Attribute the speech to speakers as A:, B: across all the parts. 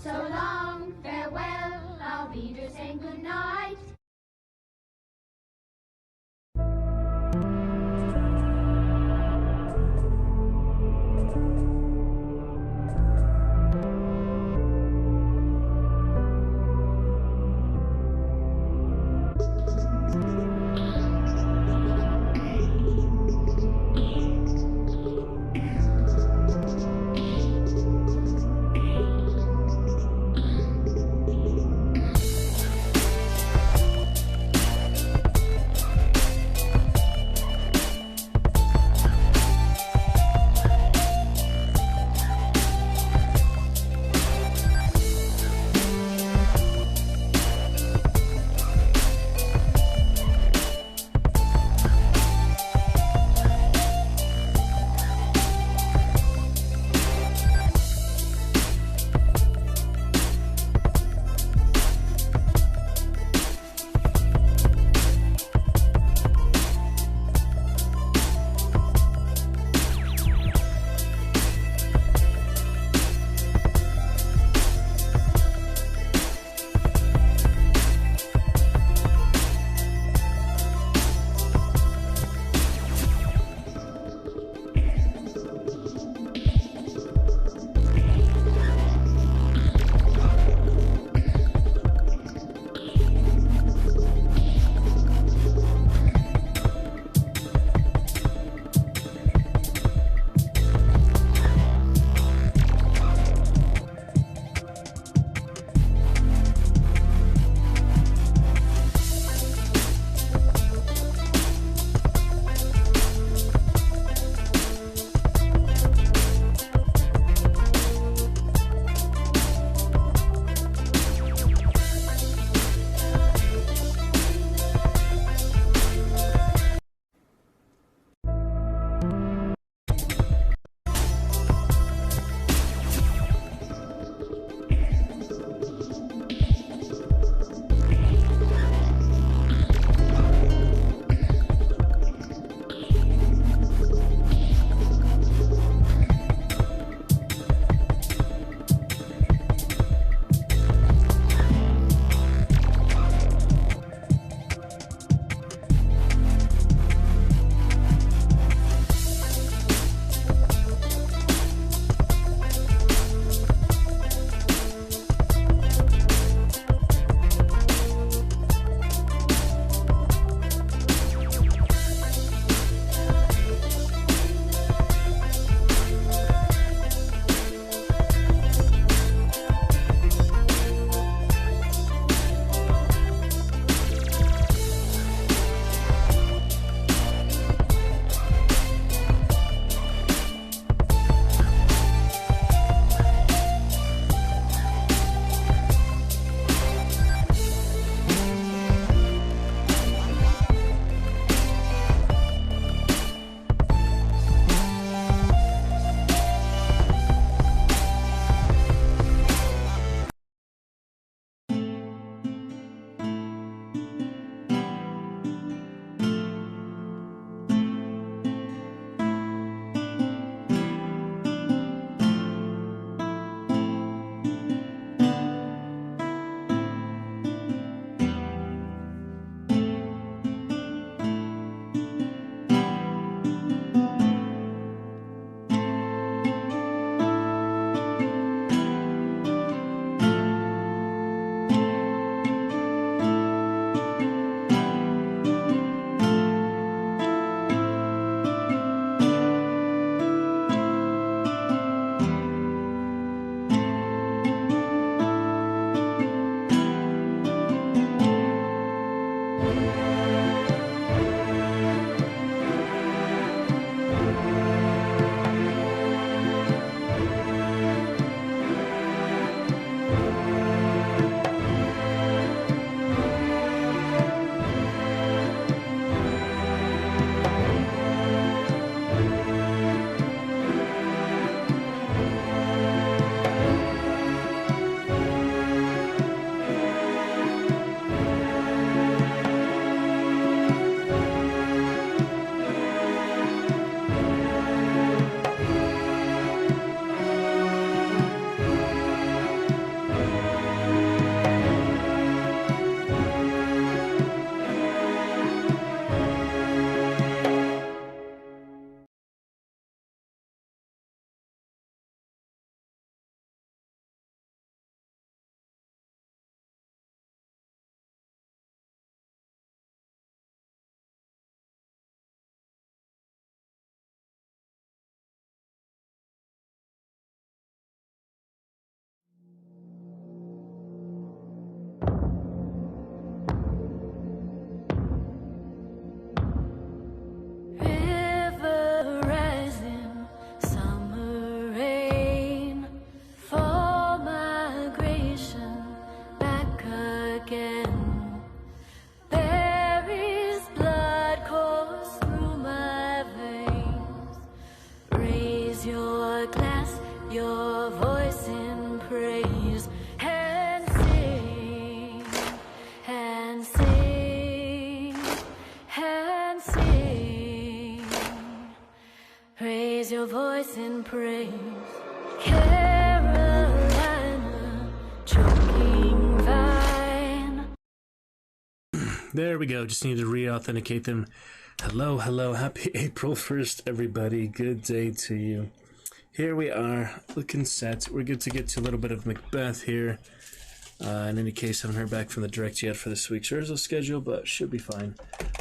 A: So long, farewell, our readers, and good night.
B: your voice in praise. Carolina, choking vine.
C: There we go. Just need to re-authenticate them. Hello, hello. Happy April 1st, everybody. Good day to you. Here we are, looking set. We're good to get to a little bit of Macbeth here. In any case, I haven't heard back from the direct yet for this week's rehearsal schedule, but should be fine.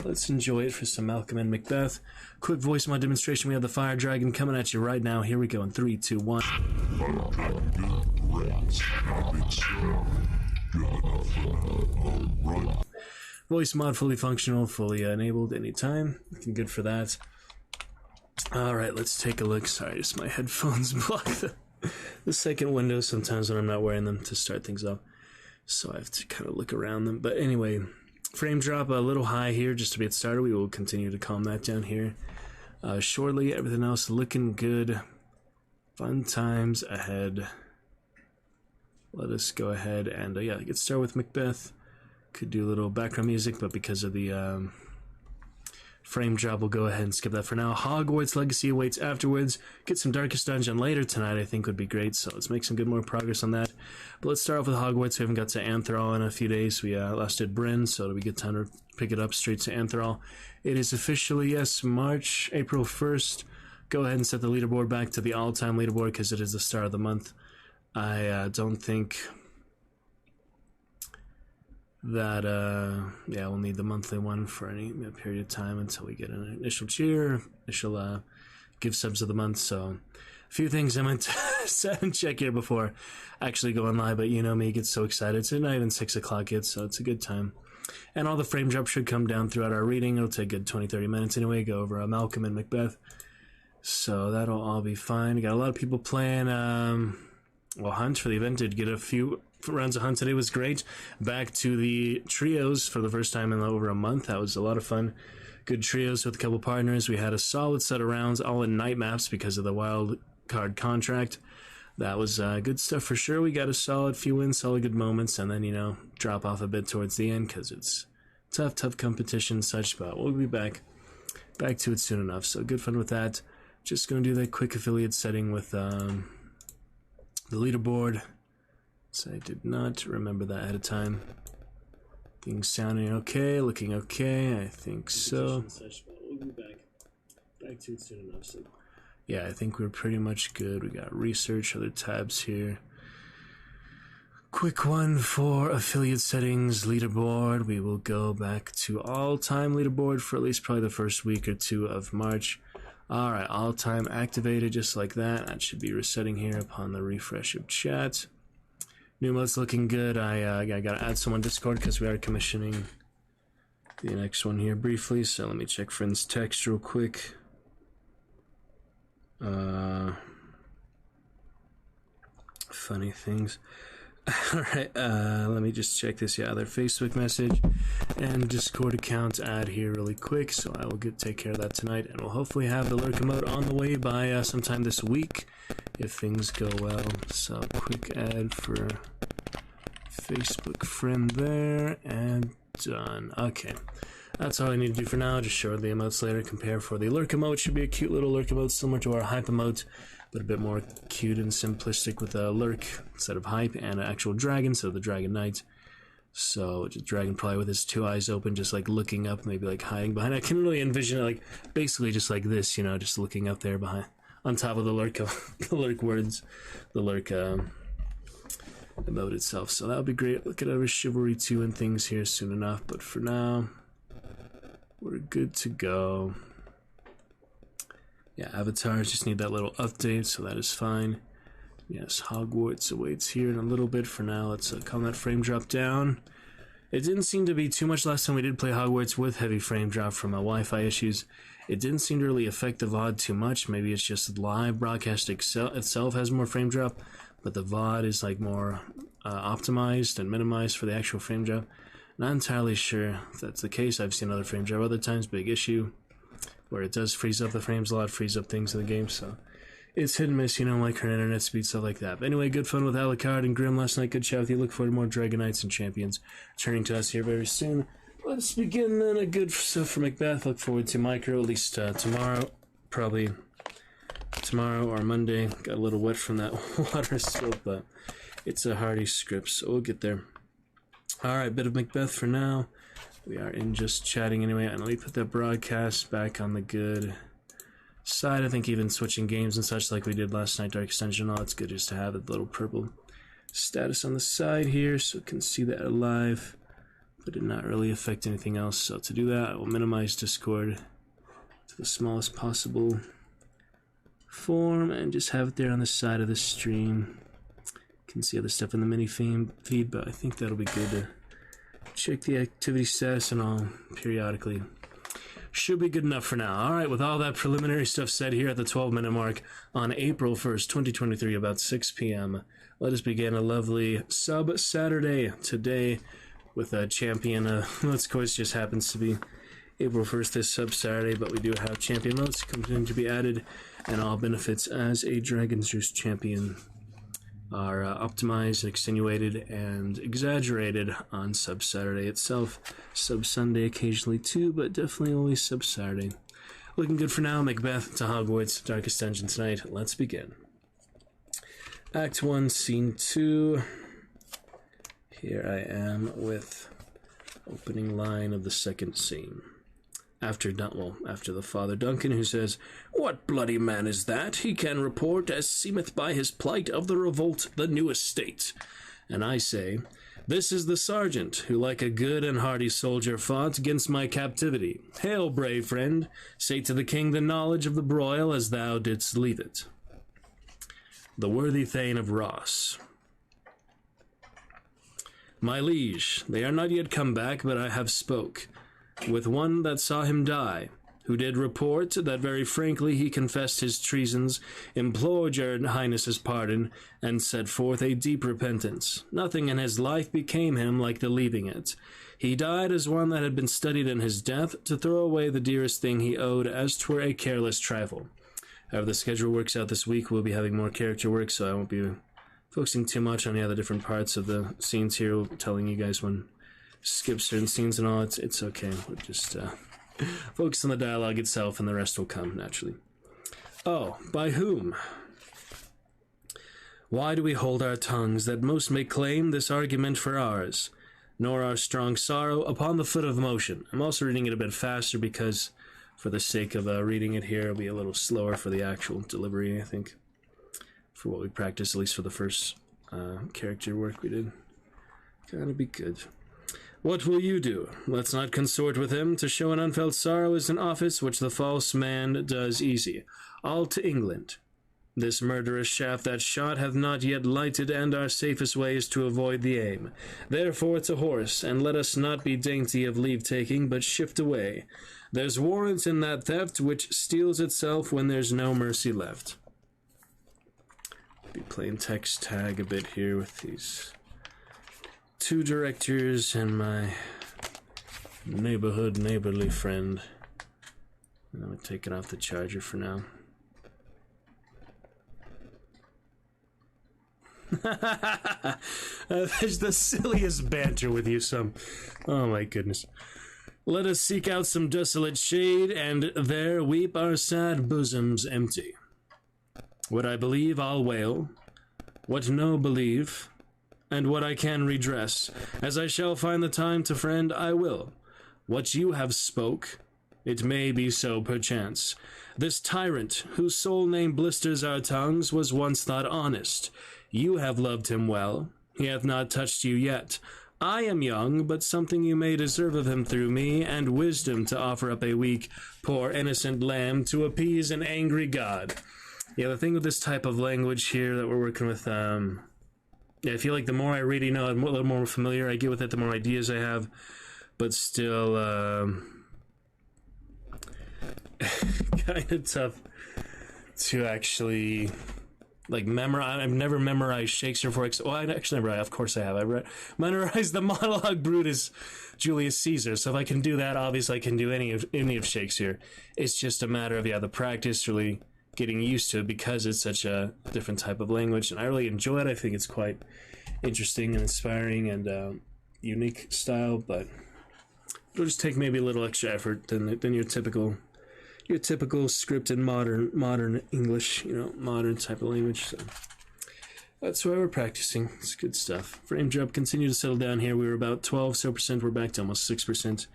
C: Let's enjoy it for some Malcolm and Macbeth. Quick voice mod demonstration. We have the Fire Dragon coming at you right now. Here we go in 3, 2, 1. Voice mod fully functional, fully enabled anytime. Looking good for that. Alright, let's take a look. Sorry, just my headphones block the second window sometimes when I'm not wearing them to start things up. So I have to kind of look around them. But anyway, frame drop a little high here just to get started. We will continue to calm that down here shortly. Everything else looking good. Fun times ahead. Let us go ahead and yeah, get started with Macbeth. Could do a little background music, but because of the frame drop, we'll go ahead and skip that for now. Hogwarts Legacy awaits afterwards. Get some Darkest Dungeon later tonight, I think would be great, so let's make some more progress on that. But let's start off with Hogwarts. We haven't got to Anthrall in a few days. We last did Bryn, so it'll be a good time to pick it up straight to Anthrall. It is officially, yes, April 1st. Go ahead and set the leaderboard back to the all-time leaderboard because it is the start of the month. I don't think that yeah, we'll need the monthly one for any period of time until we get an initial give subs of the month. So a few things I meant to set and check here before actually going live, but you know me, get so excited. It's not even 6 o'clock yet, so it's a good time. And all the frame drops should come down throughout our reading. It'll take a good 20-30 minutes anyway, go over Malcolm and Macbeth, so that'll all be fine. We got a lot of people playing Hunt for the event. Did get a few rounds of Hunt today. Was great. Back to the trios for the first time in over a month. That was a lot of fun. Good trios with a couple partners. We had a solid set of rounds, all in night maps because of the wild card contract. That was good stuff for sure. We got a solid few wins, solid good moments, and then, you know, drop off a bit towards the end because it's tough competition and such, but we'll be back to it soon enough. So good fun with that. Just going to do that quick affiliate setting with the leaderboard. So I did not remember that ahead of time. Things sounding okay, looking okay, I think so. We'll be back to it soon enough. So yeah, I think we're pretty much good. We got research, other tabs here. Quick one for affiliate settings, leaderboard. We will go back to all-time leaderboard for at least probably the first week or two of March. Alright, all-time activated just like that. That should be resetting here upon the refresh of chat. New mode's looking good. I gotta add someone on Discord because we are commissioning the next one here briefly. So let me check friends text real quick. Funny things. Alright, let me just check this. Yeah, their Facebook message and Discord account add here really quick. So I will take care of that tonight, and we'll hopefully have the lurk mode on the way by sometime this week if things go well. So quick add for Facebook friend there, and done. Okay, that's all I need to do for now. Just show the emotes later. Compare for the lurk emote. Should be a cute little lurk emote similar to our hype emote, but a bit more cute and simplistic with a lurk instead of hype, and an actual dragon, so the Dragon Knight. So just dragon probably with his two eyes open, just like looking up, maybe like hiding behind. I can really envision it like basically just like this, you know, just looking up there behind, on top of the lurk, the lurk words, the lurk emote itself. So that would be great. Look at our Chivalry 2 and things here soon enough, but for now, we're good to go. Yeah, avatars just need that little update, so that is fine. Yes, Hogwarts awaits here in a little bit. For now, let's calm that frame drop down. It didn't seem to be too much last time we did play Hogwarts with heavy frame drop from Wi-Fi issues. It didn't seem to really affect the VOD too much. Maybe it's just the live broadcast itself has more frame drop, but the VOD is like more optimized and minimized for the actual frame drop. Not entirely sure if that's the case. I've seen other frame drop other times, big issue, where it does freeze up the frames a lot, freeze up things in the game, so it's hit and miss, you know, like her internet speed, stuff like that. But anyway, good fun with Alucard and Grim last night. Good chat with you. Look forward to more Dragon Knights and Champions turning to us here very soon. Let's begin then. A good stuff for Macbeth. Look forward to Micro, at least tomorrow. Probably tomorrow or Monday. Got a little wet from that water still, but it's a hearty script, so we'll get there. Alright, bit of Macbeth for now. We are in just chatting anyway, and let me put that broadcast back on the good side. I think even switching games and such like we did last night, Dark Extension, all it's good just to have a little purple status on the side here so you can see that live, but did not really affect anything else. So to do that, I will minimize Discord to the smallest possible form and just have it there on the side of the stream. You can see other stuff in the mini feed, but I think that'll be good to check the activity status and all periodically. Should be good enough for now. Alright, with all that preliminary stuff said here at the 12-minute mark on April 1st, 2023, about 6 p.m., let us begin a lovely sub-Saturday today with a champion. Let's course just happens to be April 1st this sub-Saturday, but we do have champion modes continuing to be added, and all benefits as a Dragon's Juice champion are optimized, extenuated, and exaggerated on sub-Saturday itself. Sub-Sunday occasionally too, but definitely always sub-Saturday. Looking good for now. Macbeth to Hogwarts, Darkest Dungeon tonight. Let's begin. Act 1, Scene 2. Here I am with opening line of the second scene. After the Father Duncan, who says, "What bloody man is that? He can report, as seemeth by his plight, of the revolt, the new estate." And I say, "This is the sergeant, who like a good and hearty soldier fought against my captivity. Hail, brave friend, say to the king the knowledge of the broil as thou didst leave it." The worthy Thane of Ross. "My liege, they are not yet come back, but I have spoke with one that saw him die, who did report that very frankly he confessed his treasons, implored your highness's pardon, and set forth a deep repentance. Nothing in his life became him like the leaving it. He died as one that had been studied in his death to throw away the dearest thing he owed, as 'twere a careless trifle." However the schedule works out this week, we'll be having more character work, so I won't be focusing too much on the other different parts of the scenes here, telling you guys when skip certain scenes and all. It's okay. We'll just focus on the dialogue itself, and the rest will come naturally. Oh, by whom? Why do we hold our tongues that most may claim this argument for ours, nor our strong sorrow upon the foot of motion? I'm also reading it a bit faster because, for the sake of reading it here, it'll be a little slower for the actual delivery, I think, for what we practiced, at least for the first character work we did. Gotta be good. "What will you do? Let's not consort with him. To show an unfelt sorrow is an office which the false man does easy. All to England. This murderous shaft that shot hath not yet lighted, and our safest way is to avoid the aim. Therefore to horse, and let us not be dainty of leave-taking, but shift away. There's warrant in that theft which steals itself when there's no mercy left." Be playing text tag a bit here with these two directors and my neighborly friend. I'm going to take it off the charger for now. There's the silliest banter with you, oh my goodness. "Let us seek out some desolate shade, and there weep our sad bosoms empty. What I believe I'll wail, what no believe, and what I can redress. As I shall find the time to friend, I will. What you have spoke, it may be so perchance. This tyrant, whose sole name blisters our tongues, was once thought honest. You have loved him well, he hath not touched you yet. I am young, but something you may deserve of him through me, and wisdom to offer up a weak, poor, innocent lamb to appease an angry god." Yeah, the thing with this type of language here that we're working with, I feel like the more I read, a little more familiar I get with it, the more ideas I have, but still, kind of tough to actually, like, memorize. I've never memorized Shakespeare before. Of course I have. I memorized the monologue Brutus, Julius Caesar, so if I can do that, obviously I can do any of Shakespeare. It's just a matter of, the practice, really getting used to it, because it's such a different type of language, and I really enjoy it. I think it's quite interesting and inspiring and unique style, but it'll just take maybe a little extra effort than your typical your typical script in modern English, modern type of language. So that's why we're practicing. It's good stuff. Frame drop continued to settle down here. We were about 12%. We're back to almost 6%.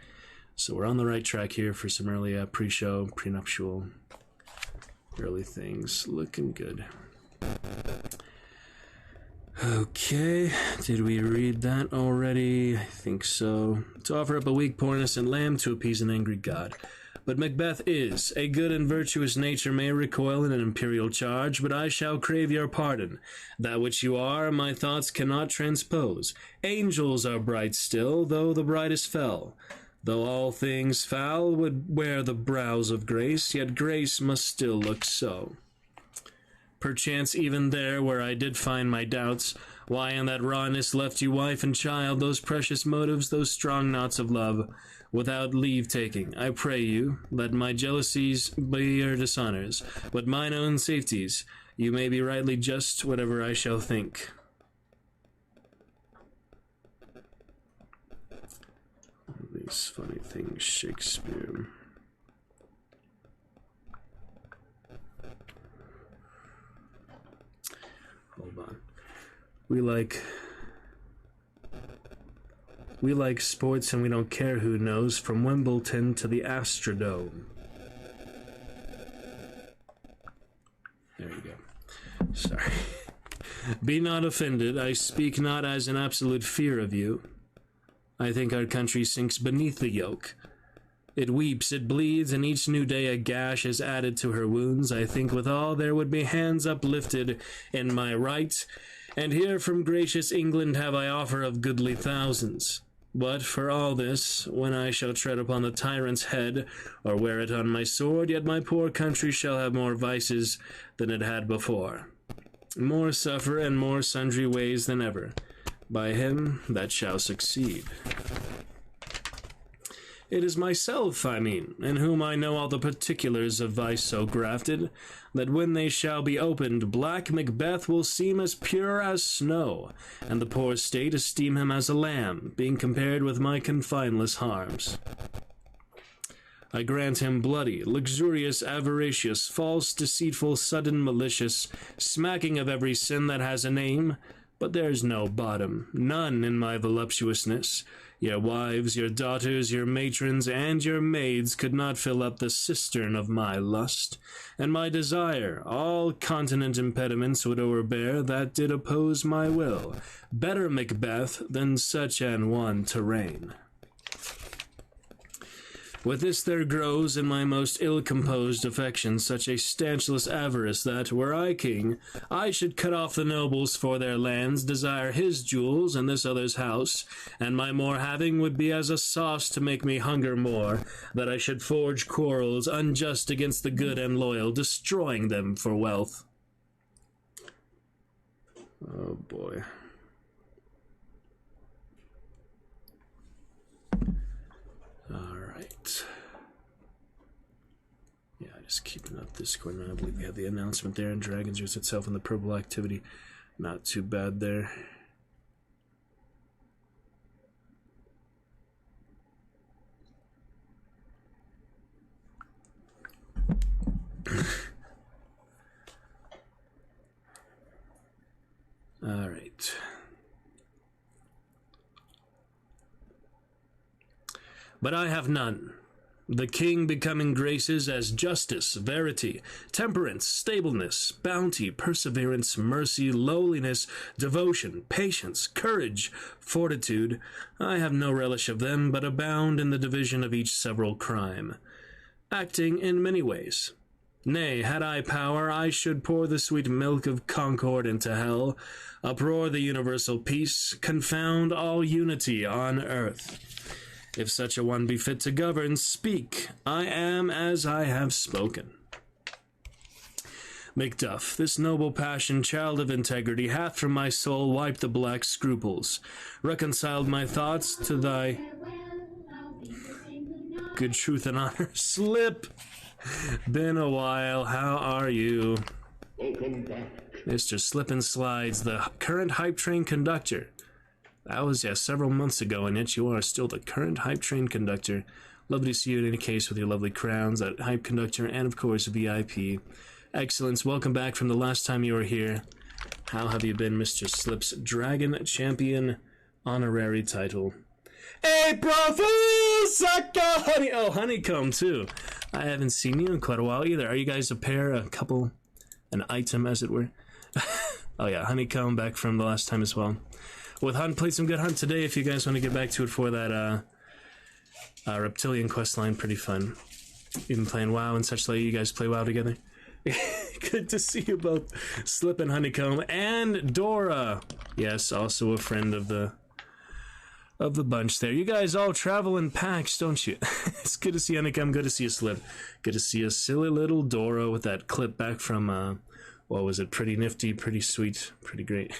C: So we're on the right track here for some early pre-show, prenuptial, early things. Looking good. Okay, did we read that already? I think so. To offer up a weak, poor, innocent lamb to appease an angry god. But Macbeth is. A good and virtuous nature may recoil in an imperial charge, but I shall crave your pardon. That which you are, my thoughts cannot transpose. Angels are bright still, though the brightest fell. Though all things foul would wear the brows of grace, yet grace must still look so. Perchance even there where I did find my doubts, why in that rawness left you wife and child, those precious motives, those strong knots of love, without leave-taking, I pray you, let my jealousies be your dishonors, but mine own safeties, you may be rightly just whatever I shall think. All these funny things, Shakespeare. Hold on. We like sports and we don't care who knows, from Wimbledon to the Astrodome. There you go. Sorry. Be not offended, I speak not as an absolute fear of you. I think our country sinks beneath the yoke. It weeps, it bleeds, and each new day a gash is added to her wounds. I think withal there would be hands uplifted in my right, and here from gracious England have I offer of goodly thousands. But for all this, when I shall tread upon the tyrant's head, or wear it on my sword, yet my poor country shall have more vices than it had before. More suffer and more sundry ways than ever, by him that shall succeed. It is myself, I mean, in whom I know all the particulars of vice so grafted, that when they shall be opened, black Macbeth will seem as pure as snow, and the poor state esteem him as a lamb, being compared with my confineless harms. I grant him bloody, luxurious, avaricious, false, deceitful, sudden, malicious, smacking of every sin that has a name, but there's no bottom, none in my voluptuousness. Your wives, your daughters, your matrons, and your maids could not fill up the cistern of my lust, and my desire. All continent impediments would o'erbear that did oppose my will. Better Macbeth than such an one to reign. With this there grows in my most ill-composed affection such a stanchless avarice that, were I king, I should cut off the nobles for their lands, desire his jewels and this other's house, and my more having would be as a sauce to make me hunger more, that I should forge quarrels unjust against the good and loyal, destroying them for wealth. Oh boy. Yeah, just keeping up Discord now. I believe we had the announcement there, and Dragons Roost itself in the purple activity. Not too bad there. All right. But I have none. The king becoming graces as justice, verity, temperance, stableness, bounty, perseverance, mercy, lowliness, devotion, patience, courage, fortitude. I have no relish of them, but abound in the division of each several crime, acting in many ways. Nay, had I power, I should pour the sweet milk of concord into hell, uproar the universal peace, confound all unity on earth. If such a one be fit to govern, speak. I am as I have spoken. Macduff, this noble passion, child of integrity, hath from my soul wiped the black scruples, reconciled my thoughts to thy good truth and honor. Slip! Been a while, how are you? Mr. Slip and Slides, the current hype train conductor. That was, several months ago, and yet you are still the current hype train conductor. Lovely to see you in any case with your lovely crowns, that hype conductor, and of course VIP. Excellence, welcome back from the last time you were here. How have you been, Mr. Slip's Dragon Champion honorary title? April Fool's sucker, honey. Oh, Honeycomb too. I haven't seen you in quite a while either. Are you guys a pair, a couple, an item as it were? Oh yeah, Honeycomb back from the last time as well. With Hunt, played some good Hunt today. If you guys want to get back to it for that Reptilian questline, pretty fun. Even playing WoW and such like. You guys play WoW together? Good to see you both, Slip and Honeycomb, and Dora. Yes, also a friend of the bunch there. You guys all travel in packs, don't you? It's good to see Honeycomb. Good to see you, Slip. Good to see a silly little Dora with that clip back from what was it? Pretty nifty, pretty sweet, pretty great.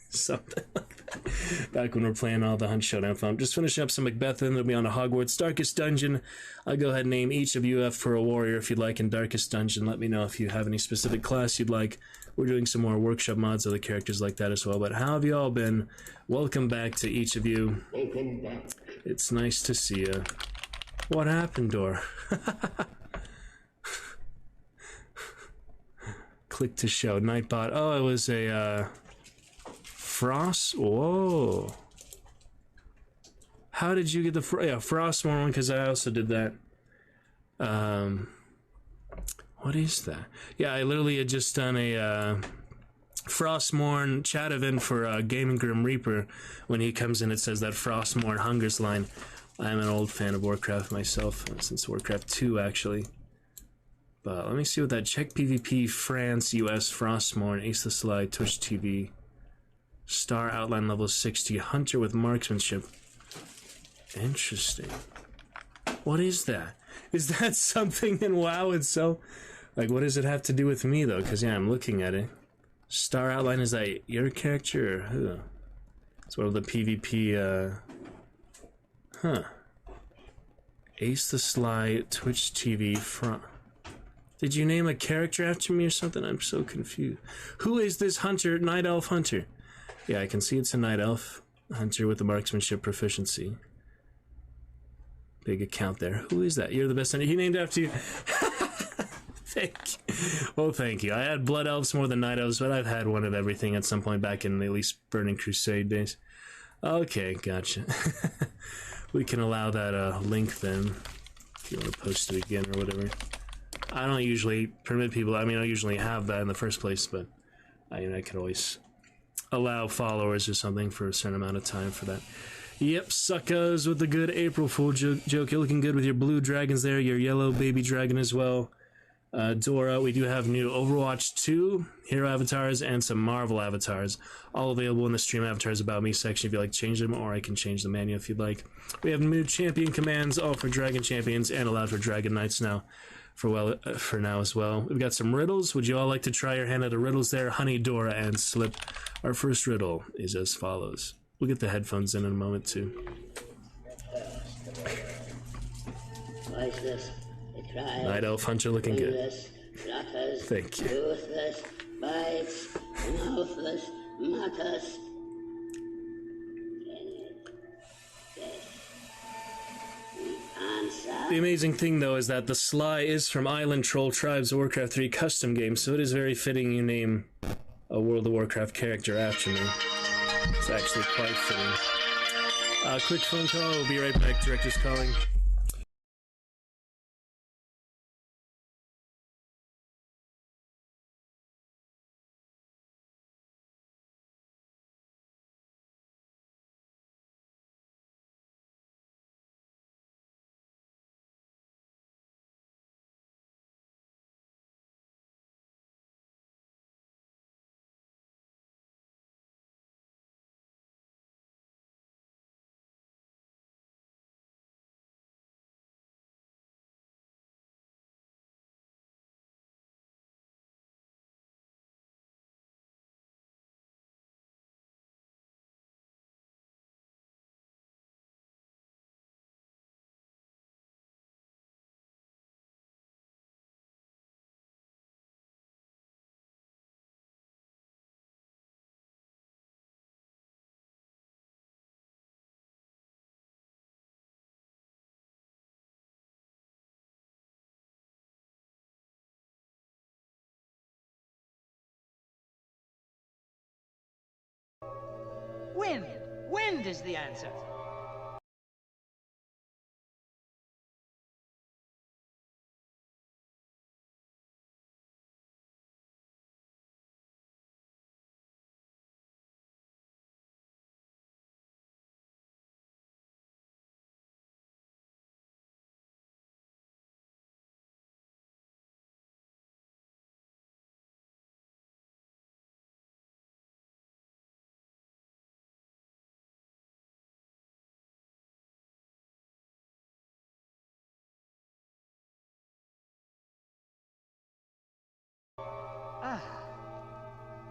C: Something like that. Back when we're playing all the Hunt Showdown fun. Just finishing up some Macbeth, and it'll be on a Hogwarts Darkest Dungeon. I'll go ahead and name each of you for a warrior if you'd like in Darkest Dungeon. Let me know if you have any specific class you'd like. We're doing some more workshop mods of the characters like that as well. But how have you all been? Welcome back to each of you.
D: Welcome back.
C: It's nice to see you. What happened, Dor? Click to show. Nightbot. Oh, it was a Frost. Whoa. How did you get the Frostmourne one? Because I also did that. What is that? Yeah, I literally had just done a Frostmourne chat event for Gaming Grim Reaper. When he comes in, it says that Frostmourne Hungers line. I'm an old fan of Warcraft myself, since Warcraft 2 actually. But let me see what that Czech PvP France US Frostmourne Ace the Sly Twitch TV Star Outline level 60 Hunter with Marksmanship. Interesting. What is that? Is that something in WoW itself? Like, what does it have to do with me, though? Because, yeah, I'm looking at it. Star Outline, is that your character, or who? It's one of the PvP, Huh. Ace the Sly, Twitch TV, front. Did you name a character after me or something? I'm so confused. Who is this hunter, Night Elf Hunter? Yeah, I can see it's a Night Elf Hunter with the Marksmanship proficiency. Big account there. Who is that? You're the best hunter. He named after you. Thank you. Well, thank you. I had Blood Elves more than Night Elves, but I've had one of everything at some point back in at least Burning Crusade days. Okay, gotcha. We can allow that link then, if you want to post it again or whatever. I don't usually permit people, I mean, I usually have that in the first place, but I could always allow followers or something for a certain amount of time for that. Yep, suckers with the good April Fool joke. You're looking good with your blue dragons there, your yellow baby dragon as well. Dora, we do have new Overwatch 2 hero avatars and some Marvel avatars, all available in the Stream Avatars About Me section if you like to change them, or I can change the menu if you'd like. We have new champion commands, all for dragon champions, and allowed for dragon knights now. For now as well. We've got some riddles. Would you all like to try your hand at the riddles there? Honey, Dora, and Slip. Our first riddle is as follows. We'll get the headphones in a moment too.
D: What's this?
C: Night Elf Hunter looking good. Thank you.
D: Toothless, bites, mouthless, muckus.
C: The amazing thing, though, is that the Sly is from Island Troll Tribes Warcraft 3 custom game, so it is very fitting you name a World of Warcraft character after me. It's actually quite fitting. Quick phone call, we'll be right back. Director's calling.
E: Wind is the answer.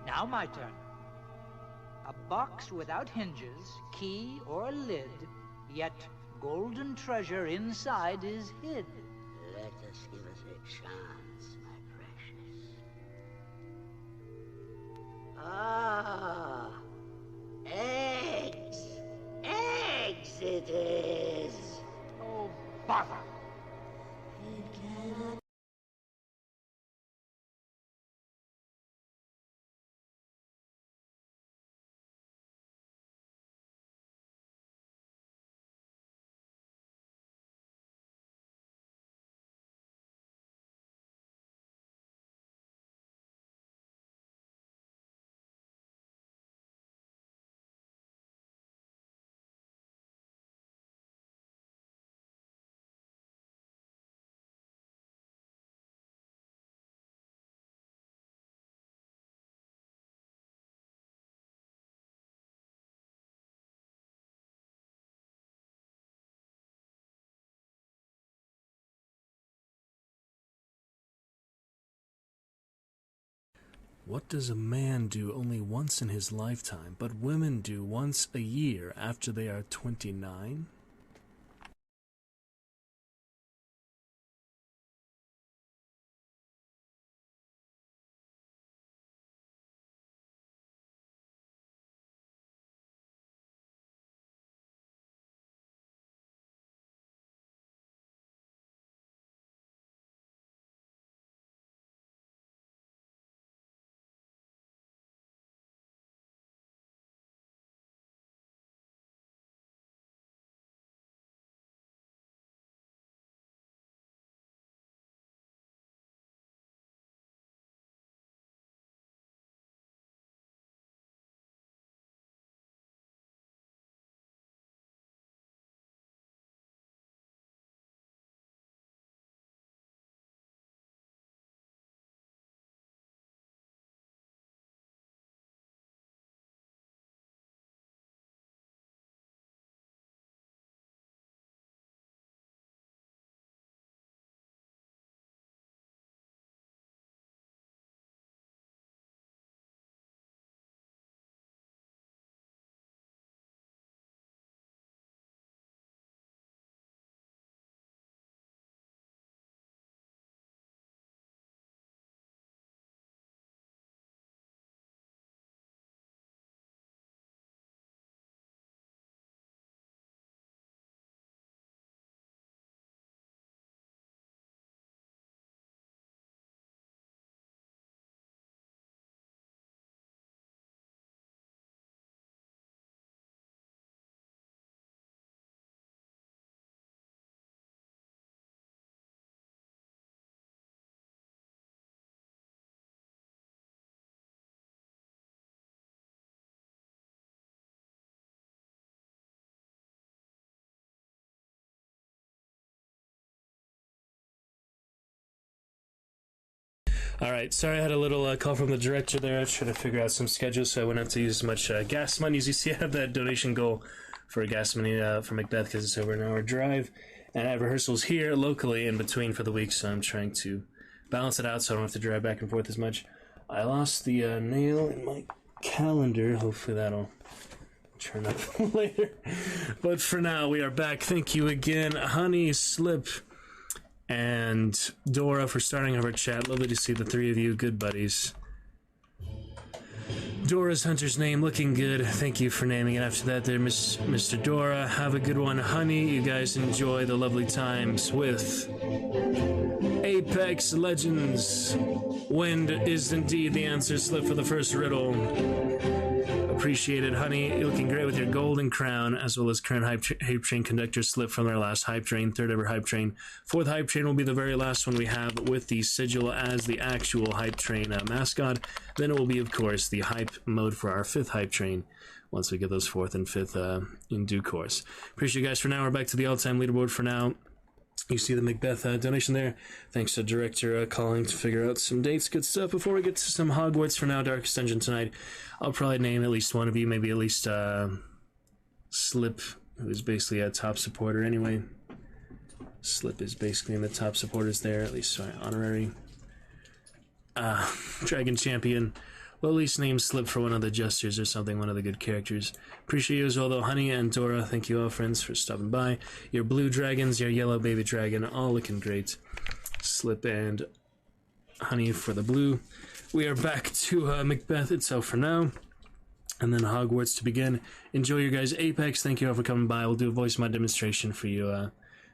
E: Now my turn. A box without hinges, key or lid, yet golden treasure inside is hid.
D: Let us give us a chance, my precious. Ah, eggs! Eggs it is!
E: Oh, bother!
D: It cannot.
C: What does a man do only once in his lifetime, but women do once a year after they are 29? Alright, sorry I had a little call from the director there. I was trying to figure out some schedules so I wouldn't have to use as much gas money. As you see, I have that donation goal for gas money for Macbeth because it's over an hour drive. And I have rehearsals here locally in between for the week, so I'm trying to balance it out so I don't have to drive back and forth as much. I lost the nail in my calendar. Hopefully that'll turn up later. But for now, we are back. Thank you again, Honey, Slip, and Dora for starting our chat. Lovely to see the three of you, good buddies. Dora's Hunter's name, looking good. Thank you for naming it after that there, Mr. Dora. Have a good one, Honey. You guys enjoy the lovely times with Apex Legends. Wind is indeed the answer. Slip for the first riddle. appreciate it. Honey, you're looking great with your golden crown, as well as current hype train conductor slip from their last hype train, third ever hype train. Fourth hype train will be the very last one we have with the sigil as the actual hype train mascot. Then it will be, of course, the hype mode for our fifth hype train once we get those fourth and fifth in due course. Appreciate you guys for now. We're back to the all-time leaderboard for now. You see the Macbeth donation there. Thanks to director calling to figure out some dates. Good stuff. Before we get to some Hogwarts for now, Darkest Dungeon tonight, I'll probably name at least one of you, maybe at least Slip, who's basically a top supporter anyway. Slip is basically in the top supporters there, at least honorary. Dragon Champion. Well, at least name Slip for one of the Jesters or something, one of the good characters. Appreciate you as well, though. Honey and Dora, thank you all, friends, for stopping by. Your blue dragons, your yellow baby dragon, all looking great. Slip and Honey for the blue. We are back to Macbeth itself for now. And then Hogwarts to begin. Enjoy your guys' Apex. Thank you all for coming by. We'll do a voice mod demonstration for you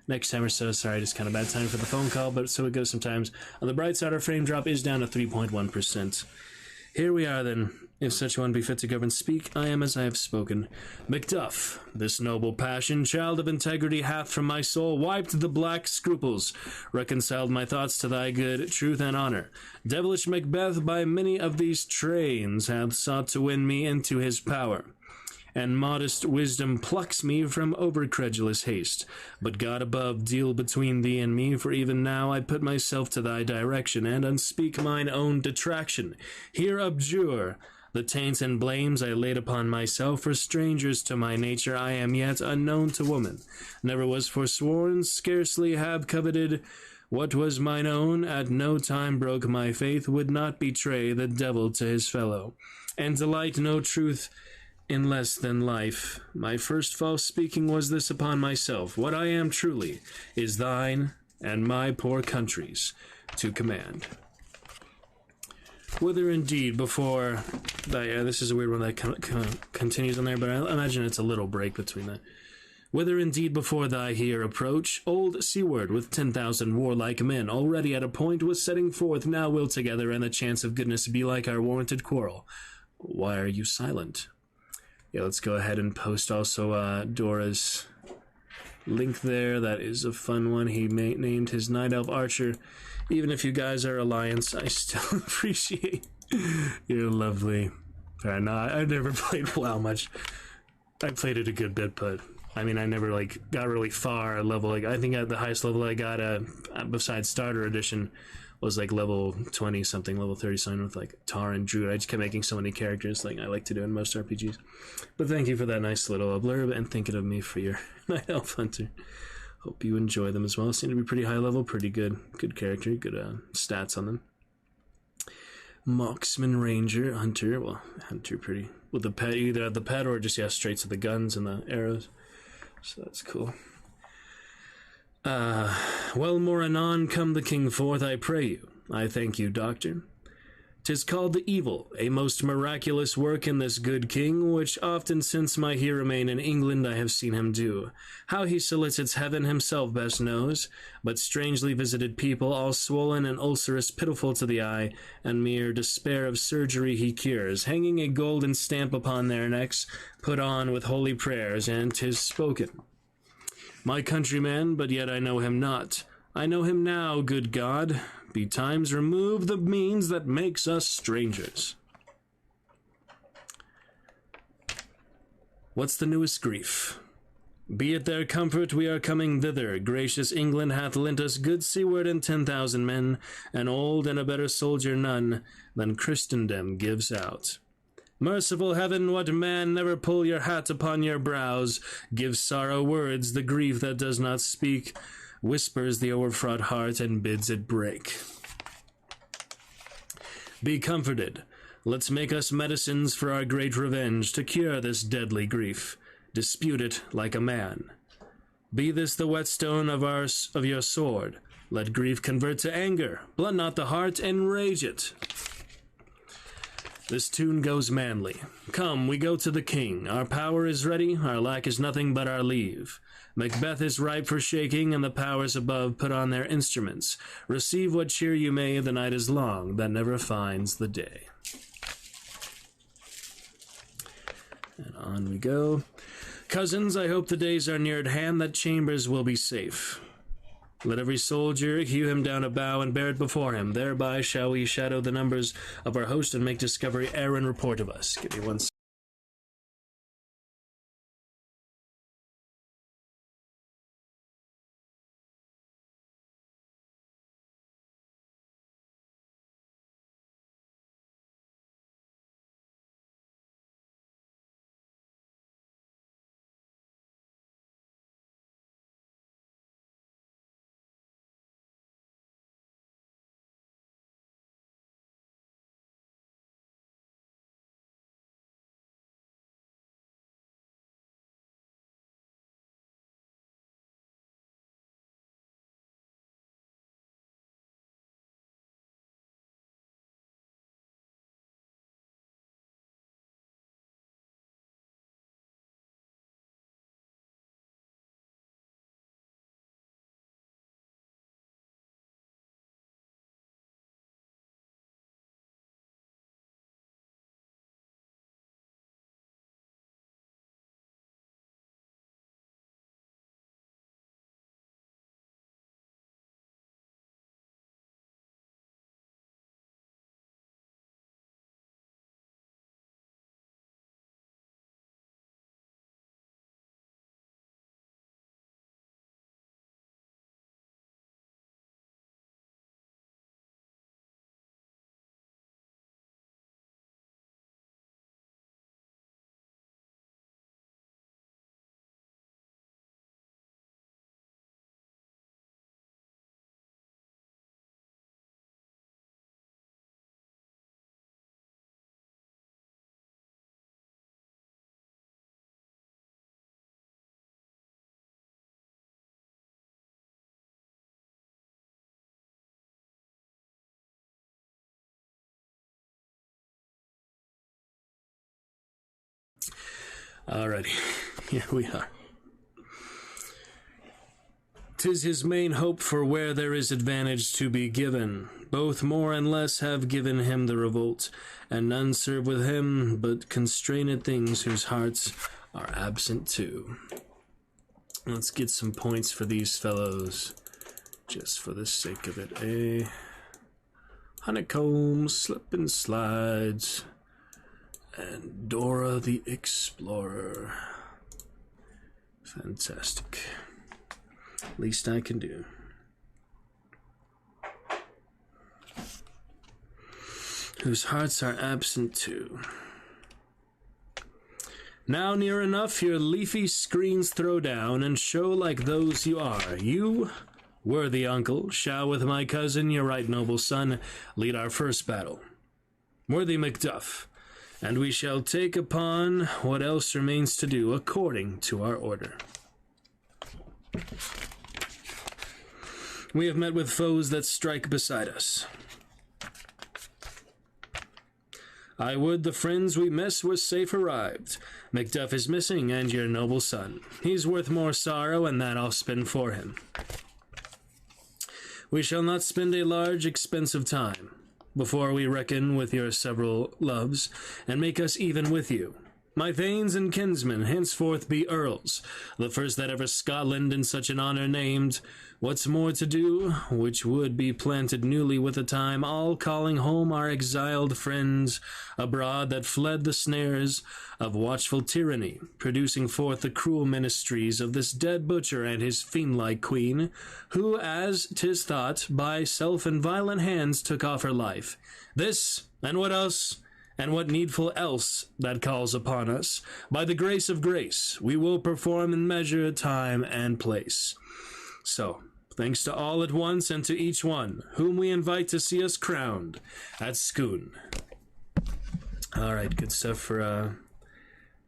C: next time or so. Sorry, just kind of bad time for the phone call, but so it goes sometimes. On the bright side, our frame drop is down to 3.1%. Here we are then. If such one be fit to govern, speak, I am as I have spoken. Macduff, this noble passion, child of integrity, hath from my soul wiped the black scruples, reconciled my thoughts to thy good truth and honor. Devilish Macbeth by many of these trains hath sought to win me into his power, and modest wisdom plucks me from overcredulous haste. But God above deal between thee and me, for even now I put myself to thy direction, and unspeak mine own detraction. Here abjure the taints and blames I laid upon myself, for strangers to my nature I am yet unknown to woman. Never was forsworn, scarcely have coveted what was mine own, at no time broke my faith, would not betray the devil to his fellow, and delight no truth in less than life. My first false speaking was this upon myself: what I am truly is thine and my poor country's to command. Whether indeed before thy... this is a weird one that continues on there, but I imagine it's a little break between that. Whether indeed before thy here approach, old Seaward with 10,000 warlike men already at a point was setting forth, now will together and the chance of goodness be like our warranted quarrel. Why are you silent? Yeah, let's go ahead and post also Dora's link there. That is a fun one. He named his Night Elf Archer. Even if you guys are Alliance, I still appreciate you're lovely. Fair enough. I've never played WoW much. I played it a good bit, but I mean, I never got really far. Level I think at the highest level I got besides Starter Edition was level 20 something, level 30 something with Tar and Druid. I just kept making so many characters I like to do in most RPGs. But thank you for that nice little blurb and thinking of me for your Night Elf Hunter. Hope you enjoy them as well. Seem to be pretty high level, pretty good character, good stats on them. Marksman, Ranger, Hunter. Well, Hunter pretty with the pet, either the pet or just straight to the guns and the arrows. So that's cool. Well, more anon come the king forth, I pray you. I thank you, doctor. 'Tis called the evil, a most miraculous work in this good king, which often since my here remain in England I have seen him do. How he solicits heaven himself best knows, but strangely visited people, all swollen and ulcerous, pitiful to the eye, and mere despair of surgery he cures, hanging a golden stamp upon their necks, put on with holy prayers, and 'tis spoken. My countryman, but yet I know him not. I know him now, good God. Betimes remove the means that makes us strangers. What's the newest grief? Be it their comfort we are coming thither. Gracious England hath lent us good seaward and 10,000 men, an old and a better soldier none than Christendom gives out. Merciful heaven, what man never pull your hat upon your brows, gives sorrow words, the grief that does not speak, whispers the overfraught heart and bids it break. Be comforted. Let's make us medicines for our great revenge to cure this deadly grief. Dispute it like a man. Be this the whetstone of your sword. Let grief convert to anger. Blunt not the heart, enrage it. This tune goes manly. Come, we go to the king. Our power is ready, our lack is nothing but our leave. Macbeth is ripe for shaking, and the powers above put on their instruments. Receive what cheer you may, the night is long, that never finds the day. And on we go. Cousins, I hope the days are near at hand that Chambers will be safe. Let every soldier hew him down a bough and bear it before him. Thereby shall we shadow the numbers of our host and make discovery ere and report of us. Give me one second. Alrighty, here we are. 'Tis his main hope for where there is advantage to be given. Both more and less have given him the revolt, and none serve with him but constrained things whose hearts are absent too. Let's get some points for these fellows, just for the sake of it, eh? Honeycomb, slip and slides, and Dora the Explorer. Fantastic. Least I can do. Whose hearts are absent too. Now near enough your leafy screens throw down, and show like those you are. You, worthy uncle, shall with my cousin, your right noble son, lead our first battle. Worthy Macduff, and we shall take upon what else remains to do, according to our order. We have met with foes that strike beside us. I would the friends we miss were safe arrived. Macduff is missing, and your noble son. He's worth more sorrow, and that I'll spend for him. We shall not spend a large, expensive time before we reckon with your several loves, and make us even with you. My thanes and kinsmen henceforth be earls, the first that ever Scotland in such an honour named. What's more to do, which would be planted newly with the time, all calling home our exiled friends abroad that fled the snares of watchful tyranny, producing forth the cruel ministries of this dead butcher and his fiend-like queen, who, as 'tis thought, by self and violent hands took off her life. This, and what else, and what needful else that calls upon us, by the grace of grace, we will perform in measure, time, and place. So, thanks to all at once, and to each one whom we invite to see us crowned at Scone. Alright, good stuff for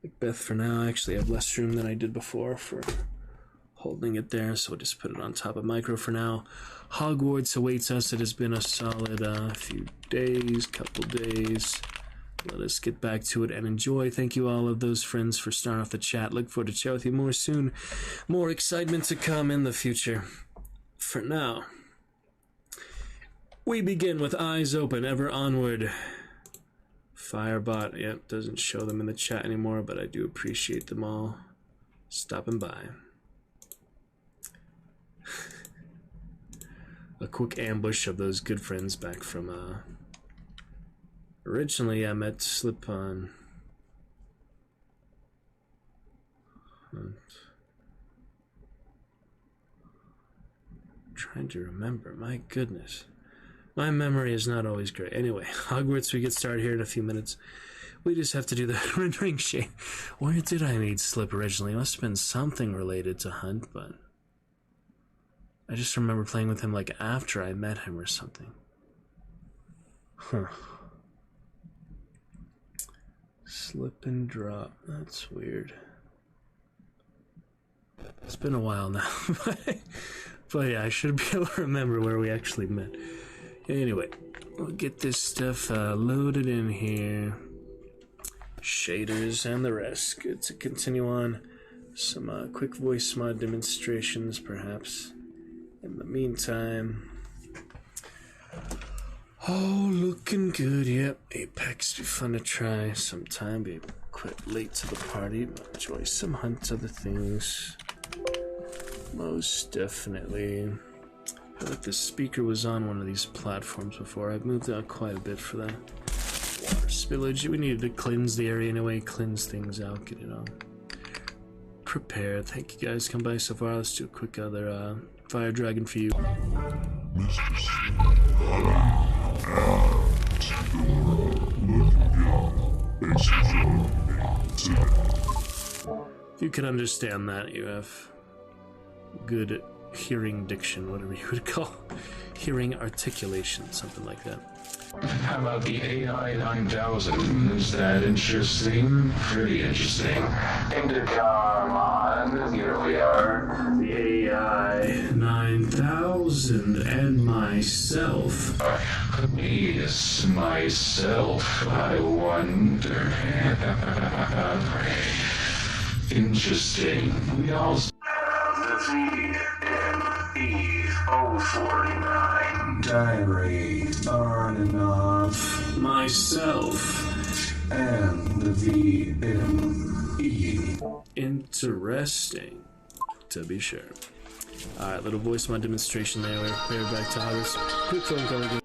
C: Macbeth for now. Actually, I have less room than I did before for holding it there, so we'll just put it on top of micro for now. Hogwarts awaits us. It has been a solid couple days. Let us get back to it and enjoy. Thank you all of those friends for starting off the chat. Look forward to chat with you more soon. More excitement to come in the future. For now, we begin with eyes open, ever onward. Firebot, yep, doesn't show them in the chat anymore, but I do appreciate them all stopping by. A quick ambush of those good friends back from, originally I met Slip-On. Trying to remember, my goodness. My memory is not always great. Anyway, Hogwarts, we get started here in a few minutes. We just have to do the rendering shade. Where did I meet Slip originally? It must have been something related to Hunt, but I just remember playing with him like after I met him or something. Huh. Slip and drop. That's weird. It's been a while now. But yeah, I should be able to remember where we actually met. Anyway, we'll get this stuff loaded in here. Shaders and the rest. Good to continue on. Some quick voice mod demonstrations, perhaps. In the meantime. Oh, looking good. Yep, Apex be fun to try sometime. Be quite late to the party. But enjoy some Hunt other things. Most definitely. I feel like the speaker was on one of these platforms before. I've moved out quite a bit for that water spillage. We needed to cleanse the area anyway, cleanse things out, get it all prepared. Thank you guys come by so far. Let's do a quick other Fire Dragon for you. If you can understand that, you have good hearing diction, whatever you would call hearing articulation, something like that.
F: How about the AI 9000? Is that interesting? Pretty interesting. Come on, here we are.
C: The AI 9000 and myself.
F: Me, myself, I wonder. Interesting. We all...
C: VME049 Diary on and off myself and the VME. Interesting, to be sure. Alright, little voice mod demonstration there. We're back to Hogwarts. Quick phone call again.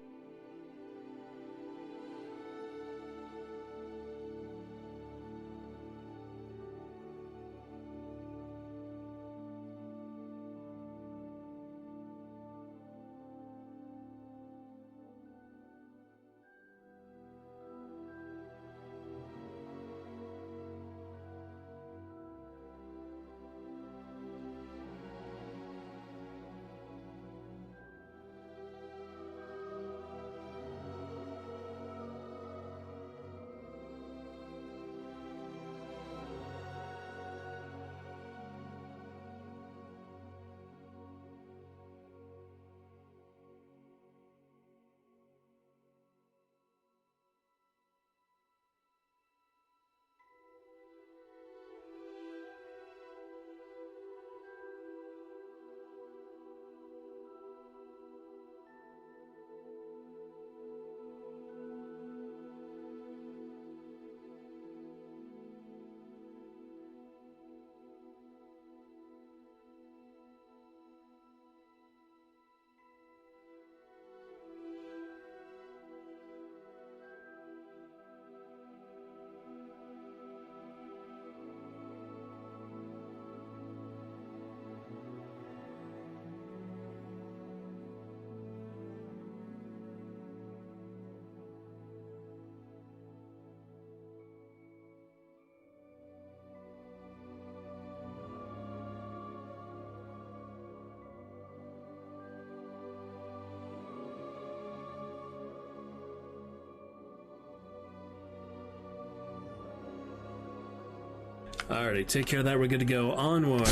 C: Alrighty, take care of that. We're good to go. Onward.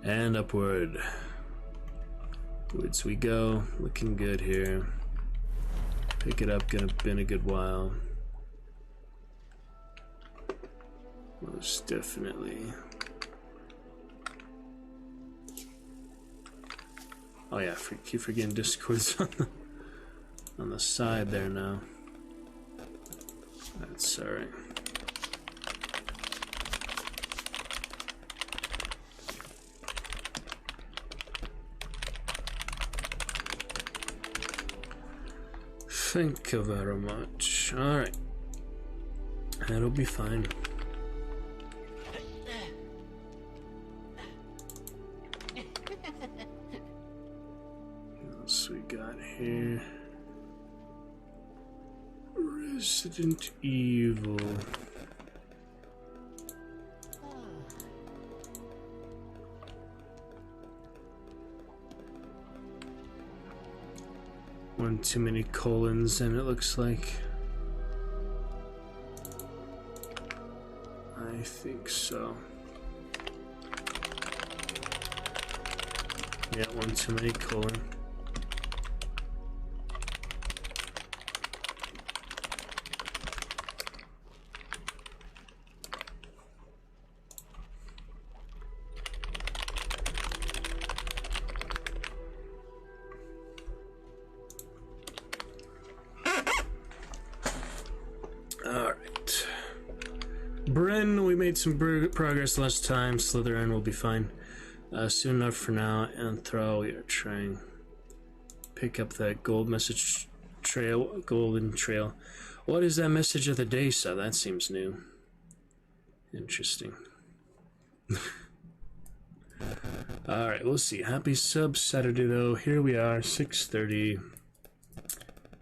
C: And upward. Upwards we go. Looking good here. Pick it up. Gonna been a good while. Most definitely. Oh yeah, keep forgetting Discord's on the side there now. That's alright. Thank you very much. Alright. That'll be fine. What else we got here? Resident Evil. One too many colons, and it looks like. I think so. Yeah, one too many colon. Alright. Bryn, we made some progress last time. Slytherin will be fine. Soon enough for now. Anthro, we are trying pick up that golden trail. What is that message of the day, so that seems new. Interesting. Alright, we'll see. Happy sub Saturday though. Here we are, 6:30.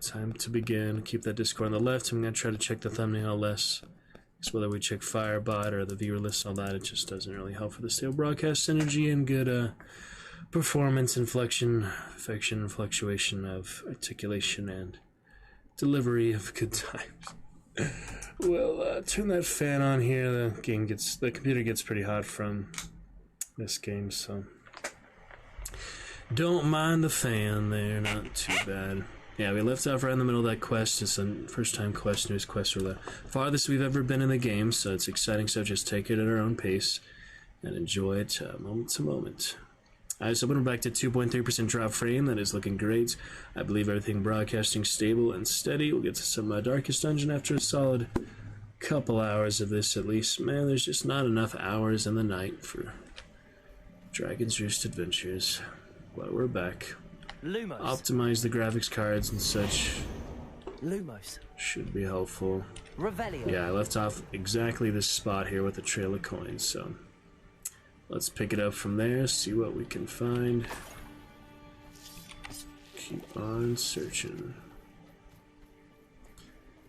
C: Time to begin. Keep that Discord on the left. I'm going to try to check the thumbnail less. Because whether we check Firebot or the viewer list, all that, it just doesn't really help for the stable broadcast synergy and good performance, inflection, affection, fluctuation of articulation, and delivery of good times. Well, turn that fan on here. The computer gets pretty hot from this game, so don't mind the fan there. Not too bad. Yeah, we left off right in the middle of that quest. It's a first-time quest, newest quest. We're the farthest we've ever been in the game, so it's exciting. So just take it at our own pace and enjoy it moment to moment. Alright, so we're back to 2.3% drop frame. That is looking great. I believe everything broadcasting stable and steady. We'll get to some Darkest Dungeon after a solid couple hours of this at least. Man, there's just not enough hours in the night for Dragon's Roost Adventures. But we're back.
G: Lumos.
C: Optimize the graphics cards and such.
G: Lumos.
C: Should be helpful.
G: Revelio.
C: Yeah, I left off exactly this spot here with the trail of coins, so let's pick it up from there, see what we can find. Keep on searching.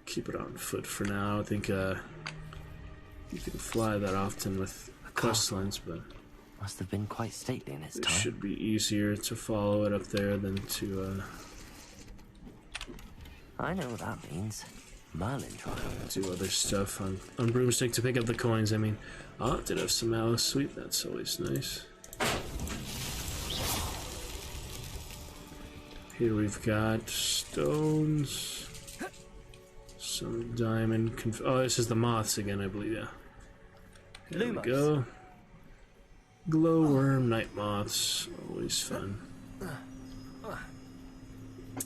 C: Keep it on foot for now. I don't think you can fly that often with quest lines, but
G: Must have been quite stately in its
C: it
G: time.
C: should be easier to follow it up there than to
G: I know what that means. Merlin trial.
C: do other stuff on Broomstick to pick up the coins. I mean, oh, it did have some Alice Sweet. That's always nice. Here we've got stones, some diamond. Oh, this is the moths again, I believe. Yeah. There we go. Glowworm, night moths, always fun.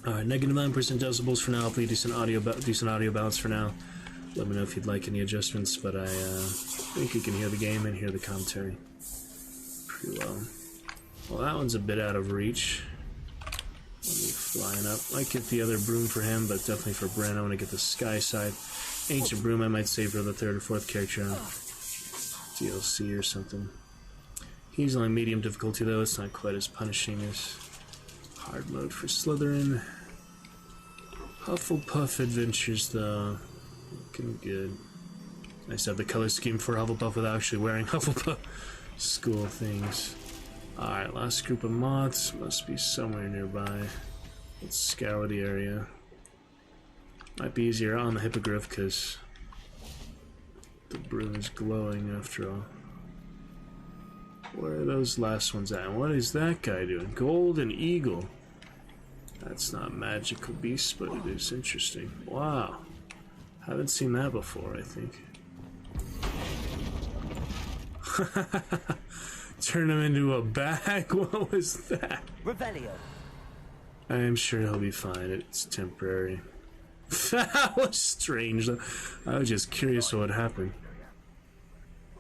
C: Alright, negative 9% decibels for now. Hopefully decent audio balance for now. Let me know if you'd like any adjustments, but I think you can hear the game and hear the commentary pretty well. Well, that one's a bit out of reach. Flying up. Might get the other broom for him, but definitely for Bren, I want to get the sky side. Ancient broom I might save for the 3rd or 4th character on DLC or something. He's on medium difficulty though, it's not quite as punishing as hard mode for Slytherin. Hufflepuff Adventures though, looking good. Nice to have the color scheme for Hufflepuff without actually wearing Hufflepuff school things. Alright, last group of moths must be somewhere nearby. Let's scour the area. Might be easier on the hippogriff because the broom is glowing after all. Where are those last ones at? And what is that guy doing? Golden Eagle. That's not magical beast, but it is interesting. Wow. Haven't seen that before, I think. Turn him into a bag? What was that?
G: Revelio.
C: I am sure he'll be fine. It's temporary. That was strange though. I was just curious what happened.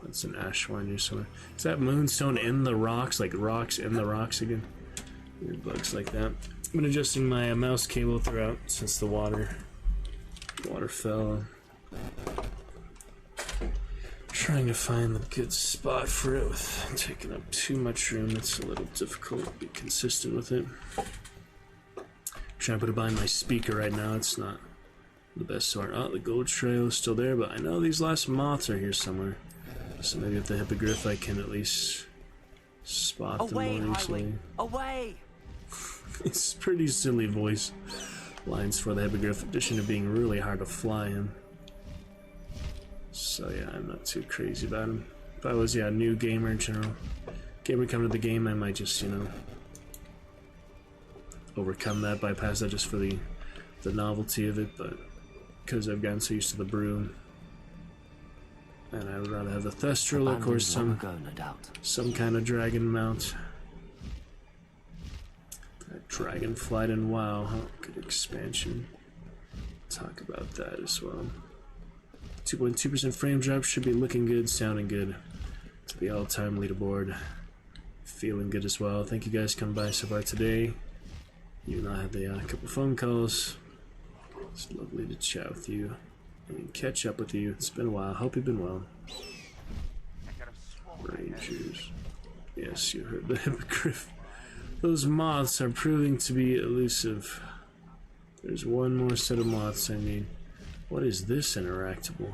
C: That's an ashwinder somewhere. Is that moonstone in the rocks? Like rocks in the rocks again? Weird bugs like that. I've been adjusting my mouse cable throughout since the water fell. Trying to find the good spot for it without taking up too much room. It's a little difficult to be consistent with it. Trying to put it behind my speaker right now. It's not the best sort. Oh, the gold trail is still there, but I know these last moths are here somewhere. So maybe with the hippogriff I can at least spot them more easily.
G: Away!
C: It's pretty silly voice lines for the hippogriff, in addition to being really hard to fly him. So yeah, I'm not too crazy about him. If I was, a new gamer in general, gamer coming to the game, I might just, overcome that, bypass that just for the novelty of it, but because I've gotten so used to the broom, and I would rather have the Thestral, of course, some kind of dragon mount. That dragon flight in WoW, huh? Good expansion. Talk about that as well. 2.2% frame drop should be looking good, sounding good. To the all-time leaderboard. Feeling good as well. Thank you guys for coming by so far today. Even though I had a couple phone calls. It's lovely to chat with you and catch up with you. It's been a while. Hope you've been well. Rangers. Yes, you heard the hippogriff. Those moths are proving to be elusive. There's one more set of moths I need. What is this interactable?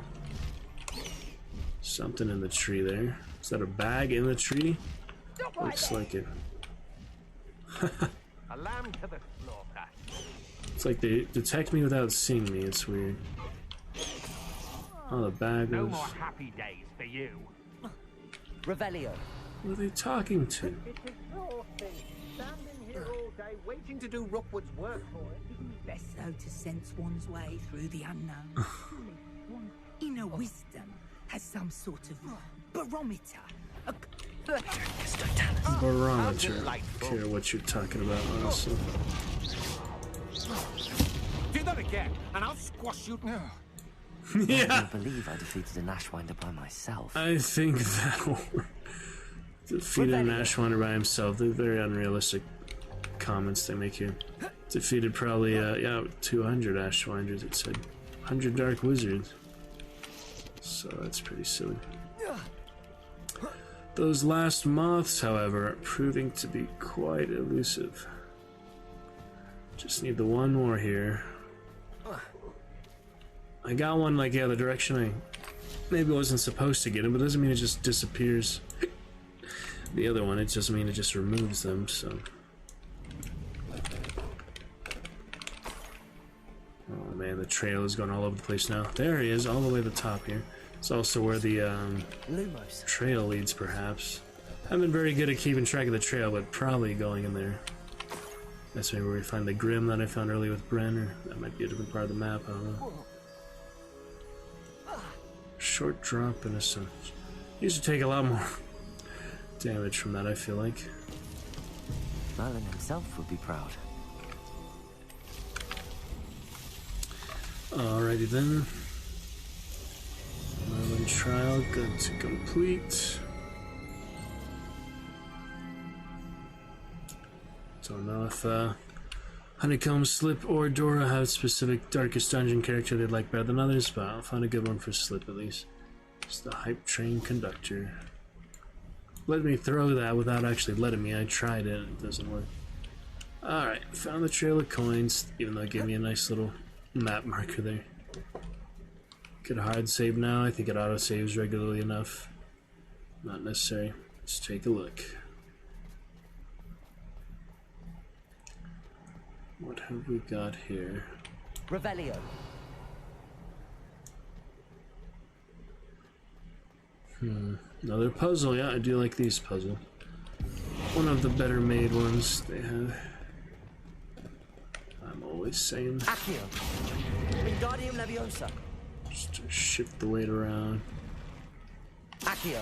C: Something in the tree there. Is that a bag in the tree? Looks like it.
H: A lamb to the slaughter.
C: It's like they detect me without seeing me. It's weird. Oh, the bag
H: No
C: was...
H: more happy days for you.
G: Revelio.
C: Who are they talking to?
I: It's exhausting. Standing here all day waiting to do Rookwood's work for it.
J: Best so to sense one's way through the unknown. Inner wisdom has some sort of barometer.
C: Barometer. I don't care what you're talking about, honestly.
I: Do that again, and I'll squash you now.
C: Yeah.
G: I can't believe I defeated an ashwinder by myself.
C: I think that'll work. Defeated an ashwinder by himself. They're very unrealistic comments they make here. Defeated probably, 200 ashwinders, it said. 100 dark wizards. So that's pretty silly. Those last moths, however, are proving to be quite elusive. Just need the one more here. I got one like, the direction I maybe wasn't supposed to get him, but doesn't mean it just disappears. The other one, it just means it just removes them, so... Oh man, the trail is going all over the place now. There he is, all the way to the top here. It's also where the trail leads, perhaps. I haven't been very good at keeping track of the trail, but probably going in there. That's maybe where we find the Grim that I found earlier with Bren, or that might be a different part of the map, I don't know. Short drop and a sun. Used to take a lot more damage from that, I feel like.
G: Merlin himself would be proud.
C: Alrighty then. Merlin trial, good to complete. Don't know if Honeycomb, Slip, or Dora have specific Darkest Dungeon character they'd like better than others, but I'll find a good one for Slip at least. It's the Hype Train Conductor. Let me throw that without actually letting me. I tried it, it doesn't work. Alright, found the trail of coins, even though it gave me a nice little map marker there. Could hard save now. I think it auto saves regularly enough. Not necessary. Let's take a look. What have we got here?
G: Revelio.
C: Another puzzle. Yeah, I do like these puzzles. One of the better made ones they have. I'm always saying.
G: Accio. Wingardium Leviosa.
C: Just to shift the weight around.
G: Accio.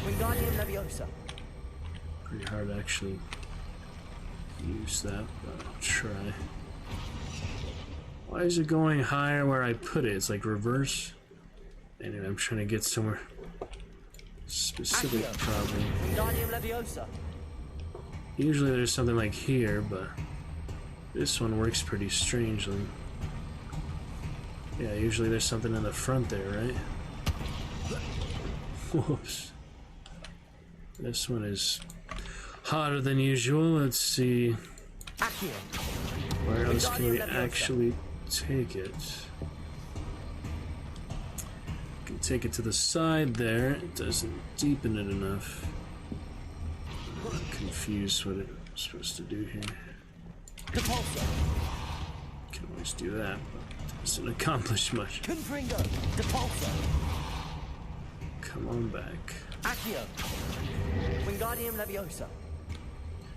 G: Wingardium Leviosa.
C: Pretty hard to actually use that, but I'll try. Why is it going higher where I put it? It's like reverse. Anyway, I'm trying to get somewhere specific, probably. Usually there's something like here, but this one works pretty strangely. Yeah, usually there's something in the front there, right? Whoops. This one is hotter than usual. Let's see. Where else can we actually take it? Can take it to the side there. It doesn't deepen it enough. I'm confused what it's supposed to do here. Can always do that, but it doesn't accomplish much. Come on back.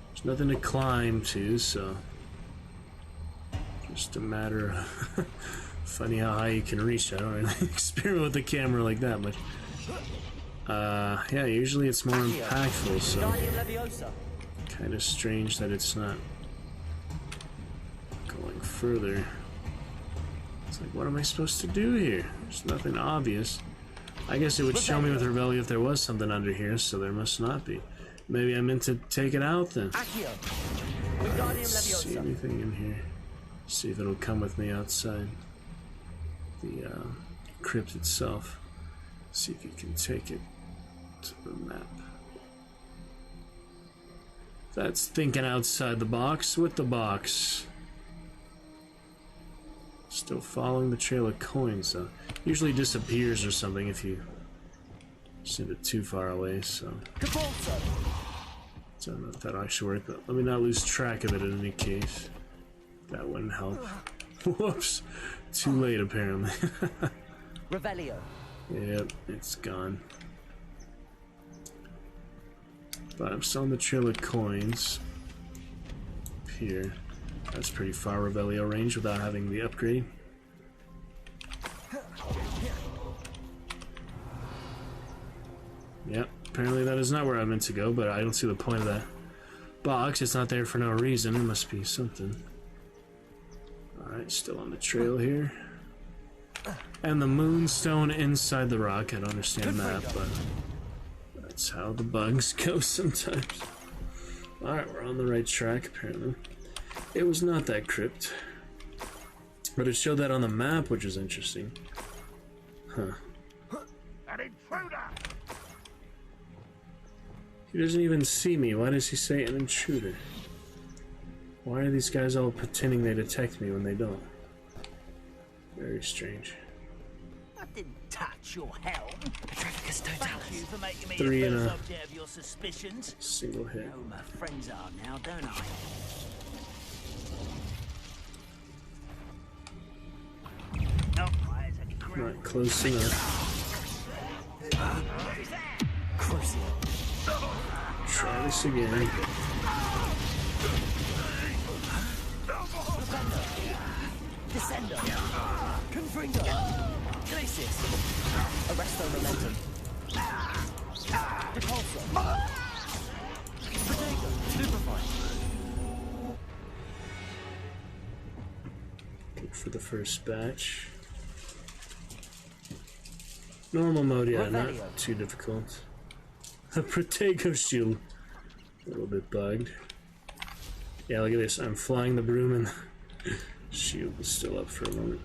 C: There's nothing to climb to, so just a matter of funny how high you can reach. I don't really experiment with the camera like that much. Yeah, usually it's more impactful, so kind of strange that it's not going further. It's like, what am I supposed to do here? There's nothing obvious. I guess it would show me with Revelio if there was something under here, so there must not be. Maybe I meant to take it out then. Let's see anything in here. See if it'll come with me outside the crypt itself. See if you can take it to the map. That's thinking outside the box with the box. Still following the trail of coins, though. Usually disappears or something if you send it too far away, so I don't know if that'll actually work, but let me not lose track of it in any case. That wouldn't help. Whoops. Too late, apparently.
G: Revelio.
C: Yep, it's gone. But I'm still on the trail of coins. Up here. That's pretty far Revelio range without having the upgrade. Yep, apparently that is not where I meant to go, but I don't see the point of that box. It's not there for no reason. It must be something. Alright, still on the trail here. And the moonstone inside the rock. I don't understand that, but that's how the bugs go sometimes. Alright, we're on the right track, apparently. It was not that crypt, but it showed that on the map, which is interesting. Huh.
H: An intruder!
C: He doesn't even see me. Why does he say an intruder? Why are these guys all pretending they detect me when they don't? Very strange.
H: I didn't touch your helm. Thank you for making me
C: Three
H: a
C: and
H: first
C: a
H: object of your suspicions.
C: single hit.
H: I know who my friends are now, don't I?
C: Not close enough. Try this again.
G: Descender. Confringo. Glacis. Arresto momentum. Depulso. Protego. Stupefy.
C: Good for the first batch. Normal mode, yeah, not too difficult. A Protego shield. A little bit bugged. Yeah, look at this. I'm flying the broom and the shield is still up for a moment.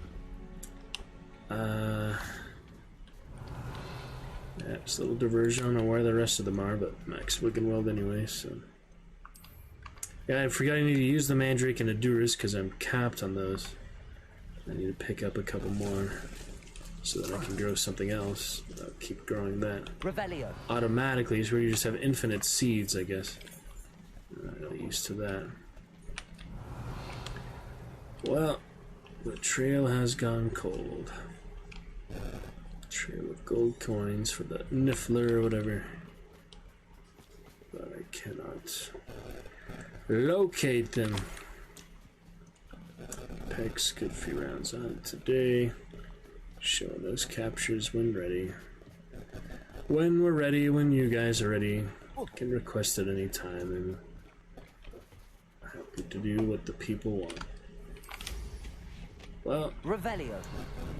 C: Yeah, it's a little diversion. I don't know where the rest of them are, but Max Wiggenweld anyway, so. Yeah, I forgot I need to use the Mandrake and Aduris because I'm capped on those. I need to pick up a couple more so that I can grow something else. I'll keep growing that.
G: Revelio.
C: Automatically is where you just have infinite seeds, I guess. I'm not really used to that. Well, the trail has gone cold. Trail of gold coins for the Niffler or whatever. But I cannot locate them. Peck's good few rounds on it today. Showing those captures when ready. When we're ready, when you guys are ready. Can request at any time, and happy to do what the people want. Well,
H: Revelio.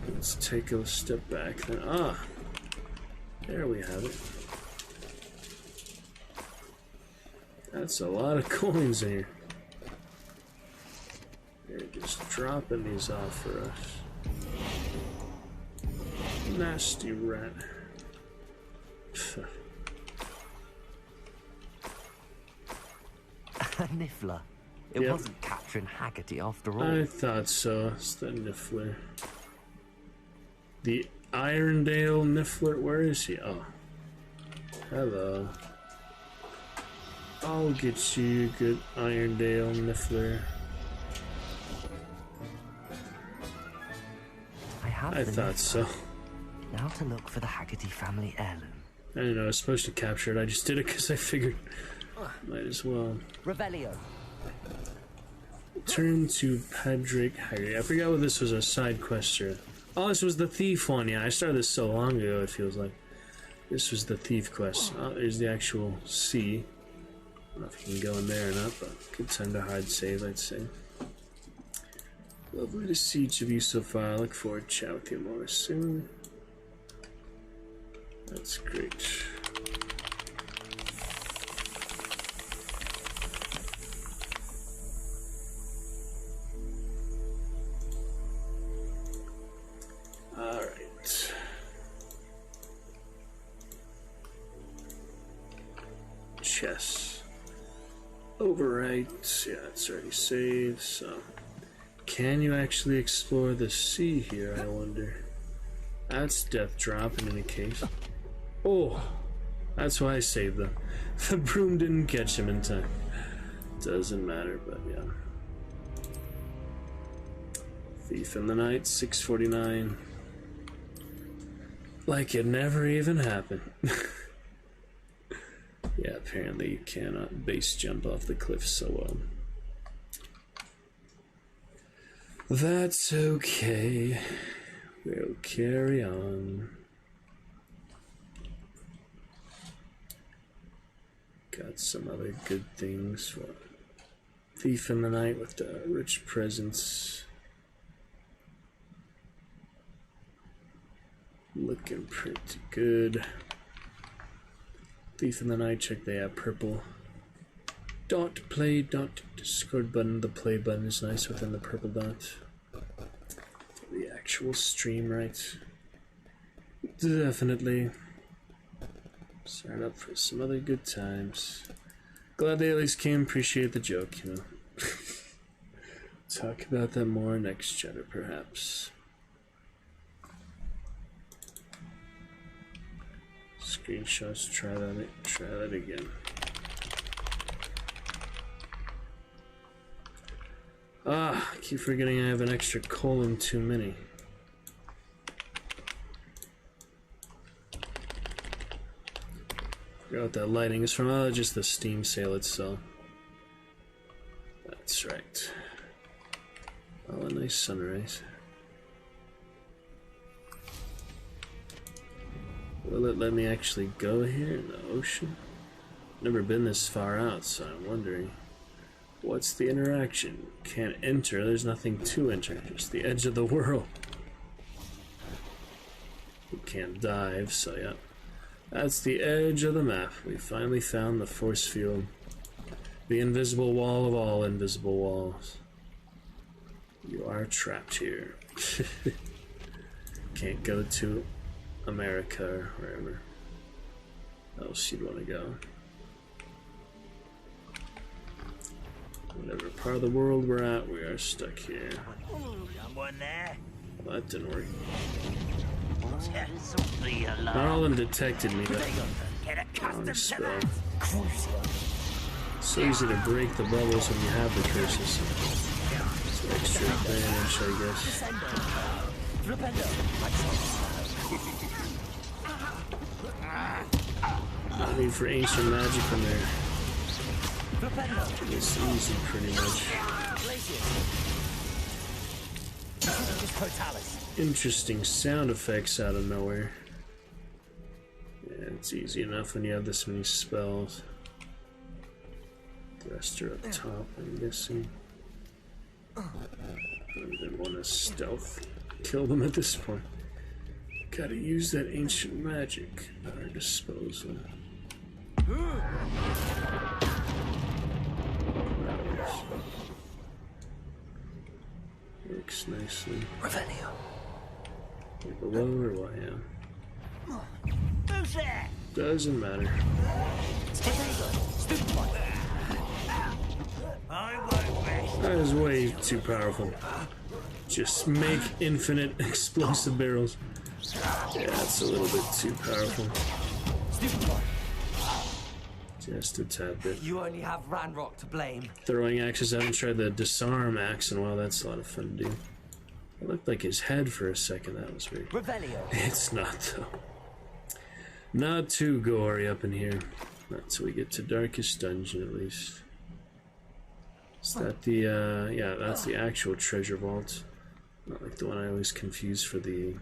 C: let's take a step back then. Ah, there we have it. That's a lot of coins in here. They're just dropping these off for us. Nasty rat.
H: A Niffler. It
C: Yep.
H: wasn't Catherine Haggerty after all.
C: I thought so. It's the Niffler. The Irondale Niffler. Where is he? Oh. Hello. I'll get you a good Irondale Niffler. I thought so.
H: Now to look for the Haggerty family heirloom.
C: I didn't know I was supposed to capture it. I just did it because I figured might as well.
H: Revelio.
C: Turn to Padraig Haggerty. I forgot what this was a side quest here. Oh, this was the thief one. Yeah, I started this so long ago, it feels like. This was the thief quest. Oh, there's the actual sea. I don't know if you can go in there or not, but good time to hard save, I'd say. Lovely to see each of you so far. I look forward to chat with you more soon. That's great. Alright. Chess. Overwrite. Yeah, it's already saved, so. Can you actually explore the sea here, I wonder? That's death drop in any case. Oh, that's why I saved them. The broom didn't catch him in time. Doesn't matter, but yeah. Thief in the Night, 649. Like it never even happened. Yeah, apparently you cannot base jump off the cliff so well. That's okay. We'll carry on. Got some other good things for Thief in the Night with the rich presents. Looking pretty good. Thief in the Night, check they have purple. Dot play dot Discord button. The play button is nice within the purple dot. The actual stream right. Definitely. Start up for some other good times. Glad they at least came. Appreciate the joke, you know. Talk about that more next chatter, perhaps. Screenshots. Try that again. Ah, I keep forgetting I have an extra colon too many. Forgot what that lighting is from. Oh, just the Steam sale itself. That's right. Oh, a nice sunrise. Will it let me actually go here in the ocean? Never been this far out, so I'm wondering. What's the interaction? Can't enter. There's nothing to enter. Just the edge of the world. We can't dive, so yeah. That's the edge of the map. We finally found the force field. The invisible wall of all invisible walls. You are trapped here. Can't go to America or wherever else you'd want to go. Whatever part of the world we're at, we are stuck here.
H: Someone there?
C: Well, that didn't work. Not all of them detected me, but wrong spell. It's so easy to break the bubbles when you have the curses. It's extra advantage, I guess. No need for ancient magic from there. It's easy, pretty much. Interesting sound effects out of nowhere. Yeah, it's easy enough when you have this many spells. The rest are up top, I'm guessing. I don't even want to stealth kill them at this point. Gotta use that ancient magic at our disposal. Works nicely.
H: Revelio.
C: You're below or what? Yeah.
H: Who's there?
C: Doesn't matter. That is way too powerful. Just make infinite explosive barrels. Yeah, that's a little bit too powerful. Just a tad bit.
H: You only have Ranrock to blame.
C: Throwing axes. I haven't tried the disarm axe in a while. That's a lot of fun to do. It looked like his head for a second. That was weird.
H: Revelio.
C: It's not, though. Not too gory up in here. Not till we get to Darkest Dungeon, at least. Is that the, yeah, that's the actual treasure vault. Not like the one I always confuse for the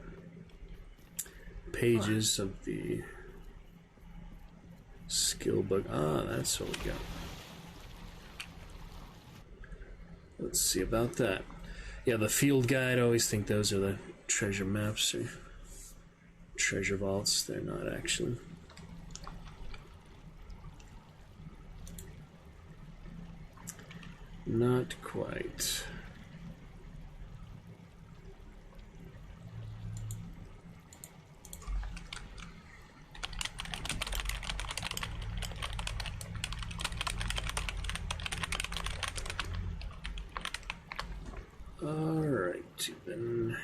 C: pages of the skill book. Ah, that's what we got. Let's see about that. Yeah, the field guide, I always think those are the treasure maps or treasure vaults. They're not actually. Not quite. Alright, then.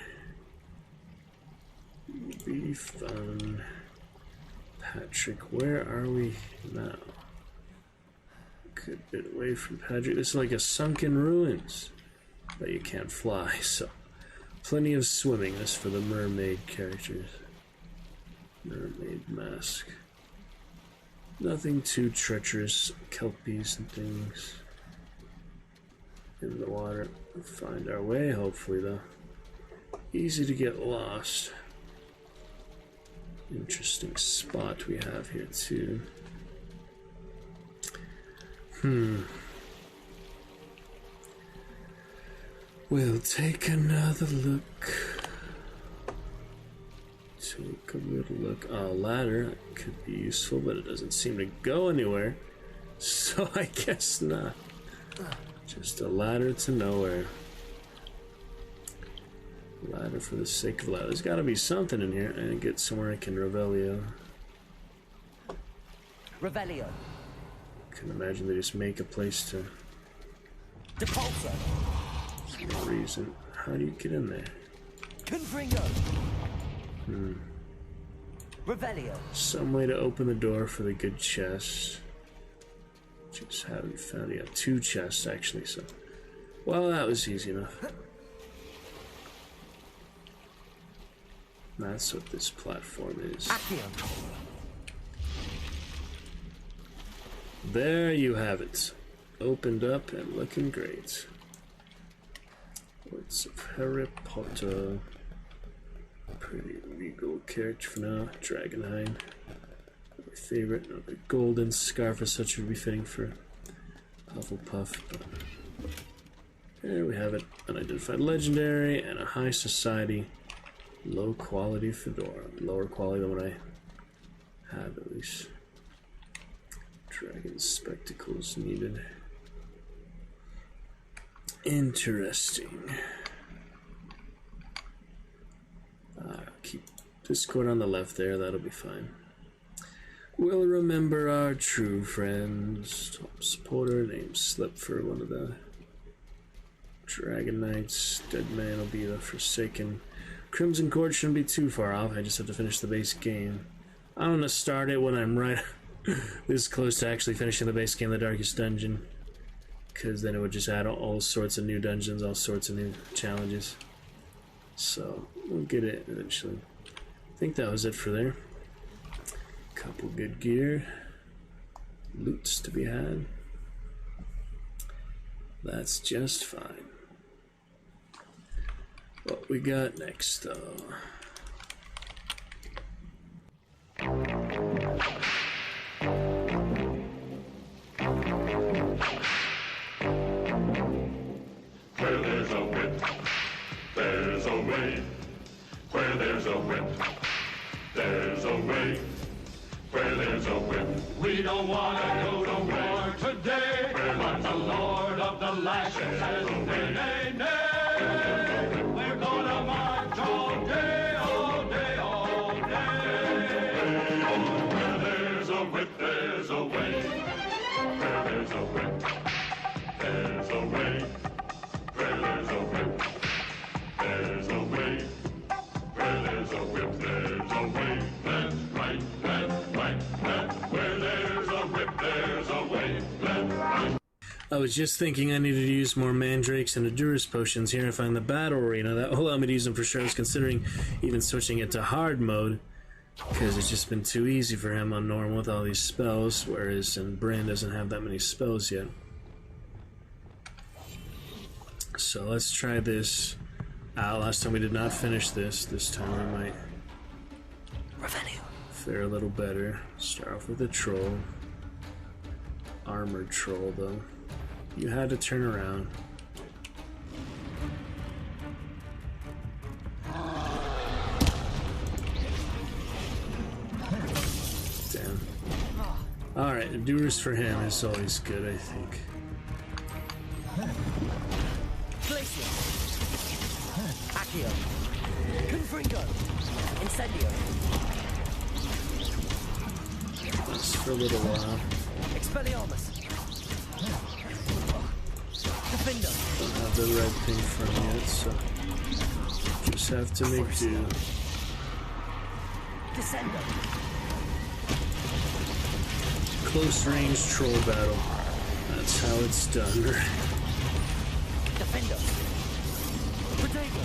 C: Be fun. Patrick, where are we now? Good bit away from Patrick. This is like a sunken ruins, but you can't fly, so plenty of swimming. This for the mermaid characters. Mermaid mask. Nothing too treacherous. Kelpies and things in the water. We'll find our way, hopefully, though. Easy to get lost. Interesting spot we have here, too. We'll take another look. Take a little look. Oh, ladder could be useful, but it doesn't seem to go anywhere. So I guess not. Just a ladder to nowhere. Ladder for the sake of ladder. There's got to be something in here. And get somewhere I can Revelio.
H: Revelio.
C: I can imagine they just make a place to.
H: Depulso.
C: No reason. How do you get in there?
H: Confringo. Revelio.
C: Some way to open the door for the good chest. Just haven't found it yet. 2 chests actually, so. Well, that was easy enough. That's what this platform is.
H: Accio.
C: There you have it. Opened up and looking great. Words of Harry Potter. Pretty legal character for now. Dragonhide. My favorite. No, the golden scarf as such would be fitting for Hufflepuff. But there we have it. Unidentified legendary and a high society low quality fedora. Lower quality than what I have at least. Dragon spectacles needed. Interesting. Keep Discord on the left there, that'll be fine. We'll remember our true friends. Top supporter named Slip for one of the Dragon Knights. Dead Man will be the Forsaken. Crimson Court shouldn't be too far off. I just have to finish the base game. I don't want to start it when I'm right this close to actually finishing the base game, the Darkest Dungeon, because then it would just add all sorts of new dungeons, all sorts of new challenges. So we'll get it eventually. I think that was it for there. Couple good gear, loots to be had. That's just fine. What we got next, though?
F: there's a whip, there's a way. Where there's a whip, we don't want to go to war today. But the Lord of the Lashes says, nay, nay, nay. We're gonna march all day, all day, all day. Where there's a whip, there's a way. Where there's a whip, there's a way. Where there's a whip, there's a way. Where there's a whip, there's a way. Left, right, left, right, left. Where there's a whip, there's a way. Left, right.
C: I was just thinking I needed to use more mandrakes and Edurus potions here if I'm in the battle arena. That will allow me to use them for sure. I was considering even switching it to hard mode, because it's just been too easy for him on normal with all these spells, whereas Bran doesn't have that many spells yet. So let's try this. Last time we did not finish this. This time we might fare a little better. Start off with a troll. Armored troll, though. You had to turn around. Damn. Alright, Edurus for him is always good, I think.
G: Accio. Confringo. Incendio.
C: That's for a little while.
G: Expelliarmus. Defender.
C: Don't have the red thing from yet, so just have to make do.
G: Descendo.
C: Close range troll battle. That's how it's done.
G: Defender. Protego.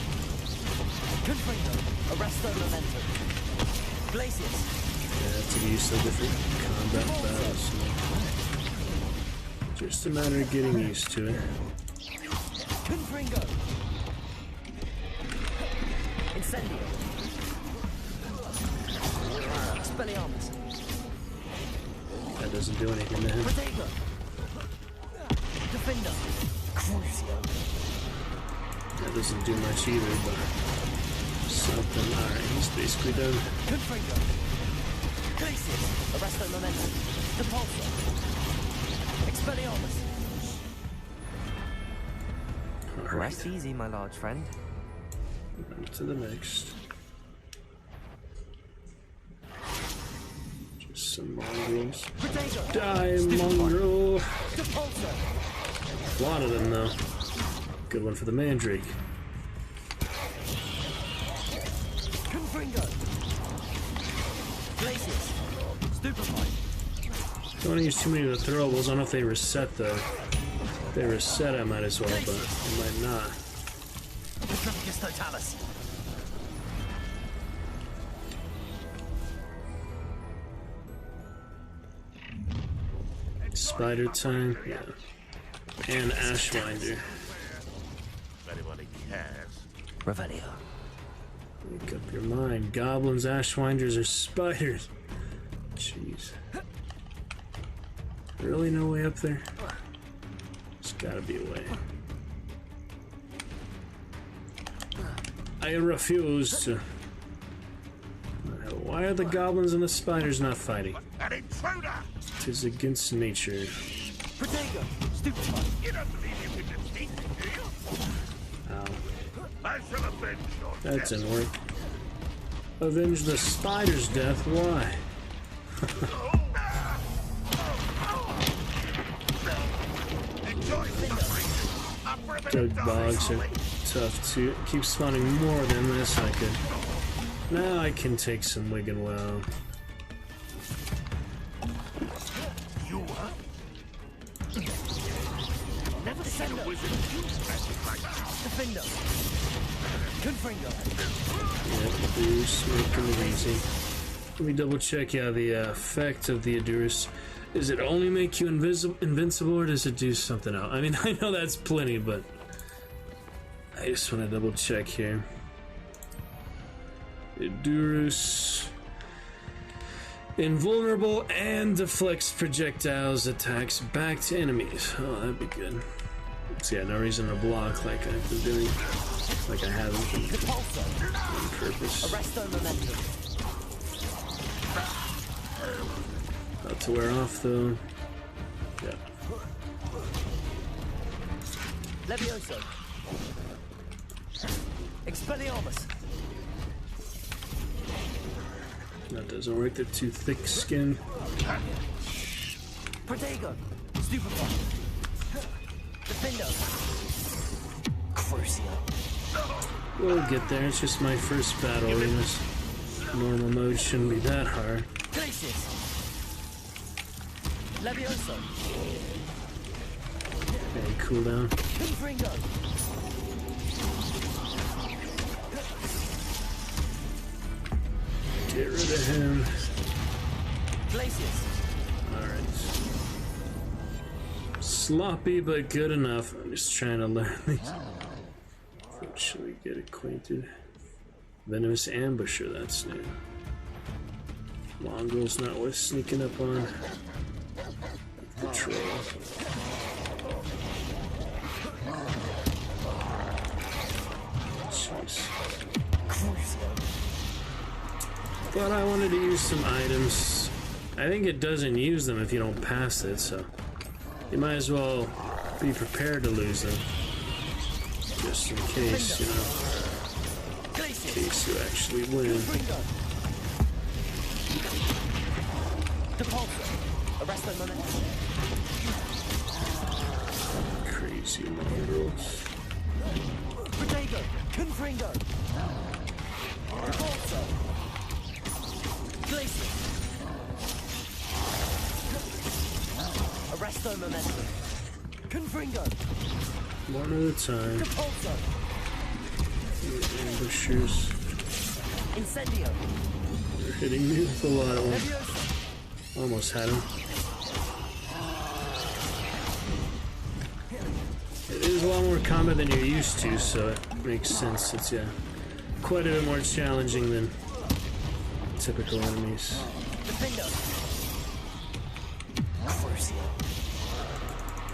G: Confringo. Arresto Momentum. Glacius.
C: Yeah, to be used to different combat battles. So just a matter of getting used to it.
G: Confringo. Incendio. Expelliarmus.
C: That doesn't do anything to him.
G: Protego. Defender. Crucio.
C: That doesn't do much either, but something. Alright, he's basically done.
G: Confringo. Glacius. Arresto Momentum. Depulso. Expelliarmus.
C: Alright,
H: easy, my large friend.
C: on to the next. Just some mongrels.
G: Protego.
C: Die, mongrel!
G: Depulso.
C: A lot of them, though. Good one for the mandrake.
G: Confringo. Glacius. Stupefy.
C: Don't want to use too many of the throwables. I don't know if they reset, though. If they reset, I might as well, but I might not.
G: Petrificus Totalis.
C: Spider time, yeah. And Ashwinder.
F: If anybody cares.
H: Revelio.
C: Make up your mind. Goblins, Ashwinders, or spiders? Jeez. Really no way up there? There's gotta be a way. I refuse to. Why are the goblins and the spiders not fighting?
F: An intruder!
C: Tis against nature.
G: Protego. Stupefy.
F: You don't believe you can defeat me, do you?
C: Ow.
F: I shall avenge your
C: That
F: death.
C: didn't work. Avenge the spider's death? Why?
F: Enjoy the suffering. Up for a bit
C: Doug
F: of die,
C: bogs are
F: Ollie.
C: tough too. Keep spawning more than this. I could. Now I can take some Wigan well.
F: You were?
G: Never send a wizard. Defender. Confringo.
C: Yep, Edurus making it easy. Let me double check. Yeah, the effect of the Edurus. Does it only make you invincible, or does it do something else? I mean, I know that's plenty, but I just want to double check here. Edurus. Invulnerable and deflects projectiles attacks back to enemies. Oh, that'd be good. So yeah, no reason to block like I've been doing. Like I haven't
G: Repulsor.
C: on purpose.
G: Arresto momentum.
C: About to wear off though. Yeah.
G: Levioso. Expelliarmus.
C: That doesn't work, they're too thick skinned.
G: Protego. Stupefy. Defendo. Crucio.
C: We'll get there, it's just my first battle. In this normal mode shouldn't be that hard.
G: Glacius. Levioso.
C: Okay, cool down.
G: Confringo.
C: Get rid of him.
G: Glacius.
C: Alright. Sloppy, but good enough. I'm just trying to learn these. What should we get acquainted? Venomous Ambusher, that's new. Mongrel's not worth sneaking up on. Patrol. Jeez. Thought I wanted to use some items. I think it doesn't use them if you don't pass it, so you might as well be prepared to lose them. Just in case, you know. In case you actually win. Crazy mongrels.
G: Protego. Confringo. Repulsor. Glacius. Arresto momentum. Confringo.
C: One at a time.
G: Repulsor.
C: Ambushers.
G: Incendio.
C: They're hitting me with a lot of them.
G: Levioso.
C: Almost had him. It is a lot more combat than you're used to, so it makes sense. It's, yeah, quite a bit more challenging than typical enemies.
G: Defendo.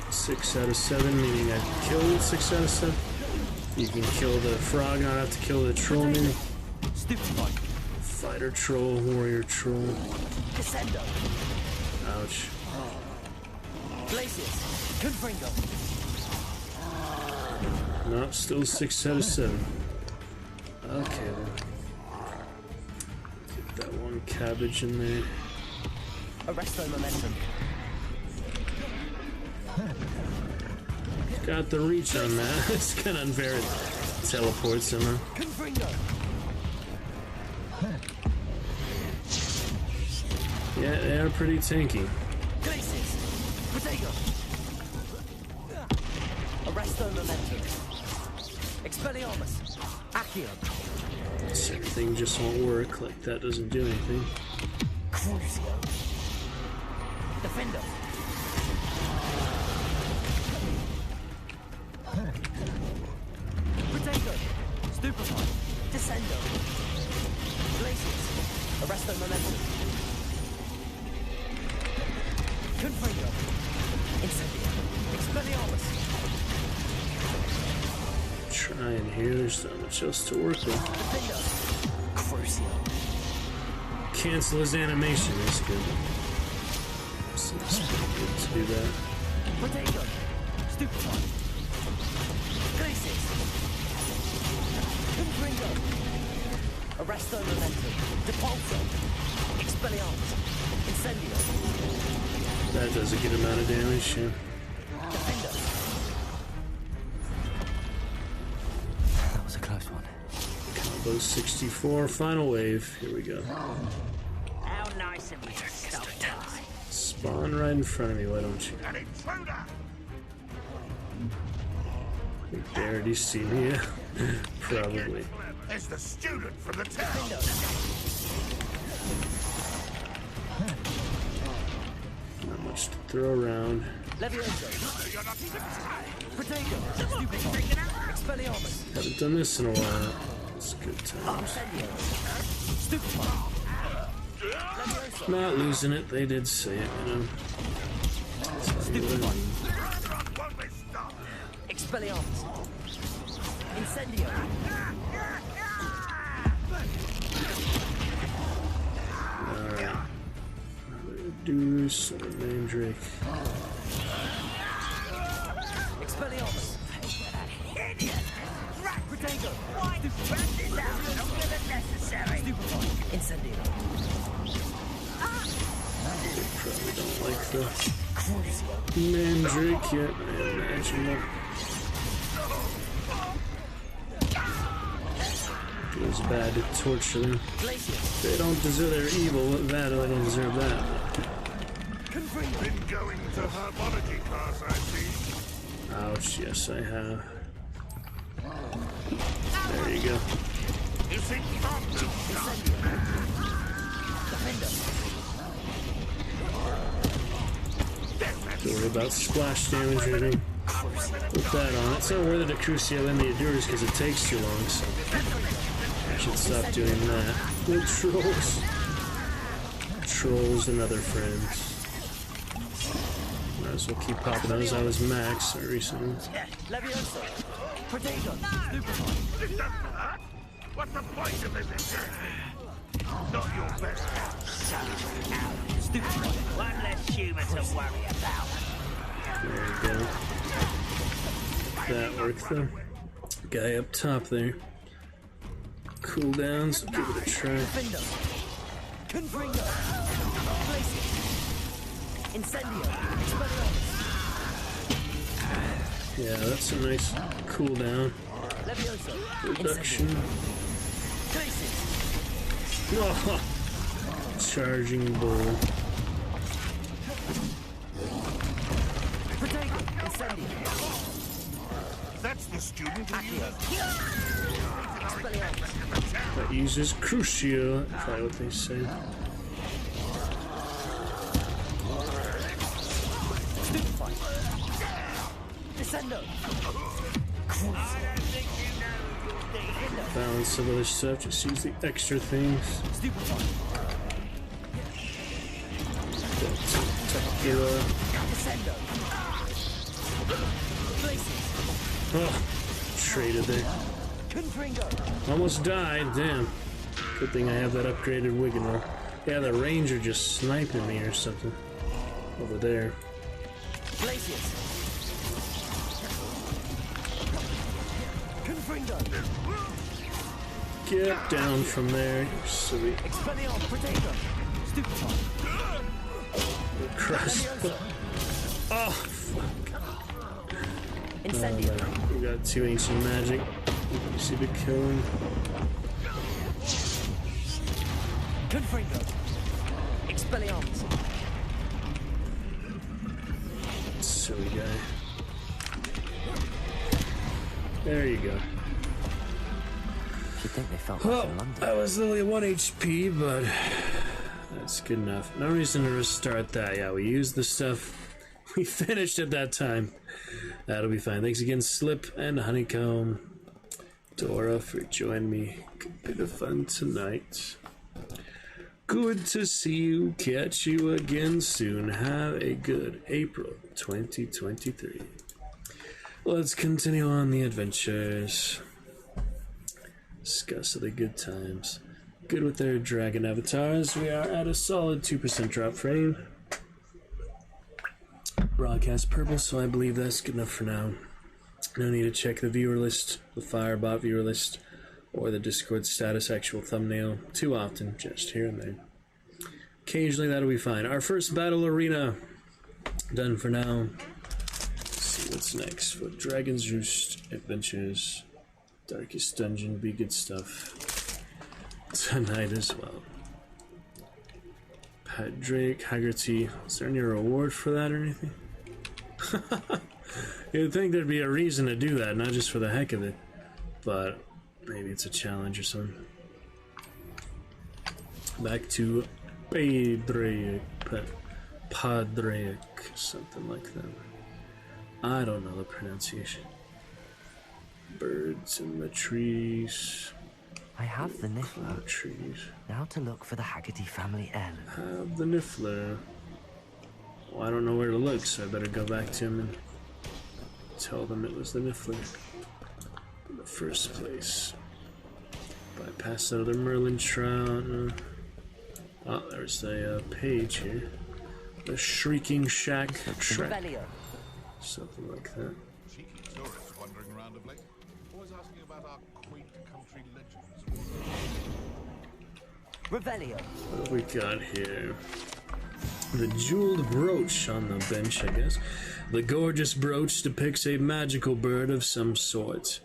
C: 6 out of 7, meaning I killed 6 out of 7. You can kill the frog, not have to kill the troll, maybe.
G: Stupefy.
C: Fighter troll, warrior troll.
G: Descendo.
C: Ouch.
G: Glacius. Confringo.
C: Nope, still 6 out of 7. Okay then. Get that one cabbage in there.
G: Arresto momentum.
C: Got the reach on that. It's kind of unfair. It teleports him, huh?
G: Confringo.
C: Yeah, they are pretty tanky.
G: Glacius. Protego. Arresto momentum. Expelliarmus. Accio.
C: This everything just won't work. Like that doesn't do anything.
G: Crucio. Defendo. Protego. Stupefy. Descendo. Glacius. Arresto momentum. Confringo. Incendio. Expelliarmus.
C: Trying here. There's not much else to work with.
G: Defendo. Crucio.
C: Cancel his animation. That's good. Seems pretty good to do that.
G: Protego. Stupefy. Glacius. Confringo. Arresto momentum. Depulso. Expelliarmus. Incendio.
C: That does a good amount of damage. Yeah.
G: Defendo. That was a close one.
C: Combo 64. Final wave. Here we go.
H: How nice of you to stop by.
C: Spawn right in front of me. Why don't you?
F: An intruder!
C: They already see me. Yeah. Probably.
F: It's the student from the town.
C: Not much to throw around.
G: Levioso.
F: You're not even tired.
G: Protego. Stupefy. Expelliarmus.
C: Haven't done this in a while. It's good times.
G: Incendio. Stupefy. Levioso.
C: Not losing it. They did say it, you know. That's how you learn.
G: Expelliarmus.
H: Incendio.
C: Alright. Deuce, Mandrake.
H: Expelliarmus. Protego. Why do this out longer than necessary? Stupefy. Incendio.
C: Probably don't like the Mandrake yet, I imagine that. It was bad to torture them. They don't deserve their evil, that or they don't deserve that.
F: Been going to herbology class, I see.
C: Ouch, yes I have. There you go.
F: You seem fond of
C: Don't worry about splash damage or anything. Put that on. It's not worth it to Crucio in the Endurers because it takes too long, so I should stop doing that. The trolls. Trolls and other friends. Might as well keep popping those. I was max recently.
H: Levioso. Protego.
F: What's the point of this? Not your best.
H: Stupid. One less human to worry about.
C: There we go. That worked though. Guy up top there. Cooldowns, give it a try.
H: Confringo. Incendio.
C: Yeah, that's a nice cooldown. Reduction. Oh, charging bull.
F: That's the student
C: That uses Crucio, probably what they say. Balance of other stuff, just use the extra things. Tequila. Oh, traded there. Almost died, damn. Good thing I have that upgraded Wigan. Yeah, the ranger just sniping me or something. Over there. Get down from there, you silly. Crust. Oh, fuck. We got 2 ancient magic. You see the killing.
H: Expelliarmus.
C: Silly guy. There you go.
H: You think they felt
C: Well,
H: in London?
C: I was only 1 HP, but that's good enough. No reason to restart that. Yeah, we used the stuff we finished at that time. That'll be fine. Thanks again, Slip and Honeycomb. Dora for joining me. Good bit of fun tonight. Good to see you. Catch you again soon. Have a good April 2023. Let's continue on the adventures. Discuss the good times. Good with their dragon avatars. We are at a solid 2% drop frame. Broadcast purple, so I believe that's good enough for now. No need to check the viewer list, the Firebot viewer list, or the Discord status actual thumbnail too often, just here and there. Occasionally that'll be fine. Our first battle arena done for now. Let's see what's next for Dragon's Roost Adventures. Darkest Dungeon will be good stuff tonight as well. Pat Drake, Haggerty. Is there any reward for that or anything? You'd think there'd be a reason to do that, not just for the heck of it. But maybe it's a challenge or something. Back to Padraic, something like that. I don't know the pronunciation. Birds in the trees.
H: I have the Niffler.
C: Trees.
H: Now to look for the Haggerty family heirloom.
C: Have the Niffler. Well, I don't know where to look, so I better go back to him and tell them it was the Niffler. The first place. Bypass that other Merlin trout. Oh, there's a page here. The Shrieking Shack Shrek.
H: Revelio.
C: Something like that.
F: Cheeky tourists wandering around of late. Always asking about our quaint country legends.
H: Revelio.
C: What have we got here? The jeweled brooch on the bench, I guess. The gorgeous brooch depicts a magical bird of some sort.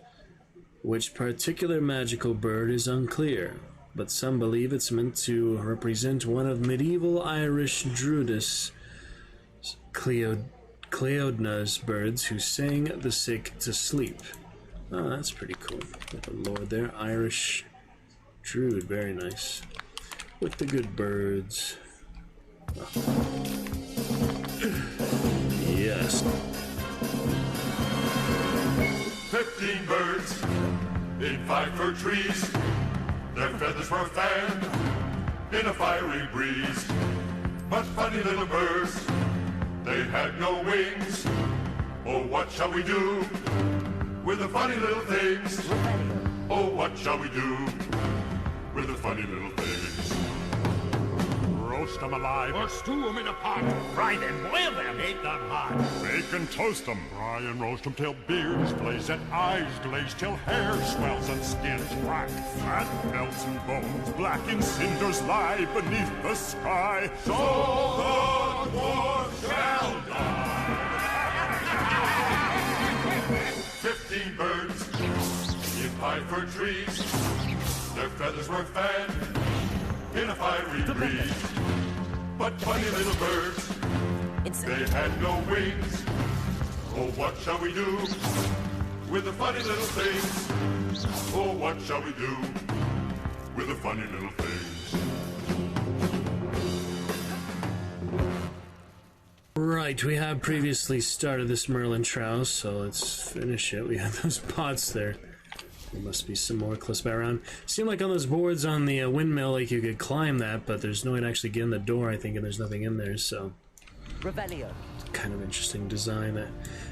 C: Which particular magical bird is unclear, but some believe it's meant to represent one of medieval Irish druidess Cleodna's birds who sang the sick to sleep. Oh, that's pretty cool. Got the lord there. Irish druid, very nice. With the good birds. Oh. Yes.
F: 15 birds in 5 fir trees. Their feathers were fanned in a fiery breeze. But funny little birds, they had no wings. Oh, what shall we do with the funny little things? Oh, what shall we do with the funny little things? Roast them alive or stew them in a pot. Fry them, boil them, eat them hot. Bake and toast them, fry and roast them till beards blaze and eyes glaze, till hair swells and skin's black. Fat melts and bones black in cinders lie beneath the sky. So the dwarf shall die. 15 birds in 5 fir trees. Their feathers were fanned in a fiery breeze. But funny little birds, they had no wings. Oh, what shall we do with the funny little things? Oh, what shall we do with the funny little things?
C: Right, we have previously started this Merlin trout, so let's finish it. We have those pots there. There must be some more close by around. Seemed like on those boards on the windmill, like you could climb that, but there's no way to actually get in the door, I think, and there's nothing in there, so...
H: Revelio.
C: Kind of interesting design that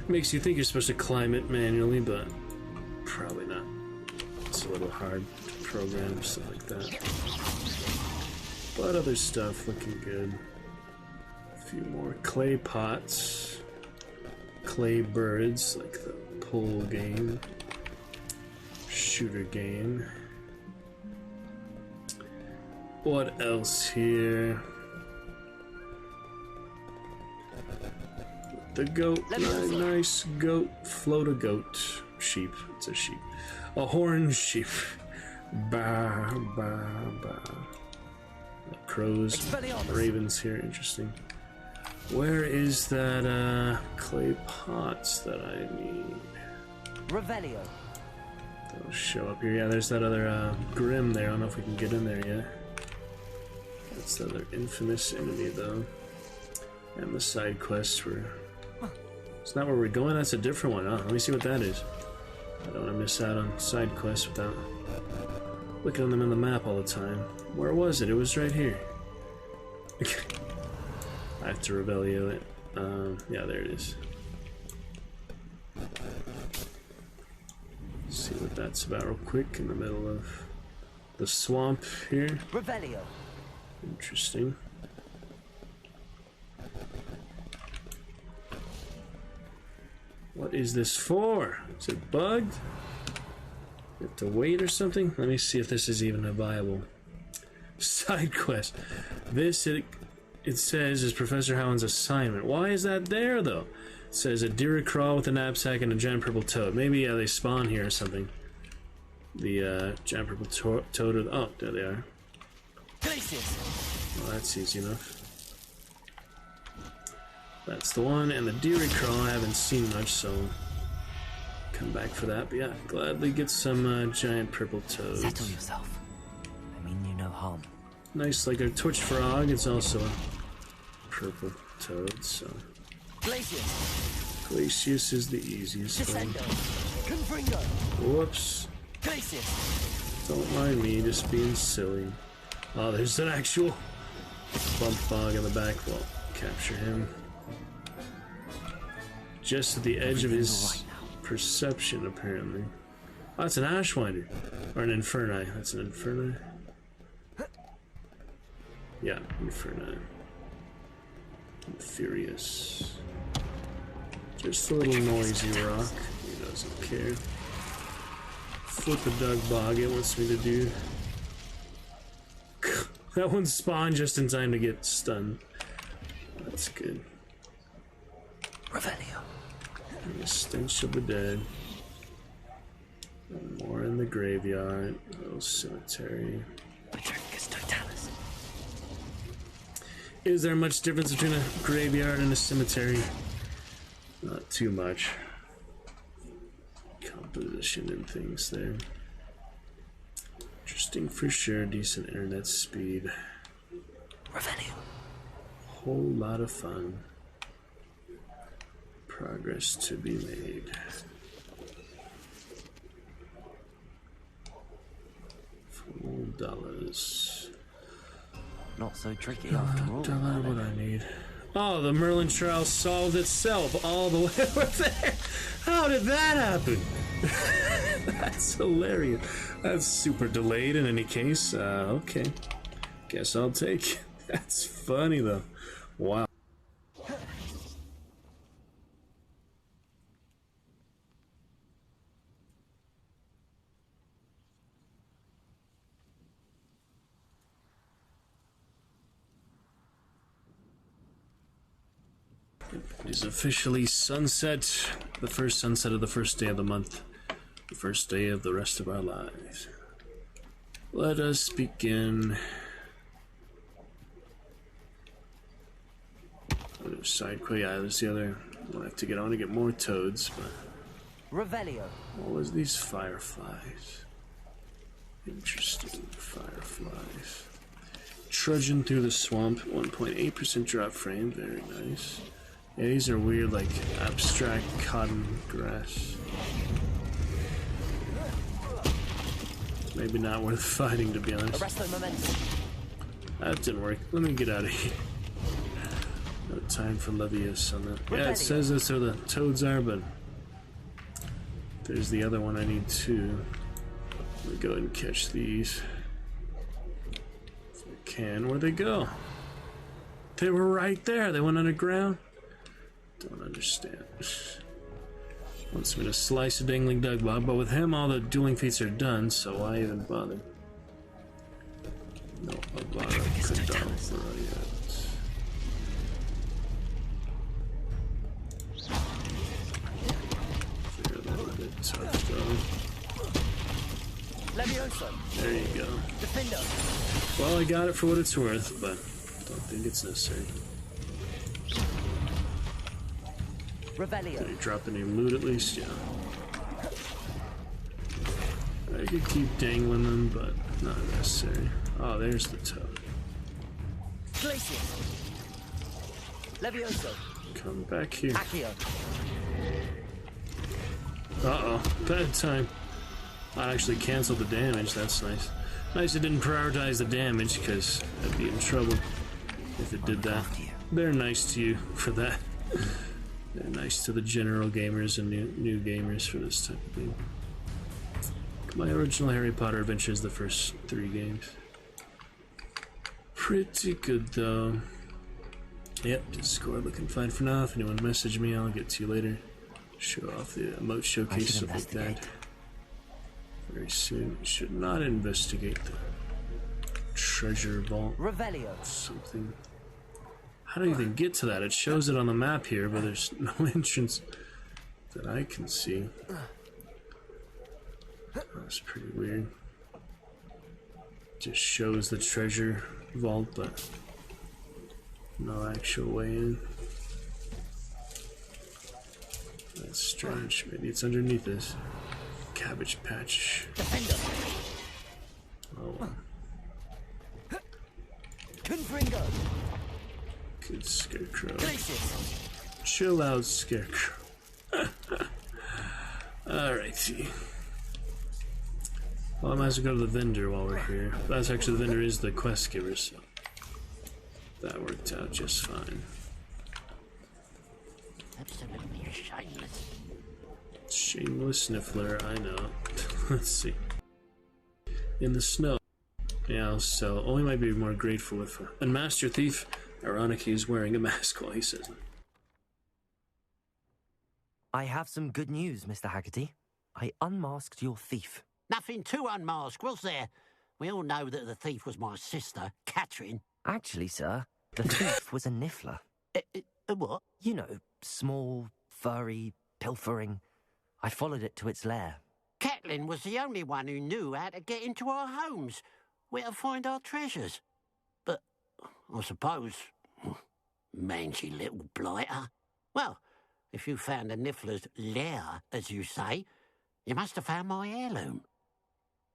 C: makes you think you're supposed to climb it manually, but probably not. It's a little hard to program, stuff like that. But other stuff looking good. A few more clay pots. Clay birds, like the pull game. Shooter game. What else here? The goat, nice goat, float a goat, sheep. It's a sheep, a horned sheep. Bah bah bah. Crows, ravens here. Interesting. Where is that clay pots that I need?
H: Revelio.
C: They'll show up here. Yeah, there's that other Grim there. I don't know if we can get in there yet. That's the other infamous enemy, though. And the side quests were... It's not where we're going, that's a different one. Oh, let me see what that is. I don't want to miss out on side quests without looking at them in the map all the time. Where was it? It was right here. I have to Revelio it. Yeah, there it is. See what that's about real quick in the middle of the swamp here.
H: Revelio.
C: Interesting. What is this for? Is it bugged? You have to wait or something? Let me see if this is even a viable side quest. This, it says, is Professor Howland's assignment. Why is that there, though? It says a deer crawl with a knapsack and a giant purple toad. Maybe they spawn here or something. The giant purple toad. Oh, there they are. Well, that's easy enough. That's the one, and the deer crawl I haven't seen much, so come back for that. But yeah, gladly get some giant purple toads.
H: Settle yourself. I mean you no harm.
C: Nice, like a torch frog. It's also a purple toad, so.
H: Glacius.
C: Glacius is the easiest one.
H: Confringo.
C: Whoops.
H: Glacius.
C: Don't mind me, just being silly. Oh, there's an actual bump bog in the back. Well, capture him. Just at the edge of his perception, apparently. Oh, that's an Ashwinder. Or an Inferni. That's an Inferni. Yeah, Inferni. Furious. Just a little noisy rock. He doesn't care. Flip a Doug Bog, it wants me to do. That one spawned just in time to get stunned. That's good.
H: Revelio.
C: And the stench of the dead. More in the graveyard. Little cemetery.
H: Petricus totalis.
C: Is there much difference between a graveyard and a cemetery? Not too much. Composition and things there. Interesting for sure. Decent internet speed.
H: Revelio.
C: Whole lot of fun. Progress to be made. $4.
H: Not so tricky after all.
C: Dollar what I need. Oh, the Merlin trial solved itself all the way over there. How did that happen? That's hilarious. That's super delayed in any case. Okay. Guess I'll take it. That's funny though. Wow. It is officially sunset. The first sunset of the first day of the month. The first day of the rest of our lives. Let us begin. Other side quest. Yeah, there's the other. We'll have to get on to get more toads, but.
H: Revelio.
C: What was these fireflies? Interesting fireflies. Trudging through the swamp. 1.8% drop frame. Very nice. Yeah, these are weird, like abstract cotton grass. Maybe not worth fighting, to be honest. That didn't work. Let me get out of here. No time for Levius on that. Yeah, it says that's where the toads are, but there's the other one I need too. Let me go ahead and catch these. If I can. Where'd they go? They were right there. They went underground. Don't understand. Wants me to slice a dangling Doug Bob, but with him all the dueling feats are done, so why even bother? No, Avada Kedavra yet. Figure that a bit tough though. There you go. Well, I got it for what it's worth, but don't think it's necessary.
H: Revelio.
C: Did he drop any loot at least? Yeah. I could keep dangling them, but not necessary. Oh, there's the toad.
H: Levioso.
C: Come back here.
H: Accio.
C: Uh-oh. Bad time. I actually canceled the damage. That's nice. Nice it didn't prioritize the damage, because I'd be in trouble if it did that. They're nice to you for that. They're nice to the general gamers and new gamers for this type of thing. My original Harry Potter adventure is the first 3 games. Pretty good though. Yep, Discord looking fine for now. If anyone message me, I'll get to you later. Show off the emote showcase, stuff like that. Very soon. Should not investigate the treasure vault.
H: Revelio.
C: Something. How do you even get to that? It shows it on the map here, but there's no entrance that I can see. That's pretty weird. Just shows the treasure vault, but no actual way in. That's strange. Maybe it's underneath this. Cabbage patch. Oh well. Good scarecrow. Chill out, scarecrow. Alrighty. Well, I might as well go to the vendor while we're here. That's actually, the vendor is the quest giver, so that worked out just fine.
D: Absolutely shameless.
C: Shameless sniffler, I know. Let's see. In the snow. Yeah, I'll sell. Oh, he might be more grateful with her. And Master Thief, ironic, he's wearing a mask while he says it.
K: I have some good news, Mr. Haggerty. I unmasked your thief.
H: Nothing to unmask, was there? We all know that the thief was my sister, Catherine.
K: Actually, sir, the thief was a niffler.
H: A what?
K: You know, small, furry, pilfering. I followed it to its lair.
H: Catelyn was the only one who knew how to get into our homes, where to find our treasures. But I suppose, mangy little blighter. Well, if you found the niffler's lair, as you say, you must have found my heirloom.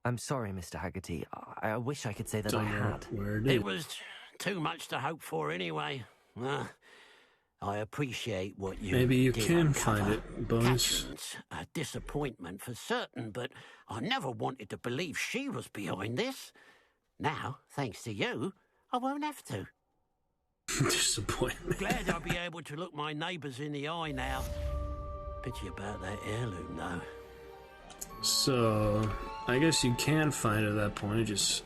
K: I'm sorry, Mr. Haggerty. I wish I could say that I had.
H: It was too much to hope for anyway. I appreciate what you
C: Maybe you
H: did
C: can
H: uncover.
C: find it, bonus.
H: Catherine's a disappointment for certain, but I never wanted to believe she was behind this. Now, thanks to you, I won't have to.
C: Disappointment.
H: Glad I'll be able to look my neighbours in the eye now. Pity about that heirloom, though.
C: So, I guess you can find it at that point. Just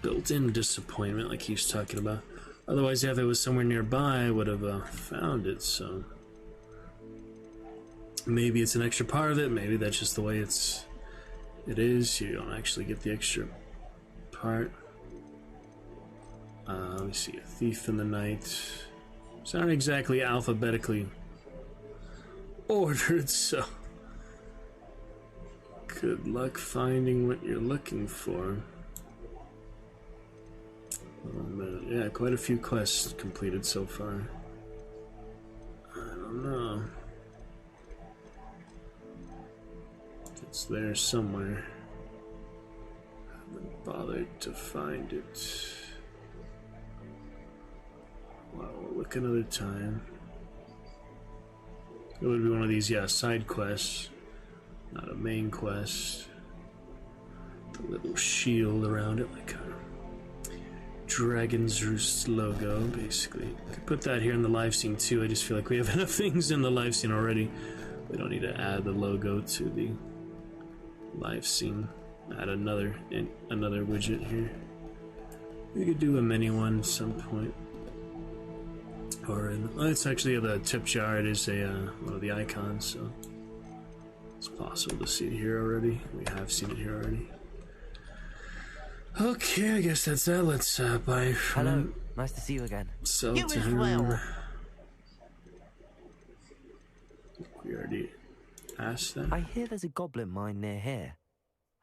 C: built-in disappointment, like he was talking about. Otherwise, if it was somewhere nearby, I would have found it, so... Maybe it's an extra part of it, maybe that's just the way it is. You don't actually get the extra part. Let me see, a thief in the night. It's not exactly alphabetically ordered, so... Good luck finding what you're looking for. Yeah, quite a few quests completed so far. I don't know. It's there somewhere. Haven't bothered to find it. Well, we'll look another time. It would be one of these, yeah, side quests. Not a main quest. The little shield around it, like a Dragon's Roost logo, basically. Could put that here in the live scene too. I just feel like we have enough things in the live scene already. We don't need to add the logo to the live scene. Add another widget here. We could do a mini one at some point. Or it's actually the tip jar. It is a one of the icons, so it's possible to see it here already. We have seen it here already. Okay, I guess that's that. Let's buy from...
K: Hello, nice to see you again.
C: Sell
H: You
C: to
H: as
C: him.
H: well.
C: We already asked that.
K: I hear there's a goblin mine near here.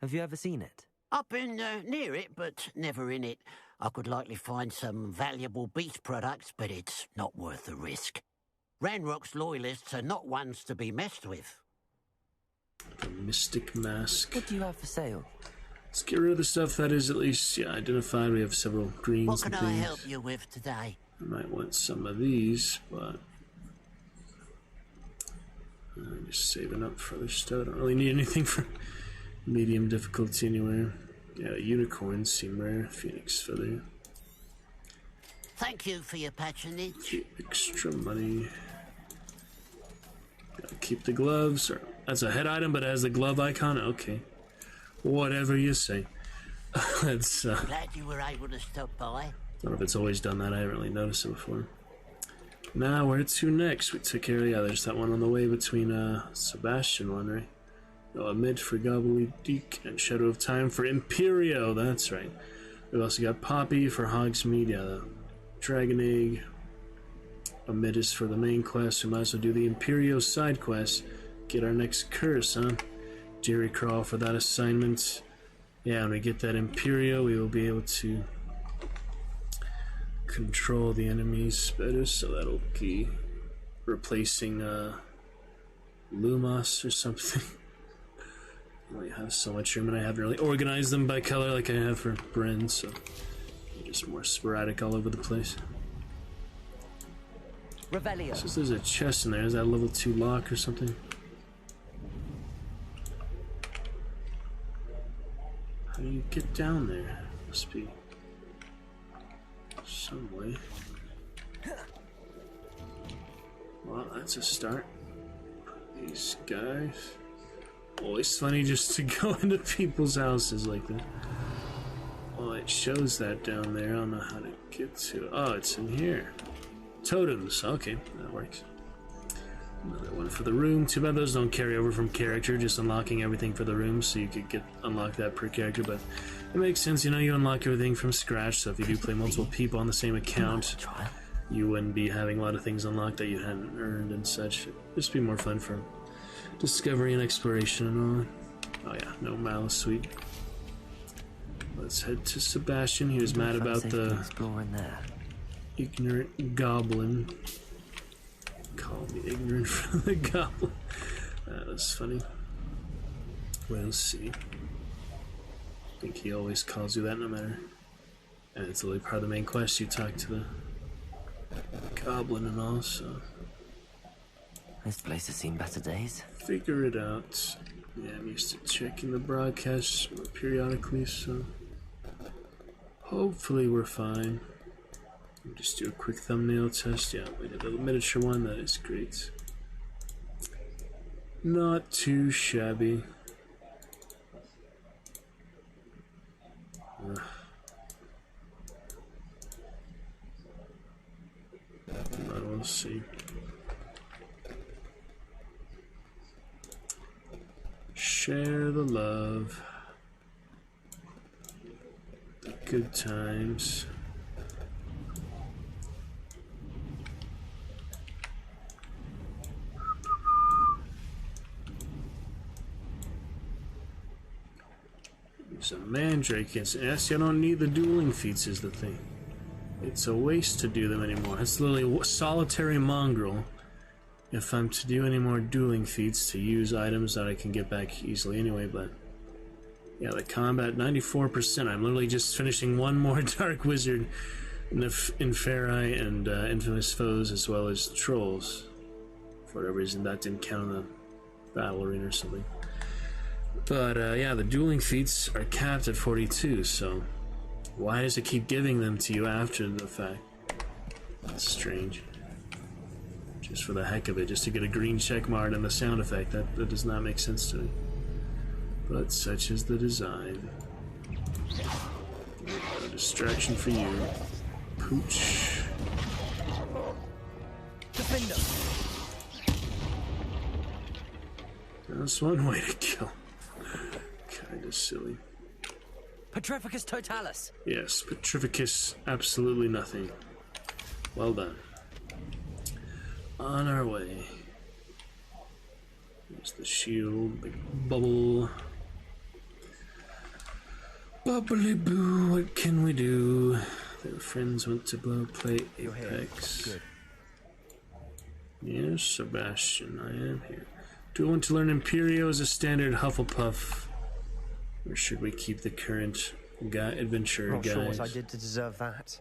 K: Have you ever seen it?
H: I've been near it, but never in it. I could likely find some valuable beast products, but it's not worth the risk. Ranrock's loyalists are not ones to be messed with.
C: The Mystic Mask.
K: What do you have for sale?
C: Let's get rid of the stuff that is at least identified. We have several greens
H: What can
C: and
H: I
C: things.
H: help you with today?
C: I might want some of these, but I'm just saving up for other stuff. I don't really need anything for medium difficulty anywhere. Yeah, unicorns seem rare. Phoenix feather.
H: Thank you for your patronage.
C: Extra money. Gotta keep the gloves. Or, that's a head item, but it has the glove icon. Okay. Whatever you say. Let's,
H: Glad you were able to stop by.
C: I don't know if it's always done that. I haven't really noticed it before. Now, where to next? We took care of, yeah, there's that one on the way between, Sebastian one, right? No, a mid for Gobbledygook and Shadow of Time for Imperio, that's right. We've also got Poppy for Hogsmeade, yeah, the Dragon Egg. A mid is for the main quest. We might as well do the Imperio side quest. Get our next curse, huh? Jerry Crawl for that assignment. Yeah, when we get that Imperio, we will be able to control the enemies better, so that'll be replacing Lumos or something. I only have so much room and I haven't really organized them by color like I have for Bryn, so they're just more sporadic all over the place.
K: Revelio.
C: So there's a chest in there. Is that a level 2 lock or something? How do you get down there? Must be some way. Well, that's a start. These guys. Always funny just to go into people's houses like that. Oh, it shows that down there. I don't know how to get to it. Oh, it's in here. Totems. Okay, that works. Another one for the room. Too bad those don't carry over from character, just unlocking everything for the room, so you could unlock that per character, but it makes sense, you know, you unlock everything from scratch, so if you do play multiple people on the same account, you wouldn't be having a lot of things unlocked that you hadn't earned and such. It'd just be more fun for discovery and exploration and all. Oh yeah, no malice suite. Let's head to Sebastian. He was mad about the ignorant goblin. Call me ignorant from the goblin. That was funny. We'll see. I think he always calls you that no matter. And it's literally part of the main quest. You talk to the goblin and all, so.
K: This place has seen better days.
C: Figure it out. Yeah, I'm used to checking the broadcasts periodically, so. Hopefully we're fine. Just do a quick thumbnail test. Yeah, we did a miniature one. That is great. Not too shabby. But we'll see. Share the love. The good times. There's a mandrake. Yes, I don't need the dueling feats is the thing. It's a waste to do them anymore. It's literally solitary mongrel. If I'm to do any more dueling feats to use items that I can get back easily anyway, but yeah, the combat 94%. I'm literally just finishing one more Dark Wizard in Inferi and Infamous Foes as well as Trolls. For whatever reason, that didn't count in the battle arena or something. But yeah, the dueling feats are capped at 42, so why does it keep giving them to you after the fact? That's strange. Just for the heck of it, just to get a green check mark and the sound effect, that does not make sense to me. But such is the design. No distraction for you. Pooch.
G: Defender.
C: That's one way to kill. Kinda silly.
K: Petrificus totalis.
C: Yes, Petrificus, absolutely nothing. Well done. On our way. There's the shield, big bubble. Bubbly boo, what can we do? Their friends went to play Apex.
G: Good.
C: Yes, Sebastian, I am here. Do we want to learn Imperio as a standard Hufflepuff? Or should we keep the current adventure
K: Not
C: guide?
K: sure what I did to deserve that.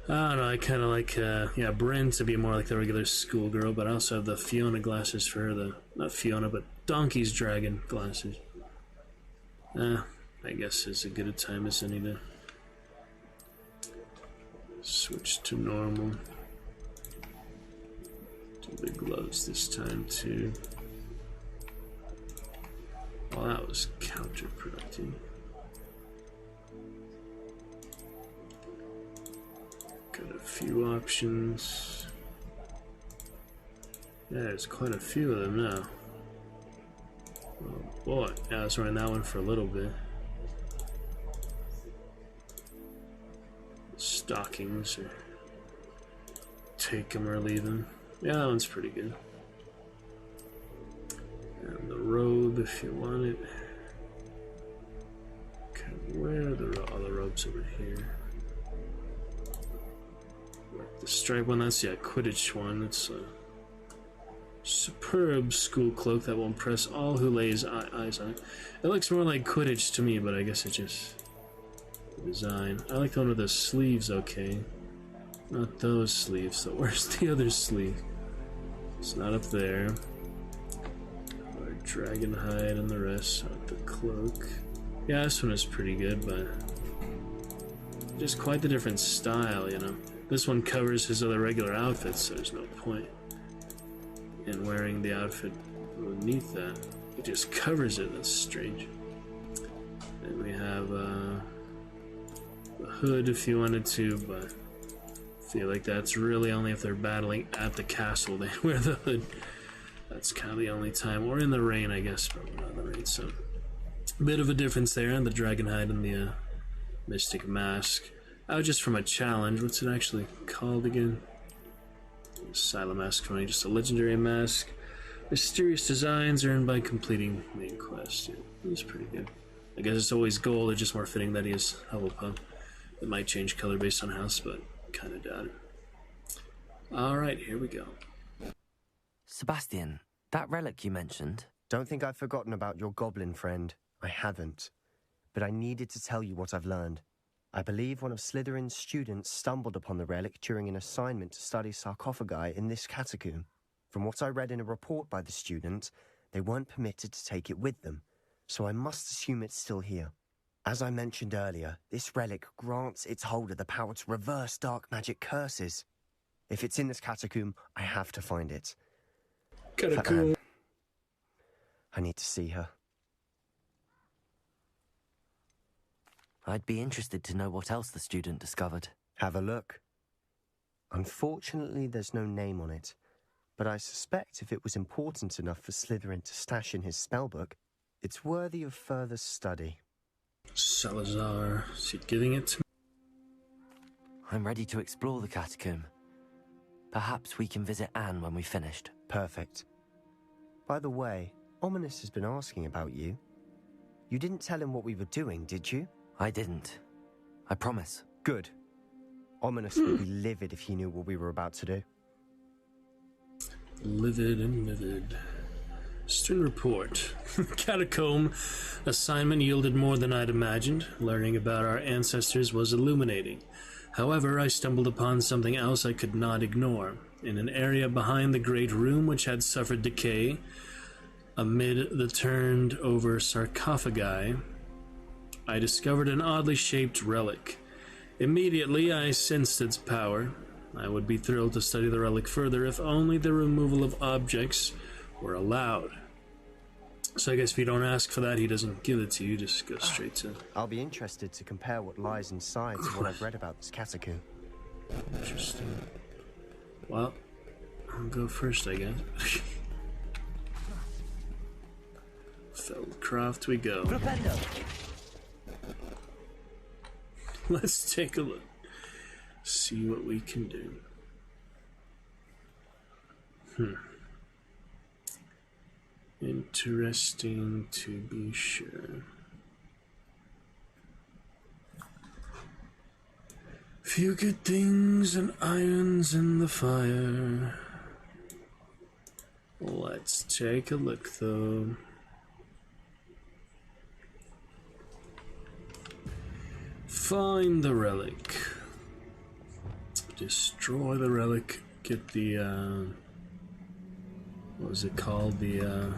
C: I don't know, I kind of like, yeah, Bryn to be more like the regular schoolgirl, but I also have the Fiona glasses for her, not Fiona, but Donkey's Dragon glasses. I guess as good a time as any to switch to normal. Do the gloves this time, too. Well, that was counterproductive. Got a few options. Yeah, there's quite a few of them now. Oh boy, yeah, I was running that one for a little bit. Stockings, or take them or leave them. Yeah, that one's pretty good. And the robe, if you want it. Okay, where are the robes over here? The stripe one, that's the Quidditch one. It's a superb school cloak that will impress all who lays eyes on it. It looks more like Quidditch to me, but I guess it's just the design. I like the one with the sleeves, okay. Not those sleeves, so where's the other sleeve? It's not up there. Or dragon hide and the rest, not the cloak. Yeah, this one is pretty good, but just quite the different style, you know. This one covers his other regular outfits, so there's no point in wearing the outfit with underneath that. It just covers it. That's strange. And we have the hood if you wanted to, but I feel like that's really only if they're battling at the castle they wear the hood. That's kind of the only time, or in the rain, I guess, but not in the rain. So, a bit of a difference there on the dragon hide and the mystic mask. Just from a challenge. What's it actually called again? Silent Mask 20, just a legendary mask. Mysterious designs earned by completing main quest. Yeah, it's pretty good. I guess it's always gold. It's just more fitting that he is Hufflepuff. It might change color based on house, but kind of doubt it. Alright, here we go.
K: Sebastian, that relic you mentioned.
L: Don't think I've forgotten about your goblin friend. I haven't. But I needed to tell you what I've learned. I believe one of Slytherin's students stumbled upon the relic during an assignment to study sarcophagi in this catacomb. From what I read in a report by the student, they weren't permitted to take it with them, so I must assume it's still here. As I mentioned earlier, this relic grants its holder the power to reverse dark magic curses. If it's in this catacomb, I have to find it.
C: Catacomb.
L: I need to see her.
K: I'd be interested to know what else the student discovered.
L: Have a look. Unfortunately, there's no name on it, but I suspect if it was important enough for Slytherin to stash in his spellbook, it's worthy of further study.
C: Salazar, is he giving it to me?
K: I'm ready to explore the catacomb. Perhaps we can visit Anne when we've finished.
L: Perfect. By the way, Ominous has been asking about you. You didn't tell him what we were doing, did you?
K: I didn't. I promise.
L: Good. Ominous would be livid if he knew what we were about to do.
C: Livid and livid. Stern report. Catacomb assignment yielded more than I'd imagined. Learning about our ancestors was illuminating. However, I stumbled upon something else I could not ignore. In an area behind the great room which had suffered decay, amid the turned-over sarcophagi, I discovered an oddly shaped relic. Immediately, I sensed its power. I would be thrilled to study the relic further if only the removal of objects were allowed. So I guess if you don't ask for that, he doesn't give it to you, just go straight to...
L: I'll be interested to compare what lies inside to what I've read about this catacomb.
C: Interesting. Well, I'll go first, I guess. Feldcroft we go. Let's take a look. See what we can do. Interesting to be sure. Few good things and irons in the fire. Let's take a look though. Find the relic. Destroy the relic. Get the, what was it called? The,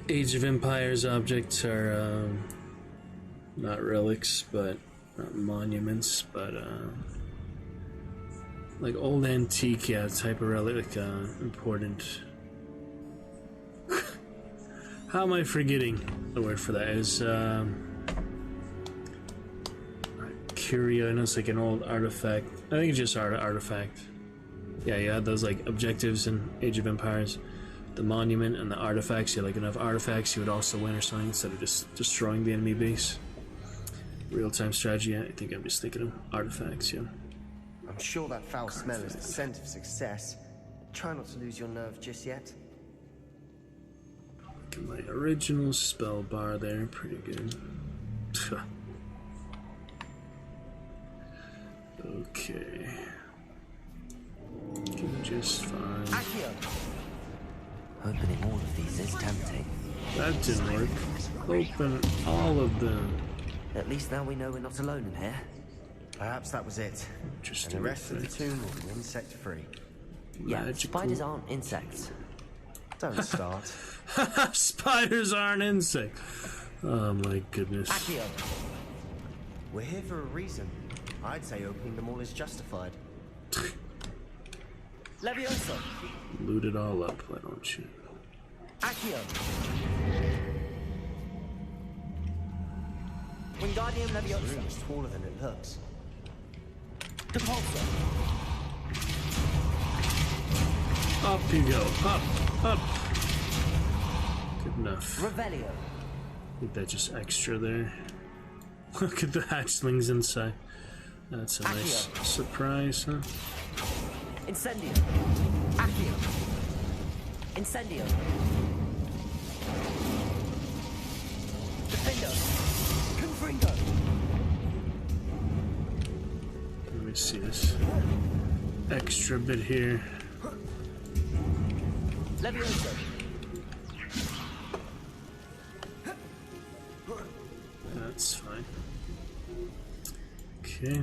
C: Age of Empires objects are, not relics, but, not monuments, but, like old antique, yeah, type of relic, important. How am I forgetting the word for that? Is, curio, I know it's like an old artifact. I think it's just artifact. Yeah, you had those like objectives in Age of Empires. The monument and the artifacts. You had like enough artifacts you would also win or something instead of just destroying the enemy base. Real-time strategy, I think I'm just thinking of artifacts, yeah.
L: I'm sure that foul smell is the scent of success. Try not to lose your nerve just yet.
C: Look at my original spell bar there, pretty good. Okay. Just fine.
K: Opening all of these is tempting.
C: That didn't work. Open all of them.
K: At least now we know we're not alone in here.
L: Perhaps that was it. And the rest of the tomb will be insect-free.
K: Yeah, spiders aren't insects.
L: Don't start.
C: Spiders aren't insects. Oh my goodness.
L: Accio. We're here for a reason. I'd say opening them all is justified.
K: Levioso.
C: Loot it all up, why don't you?
K: Accio. Wingardium
L: This
K: Leviosa.
L: room is taller than it looks.
K: Depulso.
C: Up you go. Up. Good enough.
K: Revelio.
C: I think that's just extra there. Look at the hatchlings inside. That's a nice surprise, huh?
K: Incendio. Accio. Incendio. Defendo. Confringo.
C: Let me see this extra bit here.
K: Levioso.
C: That's fine. Okay.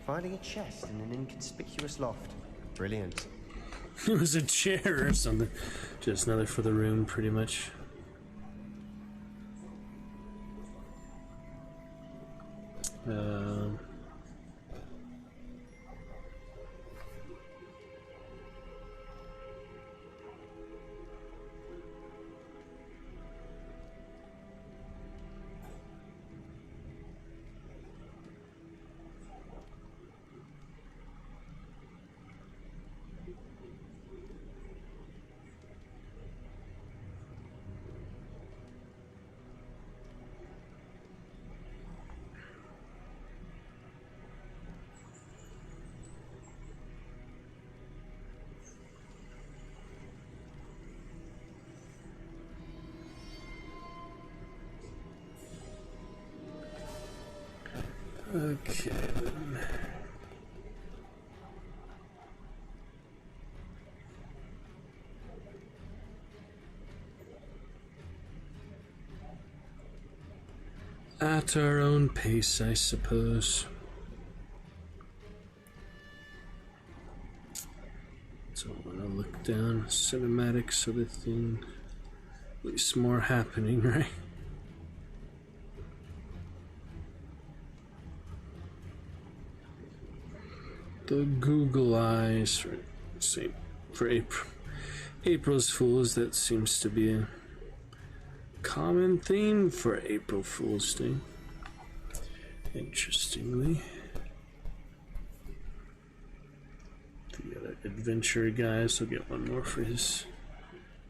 L: Finding a chest in an inconspicuous loft. Brilliant.
C: It was a chair or something. Just another for the room, pretty much. Okay. At our own pace, I suppose. So when I look down, cinematics of the thing, at least more happening, right? The Google eyes for April's Fools. That seems to be a common theme for April Fool's Day. Interestingly, the other adventure guys will get one more for his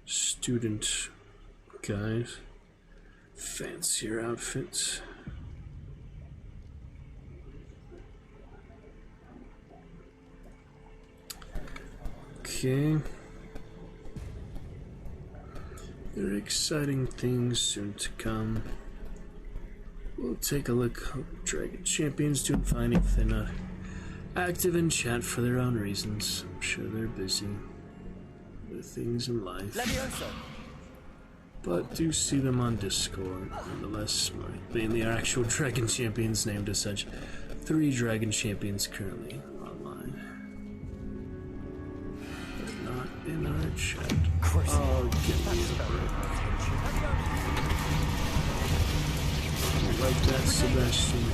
C: student guys. Fancier outfits. Okay. There are exciting things soon to come. We'll take a look at Dragon Champions doing fine if they're not active in chat for their own reasons. I'm sure they're busy with things in life.
K: Levioso.
C: But do see them on Discord, nonetheless. Mainly our actual Dragon Champions named as such. 3 Dragon Champions currently online. But not in our chat. Oh, get me a break. Like that, Sebastian.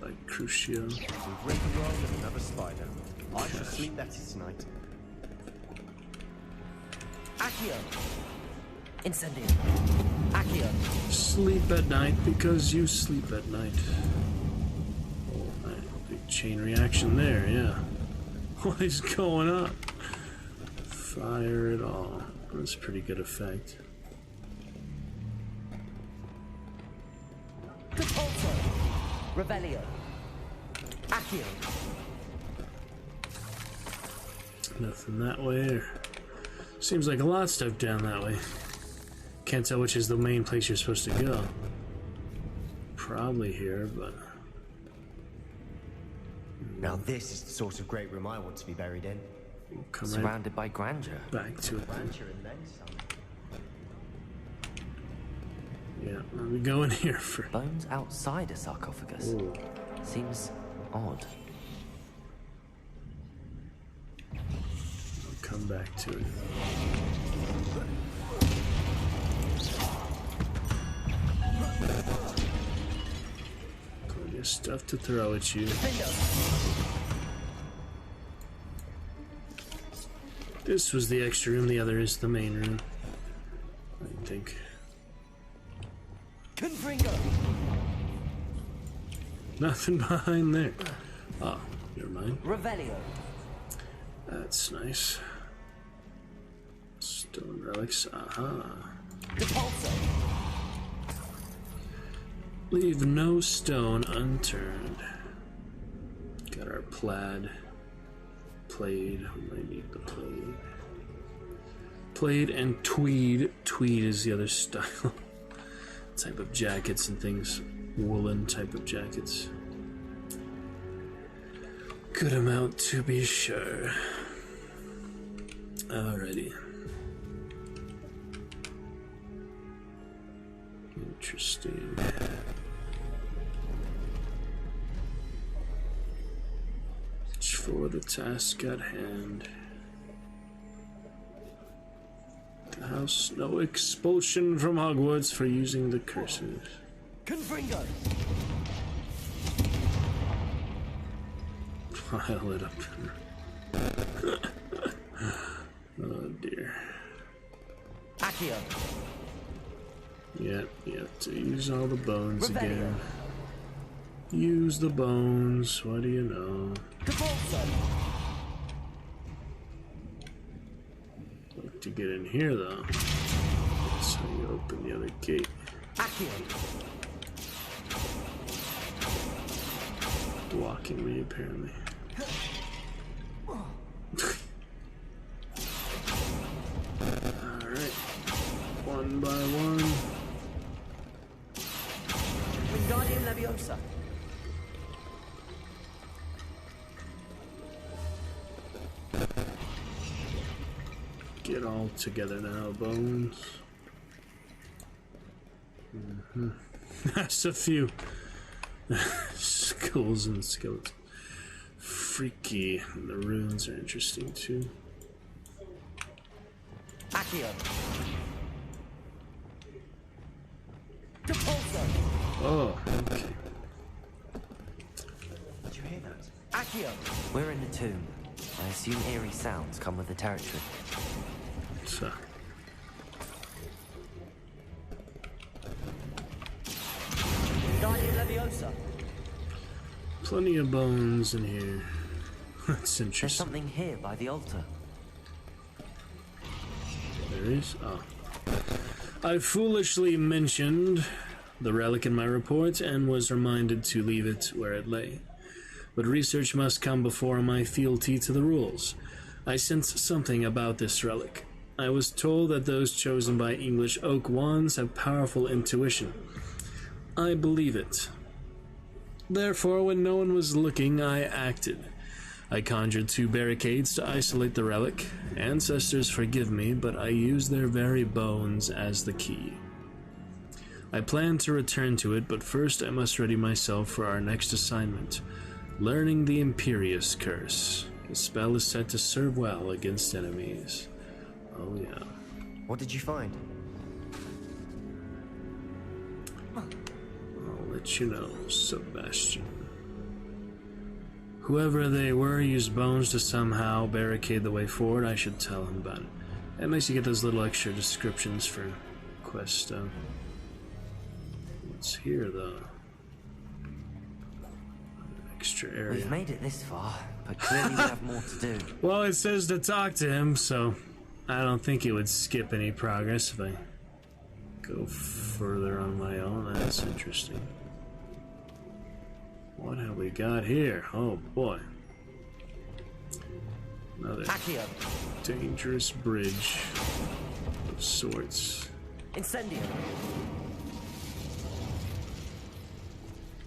C: Like Crucio.
L: We've rid the world of another spider. I shall sleep better tonight.
K: Accio. Incendio. Accio.
C: Sleep at night because you sleep at night. Oh, big chain reaction there, yeah. What is going on? Fire it all. That's a pretty good effect.
K: Depulso. Revelio. Accio.
C: Nothing that way. Or seems like a lot of stuff down that way. Can't tell which is the main place you're supposed to go. Probably here, but...
L: Now this is the sort of great room I want to be buried in.
C: We'll come
K: Surrounded by grandeur.
C: Back to it.
L: Grandeur and then some.
C: Yeah, let me go in here for...
K: Bones outside a sarcophagus.
C: Ooh.
K: Seems odd.
C: I'll come back to it. of stuff to throw at you. This was the extra room, the other is the main room, I think.
G: Confringo.
C: Nothing behind there. Oh, never mind.
G: Revelio.
C: That's nice. Stone relics. Aha.
G: Depulso.
C: Leave no stone unturned. Got our plaid. Plaid. We might need the plaid. Plaid and tweed. Tweed is the other style. Type of jackets and things. Woolen type of jackets. Good amount to be sure. Alrighty. Interesting. For the task at hand. The house, no expulsion from Hogwarts for using the curses.
G: Confringo.
C: Pile it up. Oh dear.
G: Accio.
C: Yep, to use all the bones
G: Revelio.
C: again. Use the bones, what do you know? Like to get in here though. That's how you open the other gate. Blocking me apparently. Alright. One by one.
G: Wingardium Leviosa.
C: Get all together now, bones. That's a few skulls and skeletons. Freaky. And the runes are interesting too.
G: Accio. Depulso.
C: Oh, okay.
G: Did you hear that? Accio.
K: We're in the tomb. I assume eerie sounds come with the territory.
C: So.
G: Wingardium Leviosa.
C: Plenty of bones in here. That's
K: There's
C: interesting.
K: something here by the altar.
C: There is? Oh. I foolishly mentioned the relic in my report and was reminded to leave it where it lay. But research must come before my fealty to the rules. I sense something about this relic. I was told that those chosen by English oak wands have powerful intuition. I believe it. Therefore, when no one was looking, I acted. I conjured 2 barricades to isolate the relic. Ancestors forgive me, but I used their very bones as the key. I plan to return to it, but first I must ready myself for our next assignment. Learning the Imperious Curse. The spell is set to serve well against enemies. Oh yeah.
L: What did you find?
C: I'll let you know, Sebastian. Whoever they were used bones to somehow barricade the way forward. I should tell him about it. It makes you get those little extra descriptions for quest stuff. What's here, though? Extra area.
K: We've made it this far, but clearly we have more to do.
C: Well, it says to talk to him, so I don't think it would skip any progress if I go further on my own. That's interesting. What have we got here? Oh boy. Another dangerous bridge of sorts.
G: Incendio.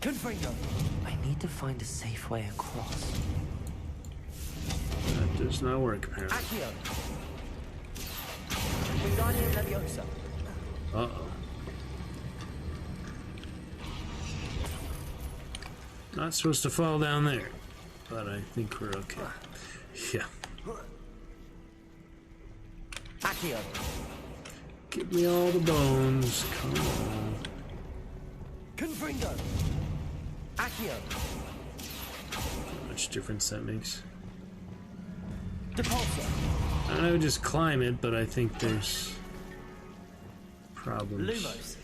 G: Confringo.
K: I need to find a safe way across.
C: That does not work, apparently.
G: Accio. Wingardium Leviosa.
C: Uh-oh. Not supposed to fall down there, but I think we're okay. Yeah.
G: Accio.
C: Give me all the bones. Come on.
G: Confringo. Accio.
C: How much difference that makes.
G: Depulso.
C: I would just climb it, but I think there's problems.
G: Lumos.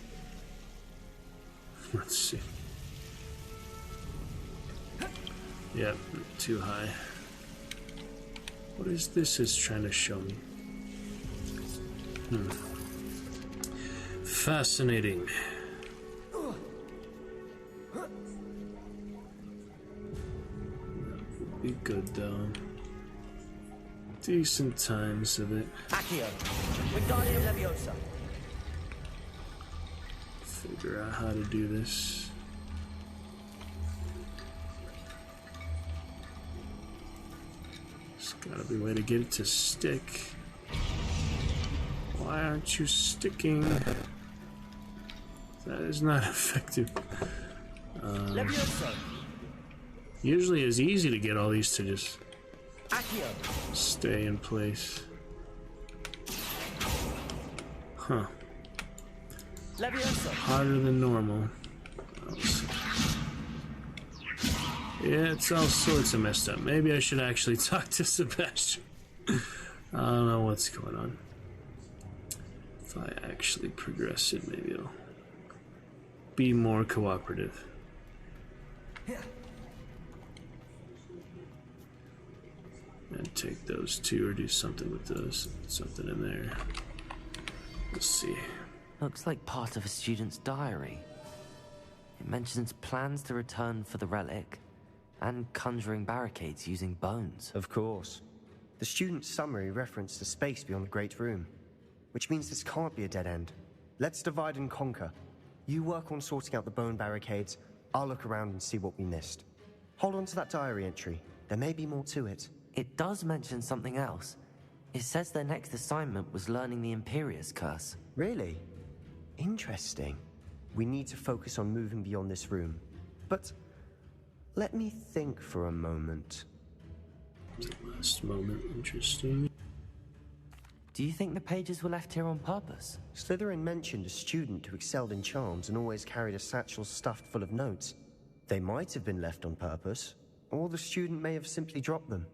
C: Let's see. Yep, too high. What is this is trying to show me? Fascinating. That would be good though. Decent times of it.
G: Accio. Wingardium Leviosa.
C: Figure out how to do this. There's gotta be a way to get it to stick. Why aren't you sticking? That is not effective.
G: Leviosa.
C: Usually it's easy to get all these to just
G: Accio.
C: stay in place. Huh.
G: Leviosa.
C: Harder than normal. Yeah, it's all sorts of messed up. Maybe I should actually talk to Sebastian. I don't know what's going on. If I actually progress it, maybe I'll be more cooperative. And take those two or do something with those. Something in there. Let's see.
K: Looks like part of a student's diary. It mentions plans to return for the relic and conjuring barricades using bones.
L: Of course. The student's summary referenced the space beyond the Great Room, which means this can't be a dead end. Let's divide and conquer. You work on sorting out the bone barricades, I'll look around and see what we missed. Hold on to that diary entry. There may be more to it.
K: It does mention something else. It says their next assignment was learning the Imperius Curse.
L: Really? Interesting. We need to focus on moving beyond this room. But let me think for a moment.
C: Last moment, interesting.
K: Do you think the pages were left here on purpose?
L: Slytherin mentioned a student who excelled in charms and always carried a satchel stuffed full of notes. They might have been left on purpose, or the student may have simply dropped them.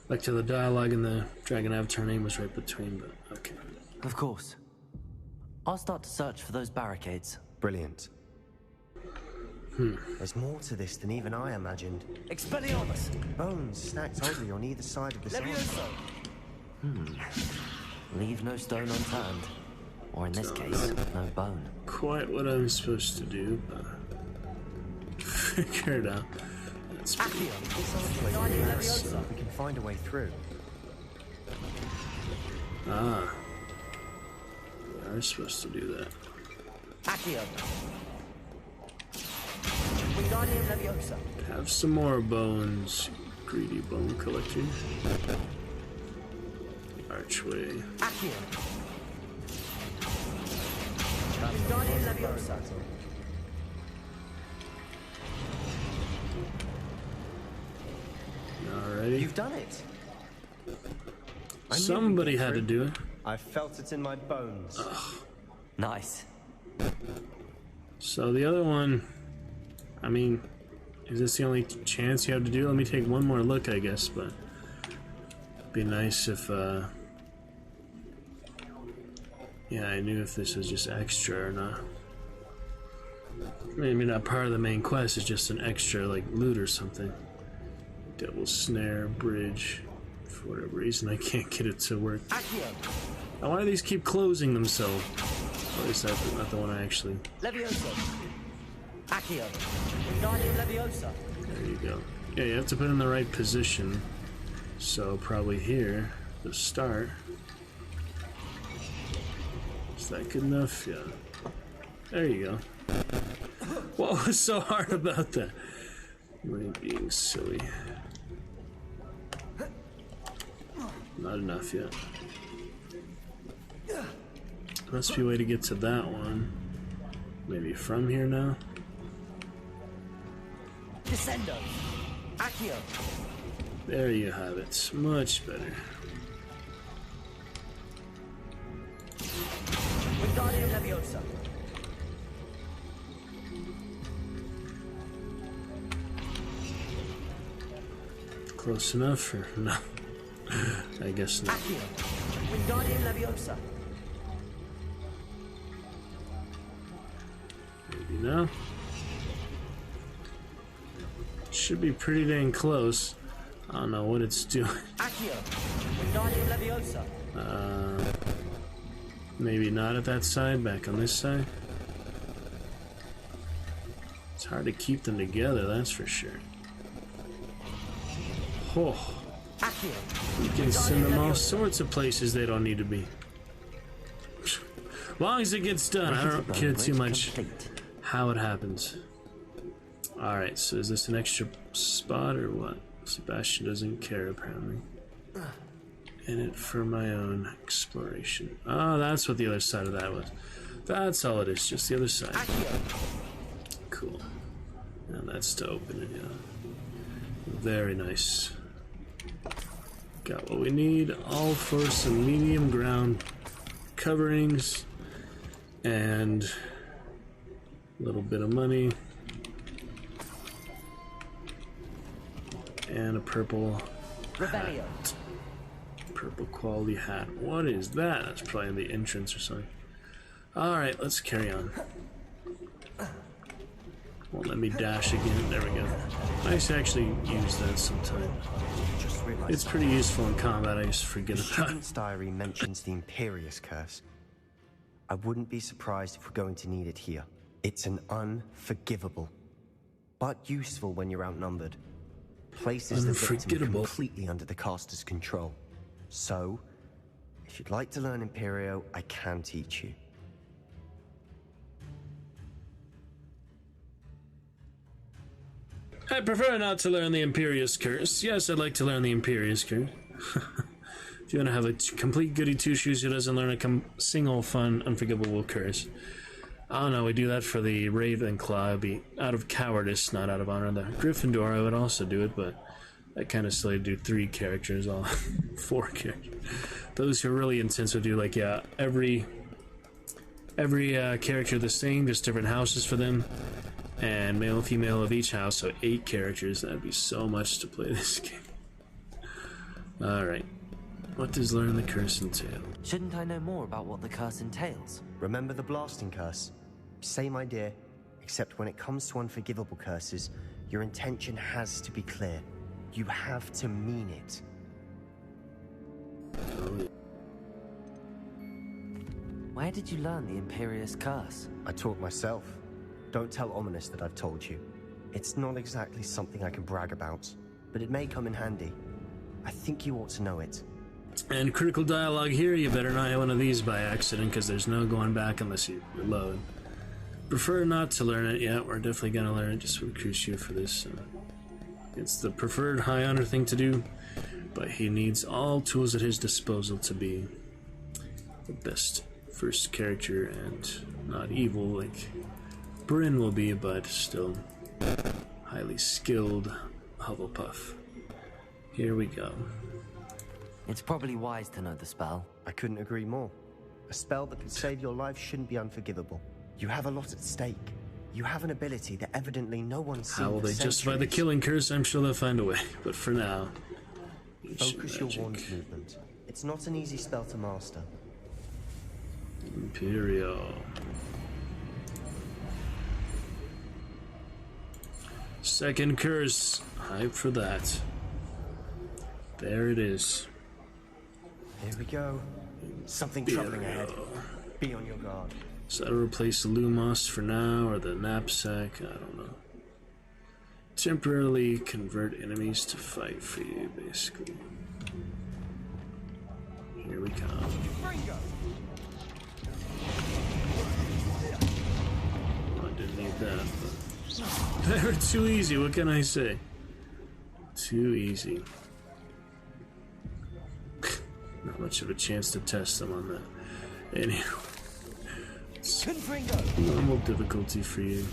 C: Back to the dialogue in the Dragon Avatar name was right between, but okay.
K: Of course. I'll start to search for those barricades.
L: Brilliant. There's more to this than even I imagined.
G: Expelliarmus.
L: Bones stacked oddly on either side of this
G: Leviosa.
K: Leave no stone unturned. Or in this case, no bone.
C: Quite what I'm supposed to do, but figure it out. That's pretty
G: Wingardium Leviosa.
L: We can find a way through.
C: Ah. We are supposed to do that.
G: Accio. Wingardium Leviosa.
C: Have some more bones, greedy bone collector. Archway.
G: Accio. Wingardium Leviosa.
C: Alrighty.
L: You've done it.
C: Somebody had to do it.
L: I felt it in my bones.
K: Nice.
C: So the other one, I mean, is this the only chance you have to do? Let me take one more look, I guess, but it'd be nice if, yeah, I knew if this was just extra or not. Maybe not part of the main quest, it's just an extra, like, loot or something. Devil Snare, Bridge. For whatever reason, I can't get it to work.
G: Accio.
C: Now, why do these keep closing themselves? Or is that not the one I actually...
G: Leviosa. Accio. Wingardium Leviosa.
C: There you go. Yeah, you have to put it in the right position. So probably here, the start. Is that good enough? Yeah. There you go. What was so hard about that? Me being silly. Not enough yet. Must be a way to get to that one. Maybe from here now?
G: Descendo. Accio.
C: There you have it. Much better.
G: Wingardium Leviosa.
C: close enough, or no? I guess not.
G: Accio. Wingardium Leviosa.
C: Maybe no. Should be pretty dang close. I don't know what it's doing.
G: Accio. Wingardium Leviosa.
C: Maybe not at that side, back on this side. It's hard to keep them together, that's for sure. Oh. You can send them all sorts of places they don't need to be. As long as it gets done, I don't care too much how it happens. Alright, so is this an extra spot or what? Sebastian doesn't care, apparently. In it for my own exploration. Oh, that's what the other side of that was. That's all it is, just the other side. Cool. And that's to open it, yeah. Very nice. Got what we need, all for some medium ground coverings and a little bit of money and a purple hat. Purple quality hat. What is that? That's probably in the entrance or something. Alright, let's carry on. Won't let me dash again. There we go. I used to actually use that sometime. It's pretty useful in combat. I used to forget
L: the
C: about it.
L: student's diary mentions the Imperious Curse. I wouldn't be surprised if we're going to need it here. It's an unforgivable, but useful when you're outnumbered. Places the victim completely under the caster's control. So, if you'd like to learn Imperio, I can teach you.
C: I prefer not to learn the Imperious Curse. Yes, I'd like to learn the Imperious Curse. If you want to have a complete goody two-shoes who doesn't learn a single fun, unforgivable curse. I don't know, we do that for the Ravenclaw. It'd be out of cowardice, not out of honor. The Gryffindor, I would also do it, but I kind of silly to do 3 characters, all 4 characters. Those who are really intense would do, like, yeah, every character the same, just different houses for them. And male and female of each house, so 8 characters. That'd be so much to play this game. Alright. What does learn the curse entail?
K: Shouldn't I know more about what the curse entails?
L: Remember the blasting curse? Same idea, except when it comes to unforgivable curses, your intention has to be clear. You have to mean it.
K: Where did you learn the Imperious Curse?
L: I taught myself. Don't tell Ominous that I've told you. It's not exactly something I can brag about, but it may come in handy. I think you ought to know it.
C: And critical dialogue here, you better not have one of these by accident, because there's no going back unless you reload. Prefer not to learn it yet. We're definitely going to learn it just with Crucio for this. It's the preferred high honor thing to do, but he needs all tools at his disposal to be the best first character and not evil like Bryn will be, but still highly skilled Hufflepuff. Here we go.
K: It's probably wise to know the spell.
L: I couldn't agree more. A spell that could save your life shouldn't be unforgivable. You have a lot at stake. You have an ability that evidently no one's seen.
C: How will
L: for
C: they justify the
L: centuries.
C: killing curse? I'm sure they'll find a way. But for now,
L: Focus your wand movement. It's not an easy spell to master.
C: Imperial. Second curse. Hype for that. There it is.
L: Here we go. Something troubling ahead. Be on your guard.
C: So that'll replace Lumos for now, or the knapsack, I don't know. Temporarily convert enemies to fight for you, basically. Here we come. Oh, I didn't need that, but they were too easy, what can I say? Too easy. Not much of a chance to test them on that. Anyway. Normal difficulty for you.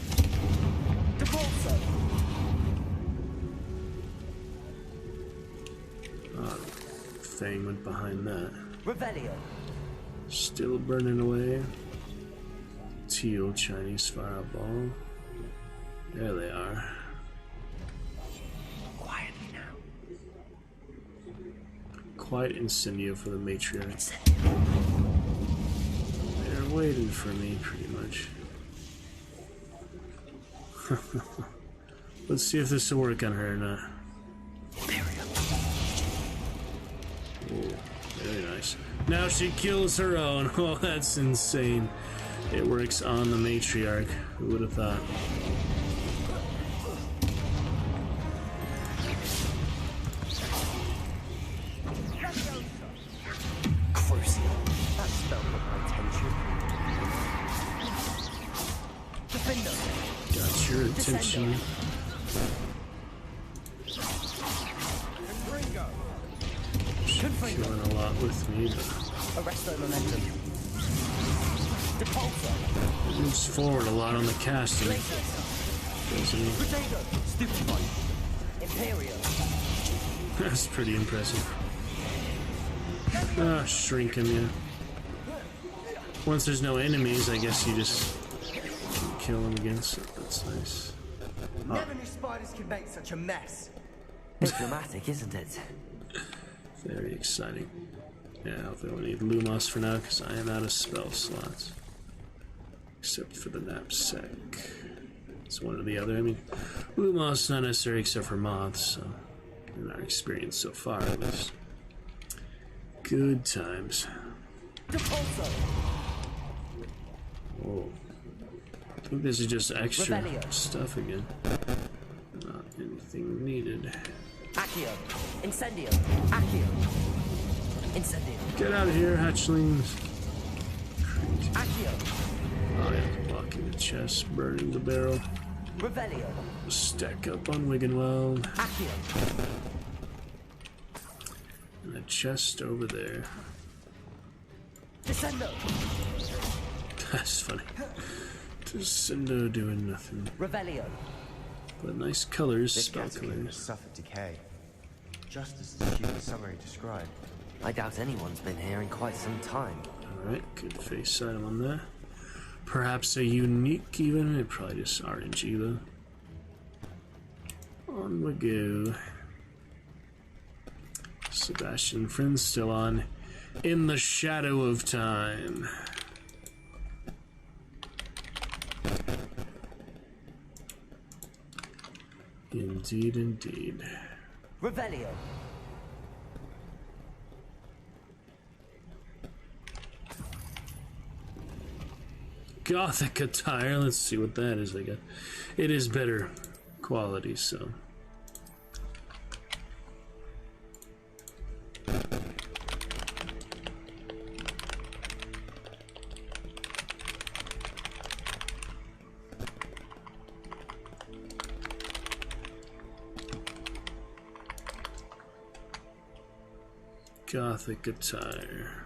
C: Oh, Fang went behind that.
G: Revelio.
C: Still burning away. Teal Chinese fireball. There they are.
L: Quietly now.
C: quite incendio for the matriarch. They're waiting for me, pretty much. Let's see if this will work on her or not. Oh, very nice. Now she kills her own. Oh, that's insane. It works on the matriarch. Who would have thought?
L: Crucial. That spell got my attention.
C: Got your attention. She's killing a lot with me, but
G: Arresto momentum.
C: moves forward a lot on the casting. Doesn't he?
G: Stupefy. Imperio.
C: That's pretty impressive. Ah, shrinking, yeah. Once there's no enemies, I guess you just kill them against it. That's nice.
L: Never knew spiders could make such a mess.
K: It's dramatic, isn't it?
C: Very exciting. Yeah, I think we need Lumos for now because I am out of spell slots. Except for the knapsack. It's one or the other. I mean, Lumos not necessary except for moths, so in our experience so far at least. Good times. Oh. I think this is just extra stuff again. Not anything needed.
G: Accio. Incendio. Accio. Incendio.
C: Get out of here, hatchlings. Crazy.
G: Accio.
C: Oh yeah, blocking the chest, burning the barrel.
G: Revelio.
C: Stack up on Wiggenweld.
G: Accio.
C: And a chest over there.
G: Descendo.
C: That's funny. Descendo doing nothing.
G: Revelio.
C: But nice colors,
L: This
C: spell
L: catacomb has
C: colors.
L: suffered decay, just as the student summary described.
K: I doubt anyone's been here in quite some time.
C: Alright, good face item on that. Perhaps a unique even. It probably just RNG though. On we go. Sebastian Friend's still on. In the Shadow of Time. Indeed, indeed.
G: Revelio.
C: Gothic attire. Let's see what that is. I got. It is better quality, so. Gothic attire.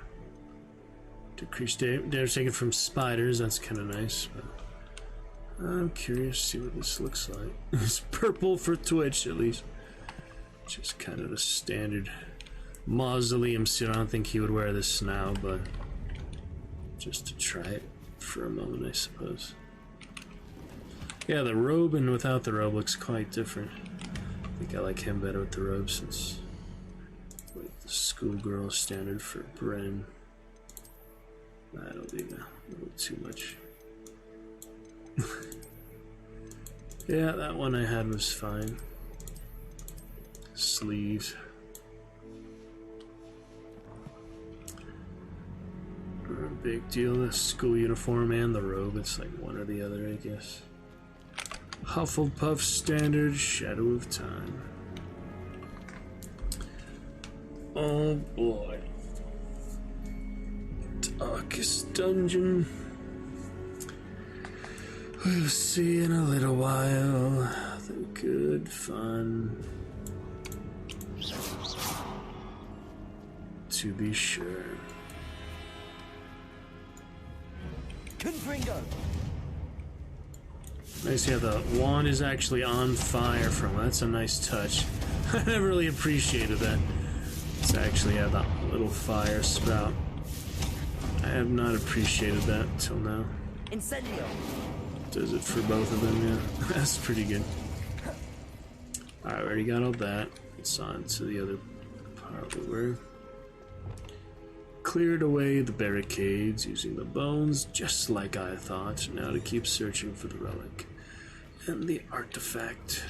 C: Decreased damage taken from spiders, that's kind of nice, but I'm curious to see what this looks like. It's purple for Twitch, at least. Just kind of a standard mausoleum suit. I don't think he would wear this now, but just to try it for a moment, I suppose. Yeah, the robe and without the robe looks quite different. I think I like him better with the robe since with the schoolgirl standard for Bren. That'll be a little too much. Yeah, that one I had was fine. Sleeves. Not a big deal. The school uniform and the robe, it's like one or the other, I guess. Hufflepuff standard, Shadow of Time. Oh boy. Darkest dungeon. We'll see in a little while. The good fun. To be sure.
G: Confringo.
C: Nice, yeah, the wand is actually on fire from. That's a nice touch. I never really appreciated that. It's actually had that little fire spout. I have not appreciated that until now.
G: Incendio.
C: Does it for both of them, yeah. That's pretty good. Alright, we already got all that. It's on to the other part we were. Cleared away the barricades using the bones, just like I thought. Now to keep searching for the relic and the artifact.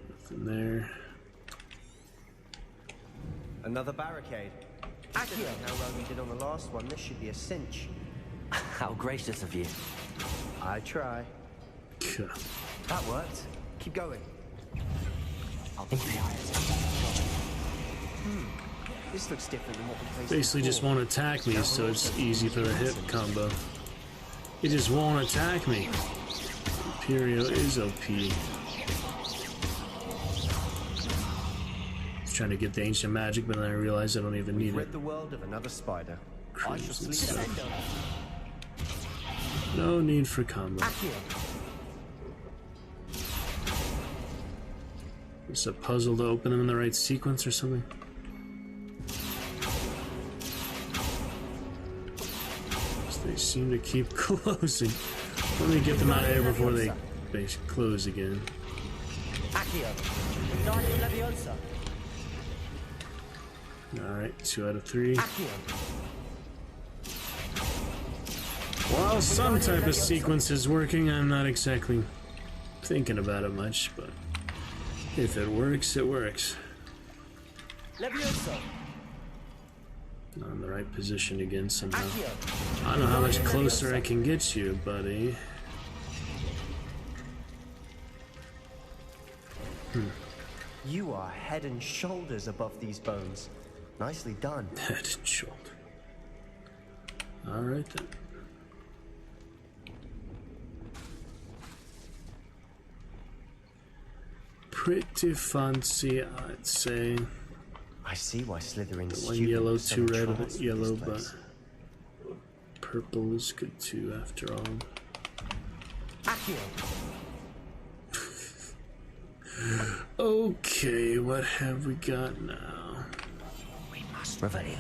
C: Nothing there.
L: Another barricade. Accio! How well you did on the last one, this should be a cinch.
K: How gracious of you.
L: I try.
G: That worked. Keep going.
L: This looks different than what we faced
C: Basically
L: before.
C: just won't attack me, so it's easy for the hit combo. It just won't attack me. Imperio is OP. Just trying to get the ancient magic, but then I realized I don't even need
L: Rid
C: it.
L: the world of another spider. I shall
C: Crimson
L: sleep.
C: stuff. No need for combo. It's a puzzle to open them in the right sequence or something. They seem to keep closing. Let me get them out of here before they close again. Alright, 2 out of 3. While some type of sequence is working, I'm not exactly thinking about it much, but if it works, it works. Not in the right position again somehow. I don't know how much closer I can get you, buddy.
L: You are head and shoulders above these bones. Nicely done.
C: Head and shoulder. Alright then. Pretty fancy, I'd say.
L: I see why Slytherin's
C: One
L: students
C: yellow,
L: are so
C: 2 red,
L: entranced with
C: yellow,
L: this
C: but
L: place.
C: purple is good too after all. Okay, what have we got now?
G: We must Revelio.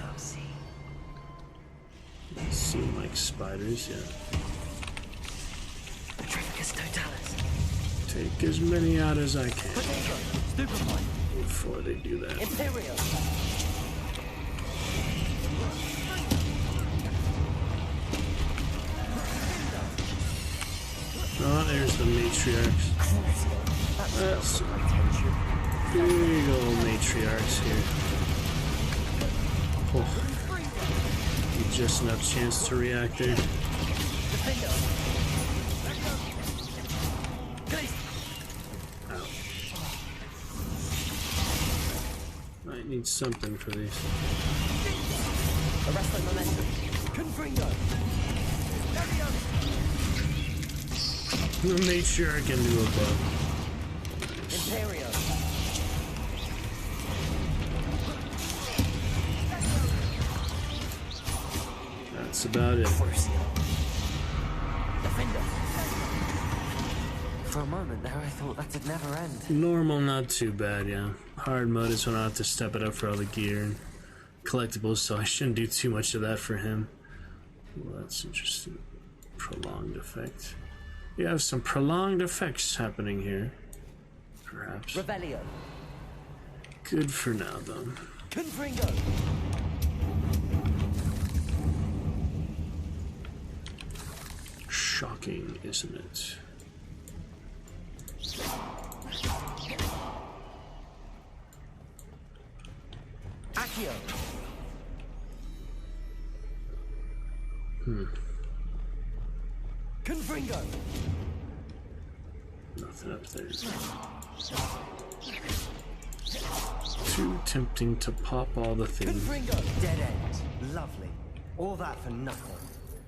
C: They seem like spiders, yeah.
G: Petrificus totalis.
C: Take as many out as I can before they do that.
G: Imperio.
C: Oh, there's the matriarchs. That's big old matriarchs here. Oh. Just enough chance to react there. Ow. Might need something for these.
G: Arrest momentum. Confringo.
C: The matriarch can do above.
G: Imperio.
C: That's about it.
K: For a moment there, I thought that'd never end.
C: Normal, not too bad, yeah. Hard mode is when I have to step it up for all the gear and collectibles, so I shouldn't do too much of that for him. Well, that's interesting. Prolonged effect. You have some prolonged effects happening here. Perhaps.
G: Revelio.
C: Good for now, though.
G: Confringo.
C: Shocking, isn't it?
G: Accio. Confringo.
C: Nothing up there. Too tempting to pop all the things.
G: Confringo.
L: Dead end. Lovely. All that for nothing.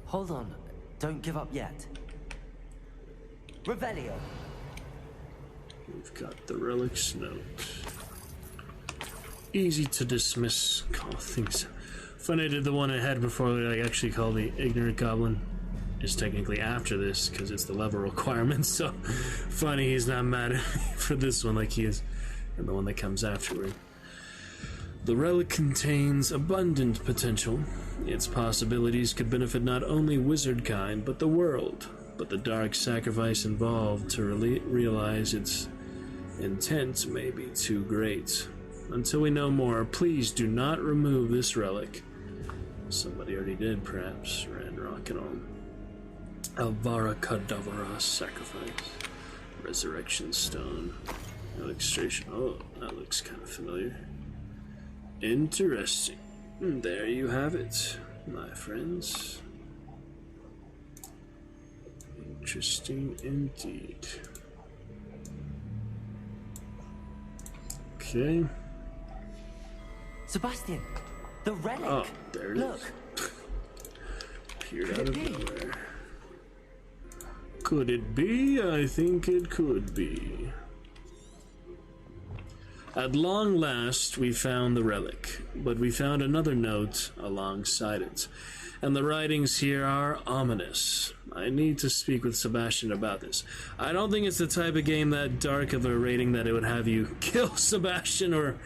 K: Hold on. Don't give up yet.
G: Revelio.
C: We've got the relic's note. Easy to dismiss. Call things. Funny I did the one I had before that I actually called the ignorant goblin. Is technically after this because it's the level requirement. So funny he's not mad at me for this one like he is and the one that comes afterward. The relic contains abundant potential. Its possibilities could benefit not only wizard kind, but the world. But the dark sacrifice involved to realize its intent may be too great. Until we know more, please do not remove this relic. Somebody already did, perhaps. Ranrock and all. Alvara Kadavara sacrifice. Resurrection stone. Illustration. Oh, that looks kind of familiar. Interesting. There you have it, my friends. Interesting indeed. Okay.
K: Sebastian, the relic.
C: Oh, there it
K: Look.
C: is. Appeared out of nowhere. Could it be? I think it could be. At long last, we found the relic, but we found another note alongside it, and the writings here are ominous. I need to speak with Sebastian about this. I don't think it's the type of game that dark of a rating that it would have you kill Sebastian or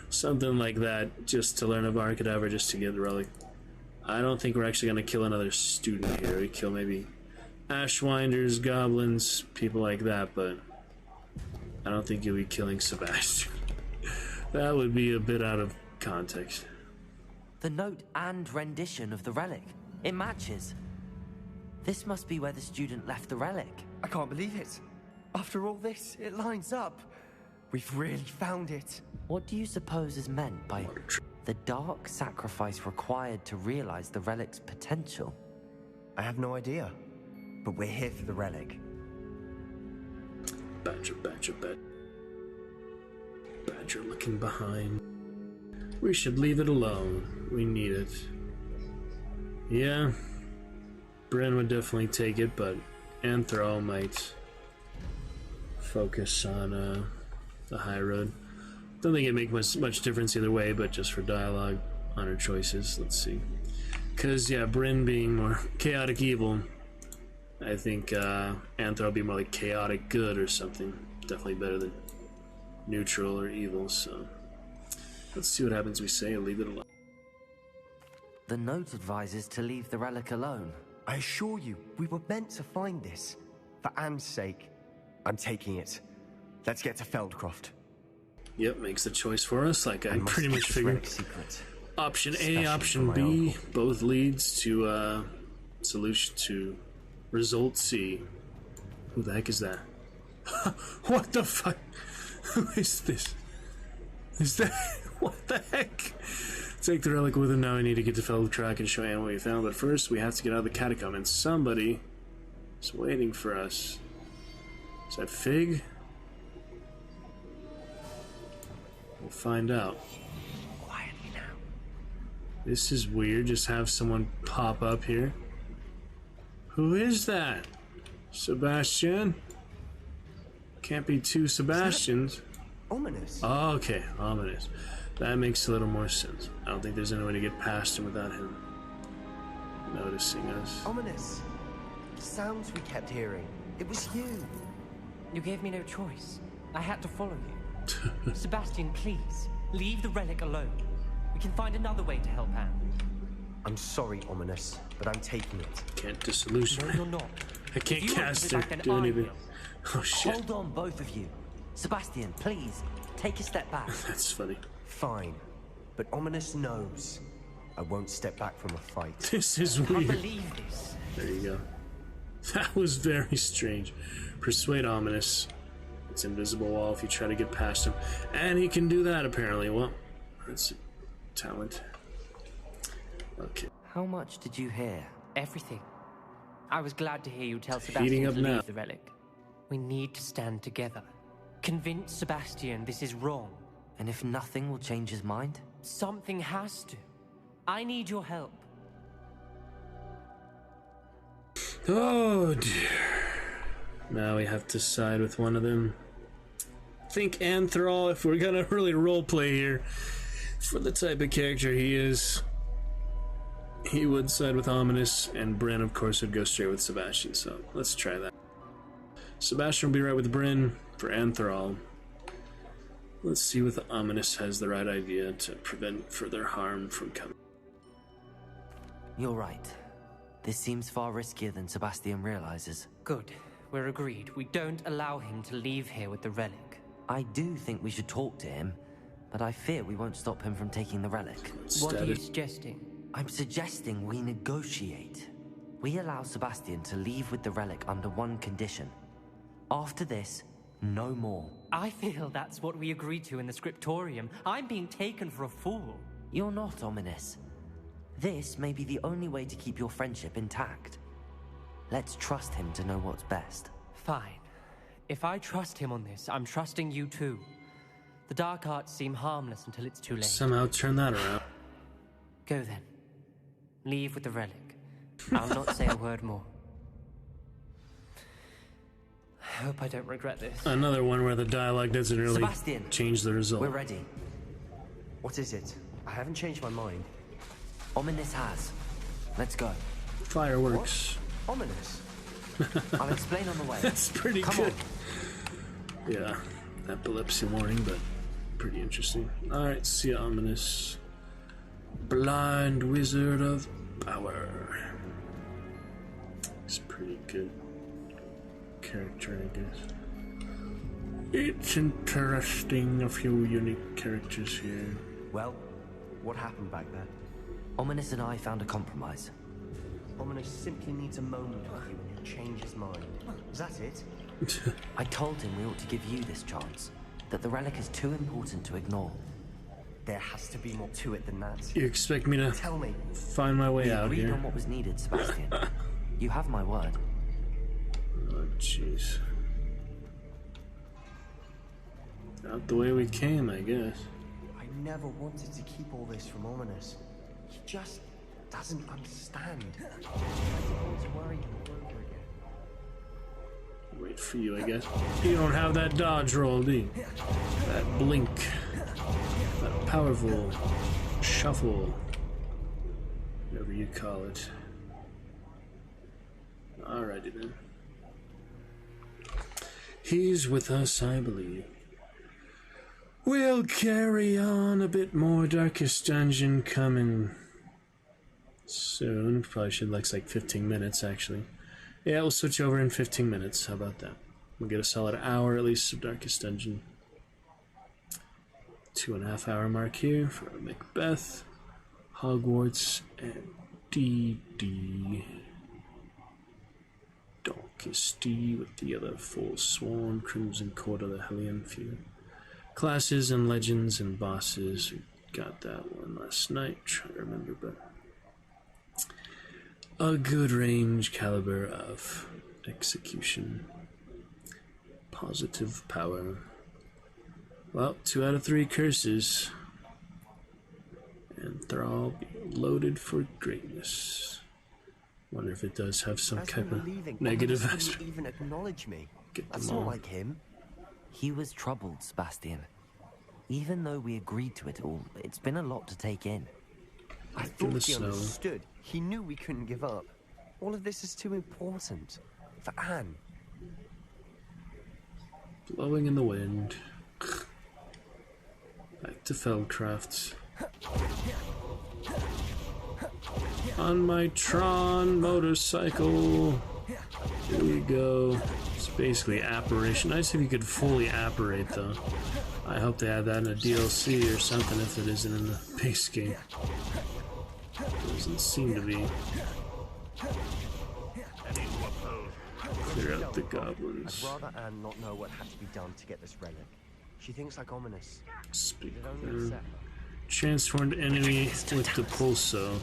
C: something like that just to learn of Arcadabra, just to get the relic. I don't think we're actually going to kill another student here. We kill maybe Ashwinders, goblins, people like that, but I don't think you'll be killing Sebastian. That would be a bit out of context.
K: The note and rendition of the relic. It matches. This must be where the student left the relic.
L: I can't believe it. After all this, it lines up. We've really found it.
K: What do you suppose is meant by the dark sacrifice required to realize the relic's potential?
L: I have no idea, but we're here for the relic.
C: Badger, badger, badger. Badger looking behind. We should leave it alone. We need it. Yeah. Bryn would definitely take it, but Anthro might focus on the high road. Don't think it makes much difference either way, but just for dialogue on her choices, let's see. Because, yeah, Bryn being more chaotic evil, I think Anthro will be more like chaotic good or something. Definitely better than neutral or evil, so let's see what happens. We say and leave it alone.
K: The note advises to leave the relic alone.
L: I assure you, we were meant to find this. For Anne's sake, I'm taking it. Let's get to Feldcroft.
C: Yep, makes the choice for us, like I pretty much figured. Option A, option B, both leads to solution to result C. Who the heck is that? What the fuck? Who is this? Is that... What the heck? Take the relic with him now. I need to get to Feldcroft and show Anne what we found, but first we have to get out of the catacomb, and somebody is waiting for us. Is that Fig? We'll find out.
L: Quietly now.
C: This is weird. Just have someone pop up here. Who is that? Sebastian? Can't be two Sebastians.
L: Ominous.
C: Oh, okay, ominous. That makes a little more sense. I don't think there's any way to get past him without him noticing us.
L: Ominous. The sounds we kept hearing. It was you.
M: You gave me no choice. I had to follow you. Sebastian, please, leave the relic alone. We can find another way to help Anne.
L: I'm sorry, Ominous, but I'm taking it.
C: Can't disillusion
M: No,
C: her.
M: you're not.
C: I can't
M: If you want
C: cast
M: to
C: her,
M: be back,
C: do
M: then I
C: anything.
M: will.
C: Oh shit.
K: Hold on, both of you. Sebastian, please, take a step back.
C: That's funny.
L: Fine. But Ominous knows I won't step back from a fight.
C: This is
M: I can't
C: weird.
M: believe this.
C: There you go. That was very strange. Persuade Ominous. It's invisible wall if you try to get past him. And he can do that apparently. Well, that's a talent. Okay.
K: How much did you hear?
M: Everything. I was glad to hear you tell
C: Heating
M: Sebastian
C: up
M: to leave
C: now.
M: the relic. We need to stand together. Convince Sebastian this is wrong.
K: And if nothing will change his mind?
M: Something has to. I need your help.
C: Oh dear. Now we have to side with one of them. I think Anthrol, if we're gonna really roleplay here, for the type of character he is, he would side with Ominous, and Bryn, of course, would go straight with Sebastian, so let's try that. Sebastian will be right with Bryn for Anthrol. Let's see if Ominous has the right idea to prevent further harm from coming.
K: You're right. This seems far riskier than Sebastian realizes.
M: Good. We're agreed. We don't allow him to leave here with the relic.
K: I do think we should talk to him, but I fear we won't stop him from taking the relic.
M: What are you suggesting?
K: I'm suggesting we negotiate. We allow Sebastian to leave with the relic under one condition. After this, no more.
M: I feel that's what we agreed to in the scriptorium. I'm being taken for a fool.
K: You're not, Ominous. This may be the only way to keep your friendship intact. Let's trust him to know what's best.
M: Fine. If I trust him on this, I'm trusting you too. The dark arts seem harmless until it's too late.
C: Somehow turn that around.
M: Go then. Leave with the relic. I'll not say a word more. I hope I don't regret this.
C: Another one where the dialogue doesn't really
K: Sebastian,
C: change the result.
K: we're ready.
L: What is it? I haven't changed my mind.
K: Ominous has. Let's go.
C: Fireworks.
L: What? Ominous?
K: I'll explain on the way.
C: That's pretty
K: Come
C: good.
K: on.
C: Yeah, epilepsy warning, but pretty interesting. Alright, see ya, Ominous. Blind Wizard of Power. It's pretty good character, I guess. It's interesting, a few unique characters here.
L: Well, what happened back there?
K: Ominous and I found a compromise.
L: Ominous simply needs a moment with you and he'll change his mind. Is that it?
K: I told him we ought to give you this chance. That the relic is too important to ignore.
L: There has to be more to it than that.
C: You expect me to
L: tell me
C: find my way out
K: agreed
C: here?
K: on what was needed, Sebastian. You have my word.
C: Oh, jeez. Out the way we came, I guess.
L: I never wanted to keep all this from Ominous. He just doesn't understand. I don't want to worry him all over again.
C: Wait for you, I guess. You don't have that dodge roll, do you? That blink. That powerful shuffle. Whatever you call it. Alrighty then. He's with us, I believe. We'll carry on a bit more. Darkest Dungeon coming soon. Probably should like 15 minutes, actually. Yeah, we'll switch over in 15 minutes. How about that? We'll get a solid hour at least of Darkest Dungeon. 2.5 hour mark here for Macbeth, Hogwarts, and DD. Darkest D with the other full sworn, Crimson Court of the Hellion few. Classes and legends and bosses. We got that one last night. Trying to remember, but a good range caliber of execution. Positive power. Well, 2 out of 3 curses. And they're all loaded for greatness. Wonder if it does have some type of negative aspect.
L: Didn't even acknowledge me.
C: Get
L: That's
C: them
L: not
C: all.
L: like him.
K: He was troubled, Sebastian. Even though we agreed to it all, it's been a lot to take in.
L: I thought he understood. He knew we couldn't give up. All of this is too important. For Anne.
C: Blowing in the wind. Back to Feldcraft. On my Tron motorcycle. Here we go. It's basically apparition. Nice if you could fully apparate though. I hope they have that in a DLC or something if it isn't in the base game. Doesn't seem to be. Clear out the goblins.
L: I'd rather Anne not know what had to be done to get this relic. She thinks like Ominous.
C: Speak clear. Transformed enemy with the pulso.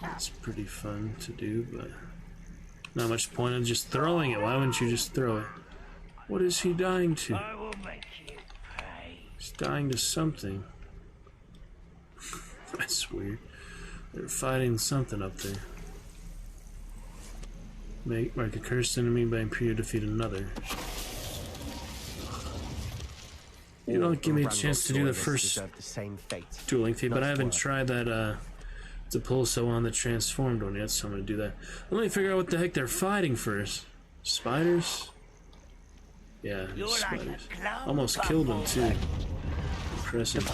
C: That's pretty fun to do, but not much point in just throwing it. Why wouldn't you just throw it? What is he dying to?
N: I will make you pay.
C: He's dying to something. That's weird. They're fighting something up there. Mark a cursed enemy by impure defeat another. You don't give me a chance to do the first dueling feat, but I haven't tried that the pulso on the transformed one yet, so I'm gonna do that. Let me figure out what the heck they're fighting first. Spiders? Yeah, spiders. Almost killed them too. Impressive.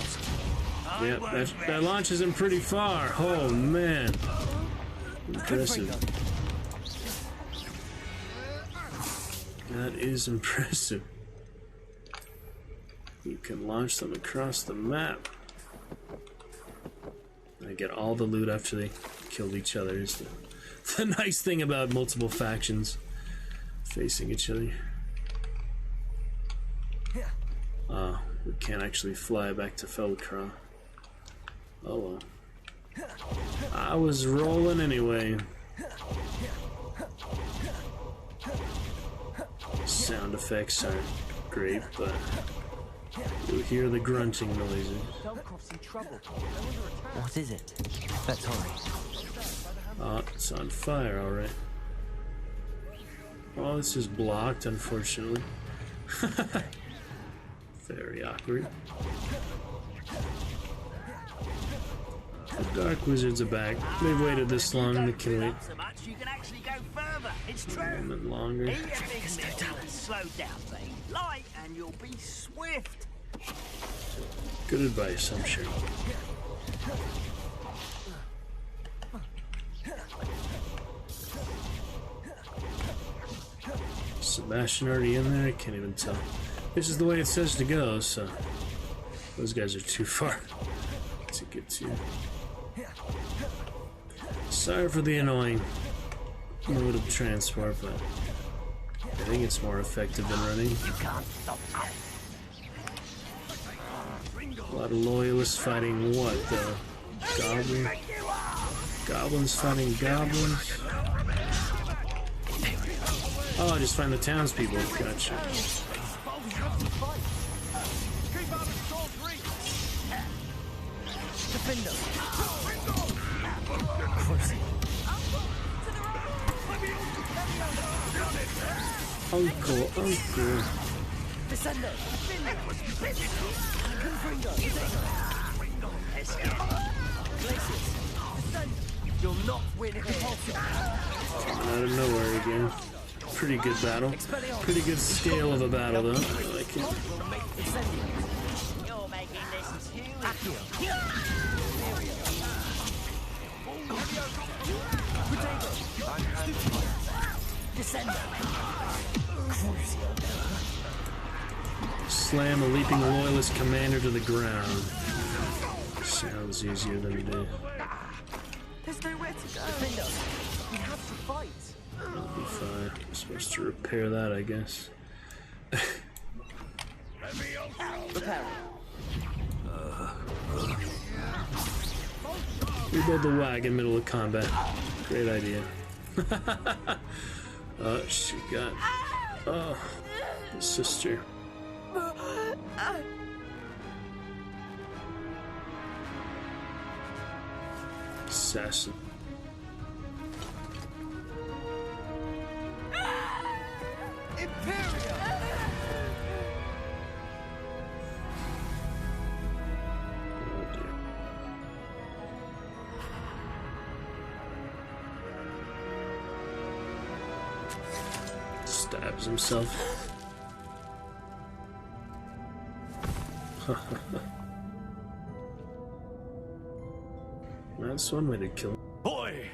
C: Yep, that launches him pretty far. Oh man. Impressive. That is impressive. You can launch them across the map. I get all the loot after they killed each other. Is the nice thing about multiple factions facing each other. We can't actually fly back to Feldcraw. Oh well. I was rolling anyway. Sound effects aren't great, but you'll hear the grunting noises.
K: What is it? Let's hurry.
C: Oh, it's on fire, alright. Oh, this is blocked, unfortunately. Very awkward. The Dark Wizards are back. They've waited this long, they can wait
N: So much you can actually go further. It's
C: a
N: true.
C: moment longer.
N: Eat a big meal. Slow down, be light, and you'll be swift.
C: Good advice, I'm sure. Sebastian already in there? I can't even tell. This is the way it says to go, so those guys are too far to get to. Sorry for the annoying mode of transport, but I think it's more effective than running. A lot of loyalists fighting what, though? Goblins fighting goblins? Oh, I just find the townspeople. Gotcha. Uncle.
G: You'll not win here.
C: Out of nowhere again. Pretty good battle. Pretty good scale of a battle, though. I like it.
N: You're making this too
C: Slam a leaping loyalist commander to the ground. Sounds easier than it is.
G: There's nowhere to go. We have to fight.
C: I'll be fine. I'm supposed to repair that, I guess. Rebuild the wagon middle of combat. Great idea. Oh, she got... Oh, the sister. Assassin. Stabs himself. That's one way to kill him.
G: Boy!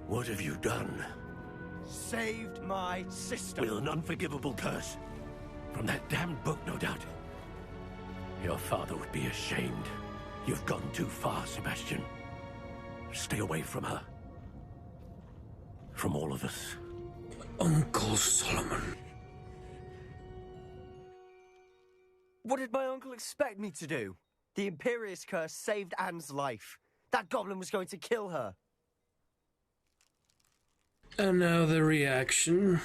G: What have you done? Saved my sister. With an unforgivable curse. From that damned book, no doubt. Your father would be ashamed. You've gone too far, Sebastian. Stay away from her. From all of us.
C: Uncle Solomon.
G: What did my uncle expect me to do? The Imperious curse saved Anne's life. That goblin was going to kill her.
C: And now the reaction.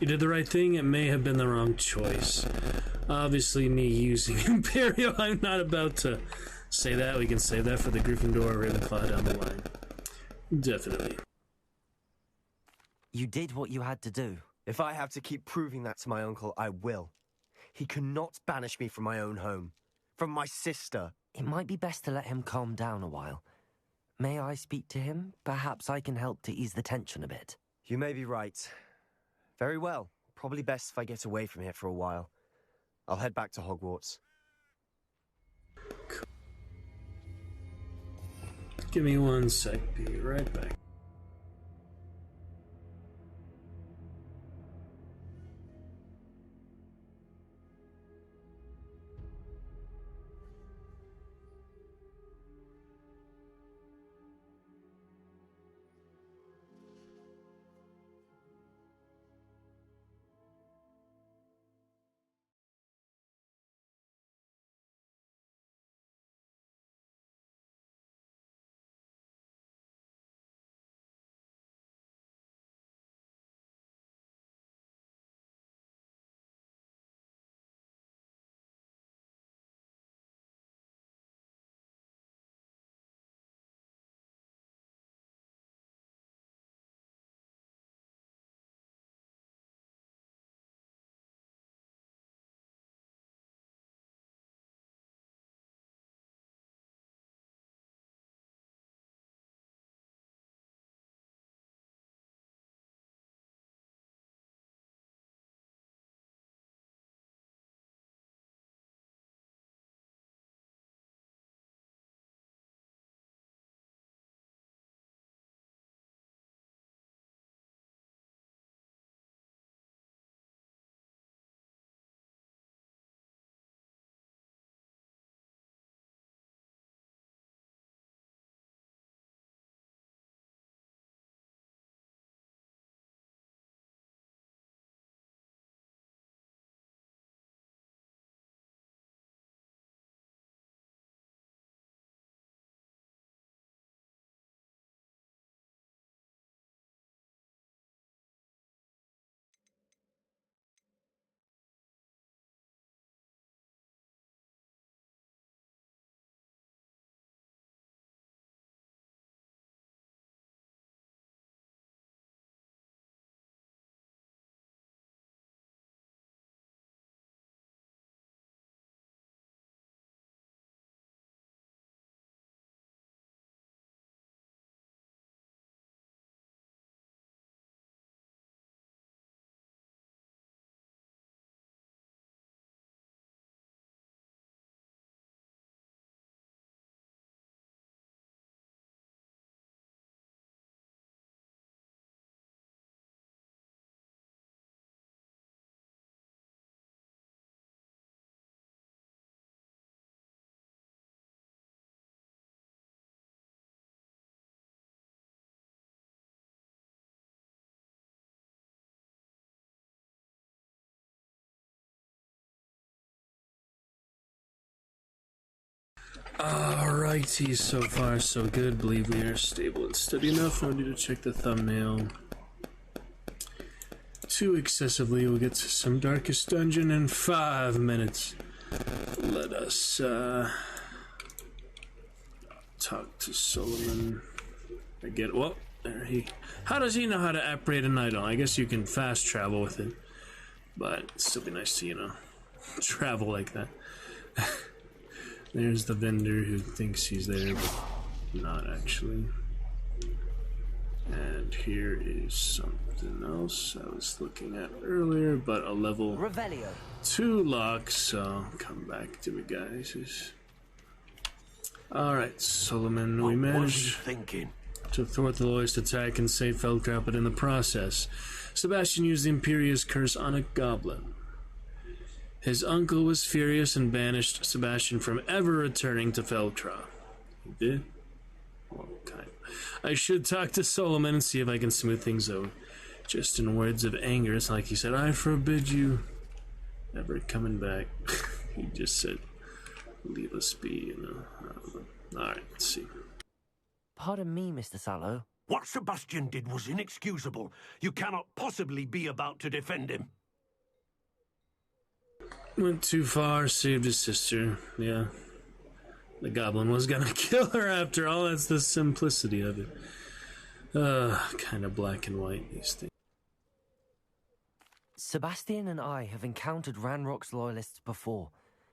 C: You did the right thing, it may have been the wrong choice. Obviously, me using Imperial, I'm not about to say that. We can save that for the Gryffindor or Ravenclaw down the line. Definitely.
K: You did what you had to do.
L: If I have to keep proving that to my uncle, I will. He cannot banish me from my own home. From my sister.
K: It might be best to let him calm down a while. May I speak to him? Perhaps I can help to ease the tension a bit.
L: You may be right. Very well. Probably best if I get away from here for a while. I'll head back to Hogwarts.
C: Give me 1 sec. Be right back. Alrighty, so far so good. Believe we are stable and steady enough. No need to check the thumbnail too excessively. We'll get to some darkest dungeon in 5 minutes. Let us talk to Solomon. Well, there he. How does he know how to operate an idol? I guess you can fast travel with it, but it'd still be nice to, travel like that. There's the vendor who thinks he's there, but not actually. And here is something else I was looking at earlier, but a level
M: Revelio.
C: 2 lock, so come back to me, guys. Alright, Solomon, we managed to thwart the Loyalist attack and save Feldcroft, but in the process, Sebastian used the Imperious Curse on a goblin. His uncle was furious and banished Sebastian from ever returning to Feldcroft. He did? Well, kind of. I should talk to Solomon and see if I can smooth things over. Just in words of anger, it's like he said, I forbid you ever coming back. He just said, leave us be, Alright, let's see.
K: Pardon me, Mr. Sallow.
G: What Sebastian did was inexcusable. You cannot possibly be about to defend him.
C: Went too far, saved his sister. Yeah. The goblin was gonna kill her after all. That's the simplicity of it. Kind of black and white, these things.
K: Sebastian and I have encountered Ranrock's loyalists before.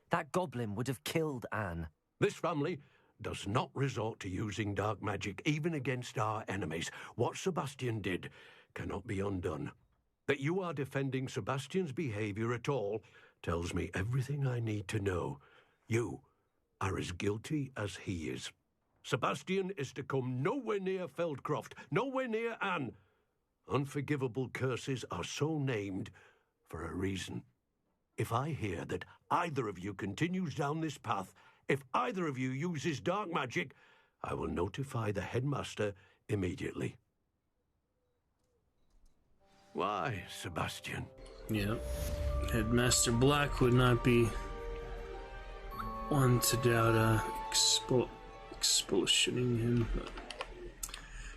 K: That goblin would have killed Anne.
G: This family does not resort to using dark magic, even against our enemies. What Sebastian did cannot be undone. That you are defending Sebastian's behavior at all tells me everything I need to know. You are as guilty as he is. Sebastian is to come nowhere near Feldcroft, nowhere near Anne. Unforgivable curses are so named for a reason. If I hear that either of you continues down this path, if either of you uses dark magic, I will notify the headmaster immediately. Why, Sebastian?
C: Yeah. Headmaster Black would not be one to doubt expulsioning him.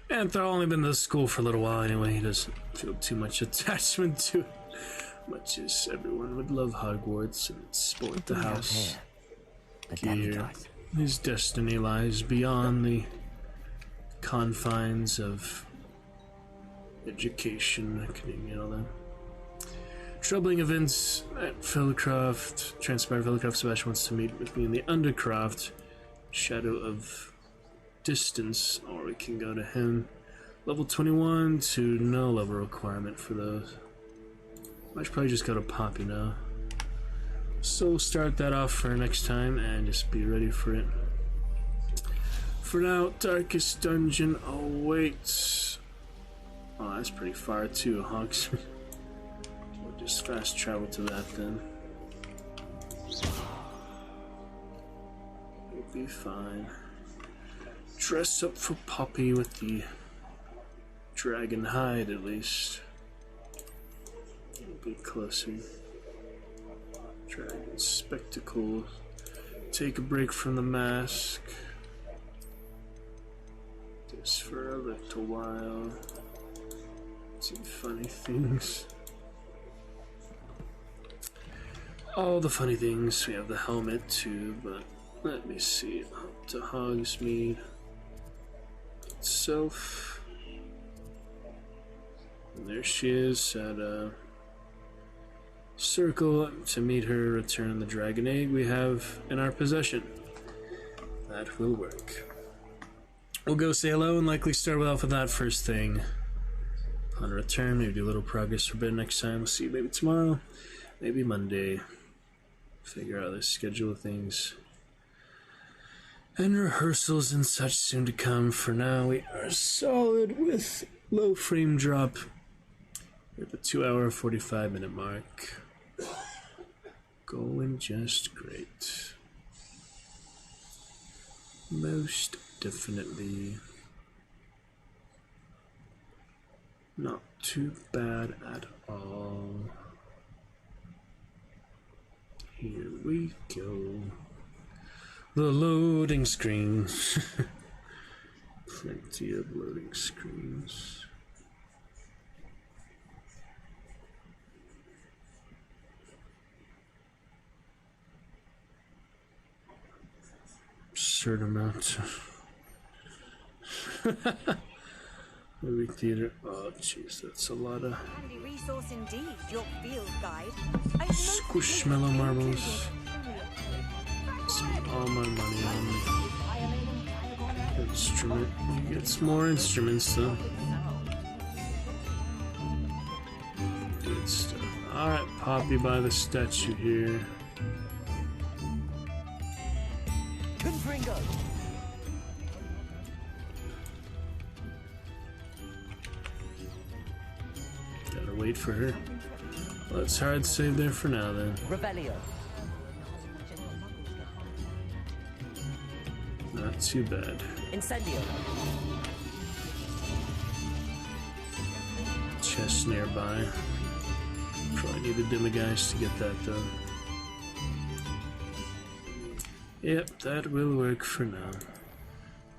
C: Anthor only been to school for a little while anyway. He doesn't feel too much attachment to it. Much as everyone would love Hogwarts and sport the house. Here, his destiny lies beyond the confines of education, academia, and all that. Troubling events at Feldcroft. Transpired Feldcroft. Sebastian wants to meet with me in the Undercroft. Shadow of Distance, or we can go to him. Level 21 to no level requirement for those. I should probably just go to Poppy now. So we'll start that off for next time and just be ready for it. For now, Darkest Dungeon awaits. Oh, that's pretty far too, Hawks. We'll just fast travel to that then. We'll be fine. Dress up for Poppy with the dragon hide at least. We'll be closer. Dragon spectacles. Take a break from the mask. Just for a little while. See funny things. All the funny things. We have the helmet too, but let me see. Up to Hogsmeade itself. And there she is at a circle to meet her. Return the dragon egg we have in our possession. That will work. We'll go say hello and likely start off with that first thing. On return, maybe do a little progress for bed next time. We'll see you maybe tomorrow, maybe Monday. Figure out the schedule of things. And rehearsals and such soon to come. For now, we are solid with low frame drop. We're at the 2 hour, 45 minute mark. Going just great. Most definitely. Not too bad at all. Here we go. The loading screen. Plenty of loading screens. Absurd amount. Movie theater. Oh, jeez, that's a lot of.
O: Handy resource indeed. Your field guide.
C: Squishmallow marbles. Spend all my money on instrument. You get some more instruments though. Good stuff. Alright, Poppy by the statue here.
N: Confringo.
C: Gotta wait for her. Let's hard save there for now then.
N: Revelio.
C: Not too bad.
N: Incendio.
C: Chest nearby. Probably need the Demigeist to get that done. Yep, that will work for now.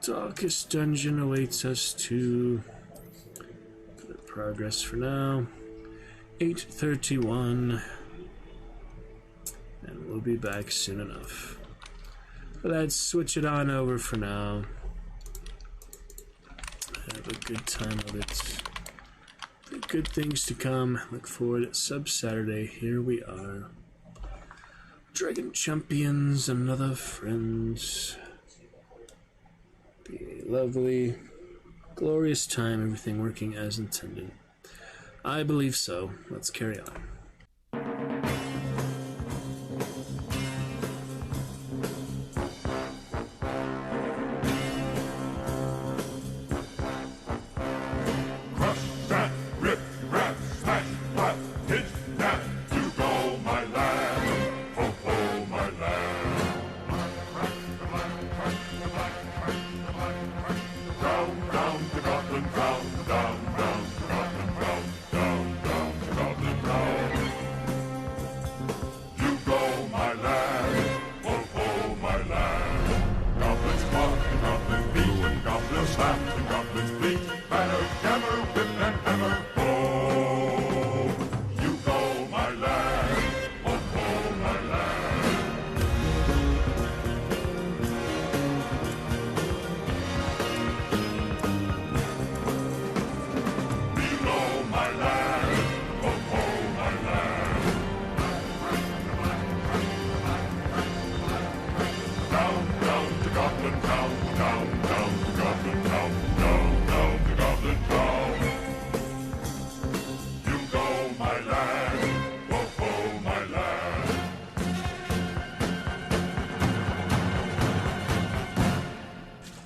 C: Darkest Dungeon awaits us to good progress for now. 8:31. And we'll be back soon enough. Let's switch it on over for now. Have a good time of it. The good things to come. Look forward to Sub-Saturday. Here we are. Dragon Champions and other friends. Be a lovely, glorious time. Everything working as intended. I believe so. Let's carry on.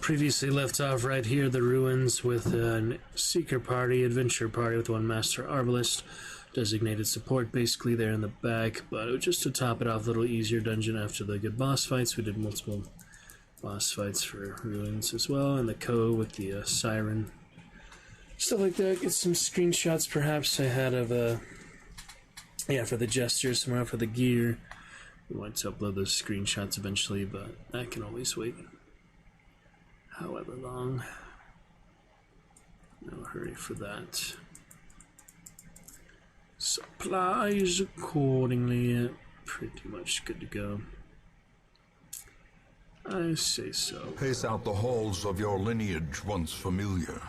C: Previously left off right here, the ruins with a seeker party, adventure party with one master arbalist, designated support basically there in the back, but just to top it off, a little easier dungeon after the good boss fights. We did multiple boss fights for ruins as well, and the cove with the siren. Stuff like that. Get some screenshots perhaps I had of, for the gestures, somewhere for the gear. We want to upload those screenshots eventually, but that can always wait. However long. No hurry for that. Supplies accordingly. Pretty much good to go. I say so.
P: Pace out the halls of your lineage once familiar.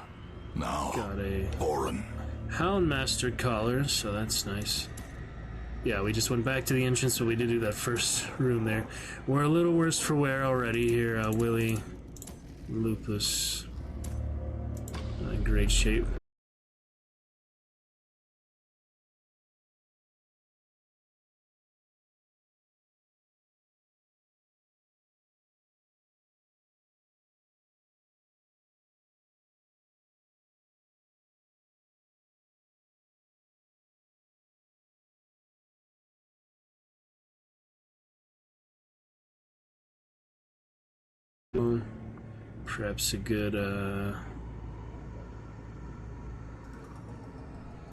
P: Now,
C: got a
P: foreign.
C: Houndmaster collar, so that's nice. Yeah, we just went back to the entrance, but we did do that first room there. We're a little worse for wear already here, Willie. Lupus. Not in great shape. Perhaps a good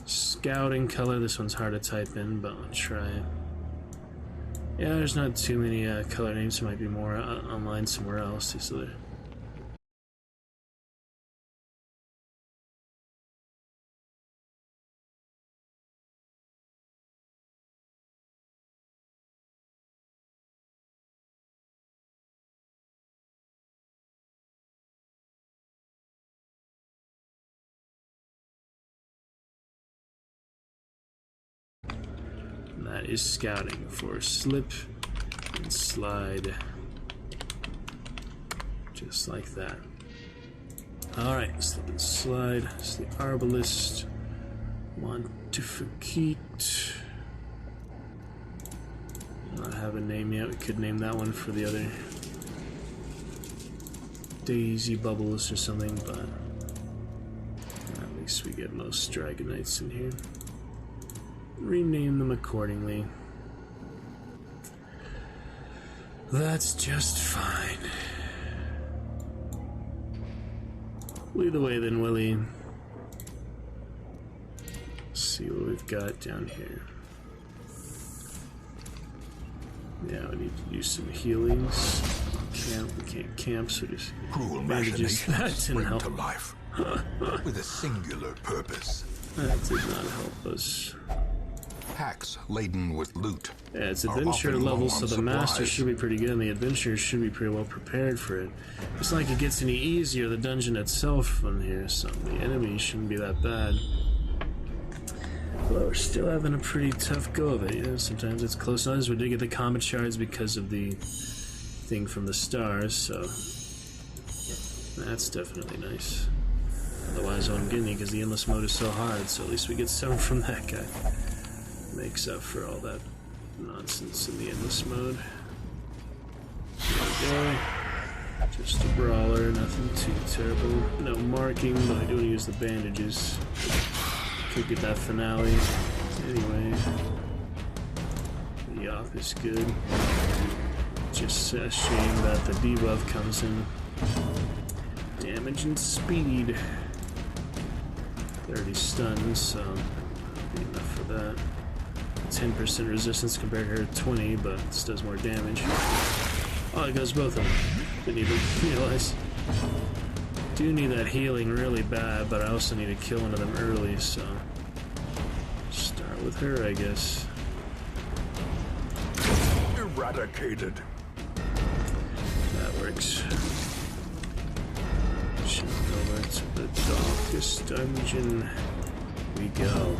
C: scouting color. This one's hard to type in, but I'll try it. Yeah, there's not too many color names. There might be more online somewhere else. So that is scouting for slip and slide. Just like that. Alright, slip and slide. It's the arbalist. Montificate. Not have a name yet. We could name that one for the other Daisy Bubbles or something, but at least we get most Dragonites in here. Rename them accordingly. That's just fine. Lead the way then, Willie. Let's see what we've got down here. Yeah, we need to do some healings. We can't camp, so just
P: cruel
C: machinations that didn't help.
P: To life with a singular purpose.
C: That did not help us.
P: Packs laden with loot.
C: Yeah, it's adventure level, so the master should be pretty good, and the adventurers should be pretty well prepared for it. It's not like it gets any easier, the dungeon itself on here, so the enemies shouldn't be that bad. But we're still having a pretty tough go of it, you know, sometimes it's close. Sometimes we did get the combat shards because of the thing from the stars, so that's definitely nice. Otherwise I won't get any because the endless mode is so hard, so at least we get 7 from that guy. Makes up for all that nonsense in the endless mode. There we go. Just a brawler, nothing too terrible. No marking, but I do want to use the bandages. Could get that finale. Anyway. The off is good. Just a shame that the debuff comes in. Damage and speed. 30 stuns, so that'll be enough for that. 10% resistance compared to her 20, but this does more damage. Oh, it goes both of them. Didn't even realize. Do need that healing really bad, but I also need to kill one of them early, so start with her, I guess.
P: Eradicated.
C: That works. Shift over to the darkest dungeon. We go.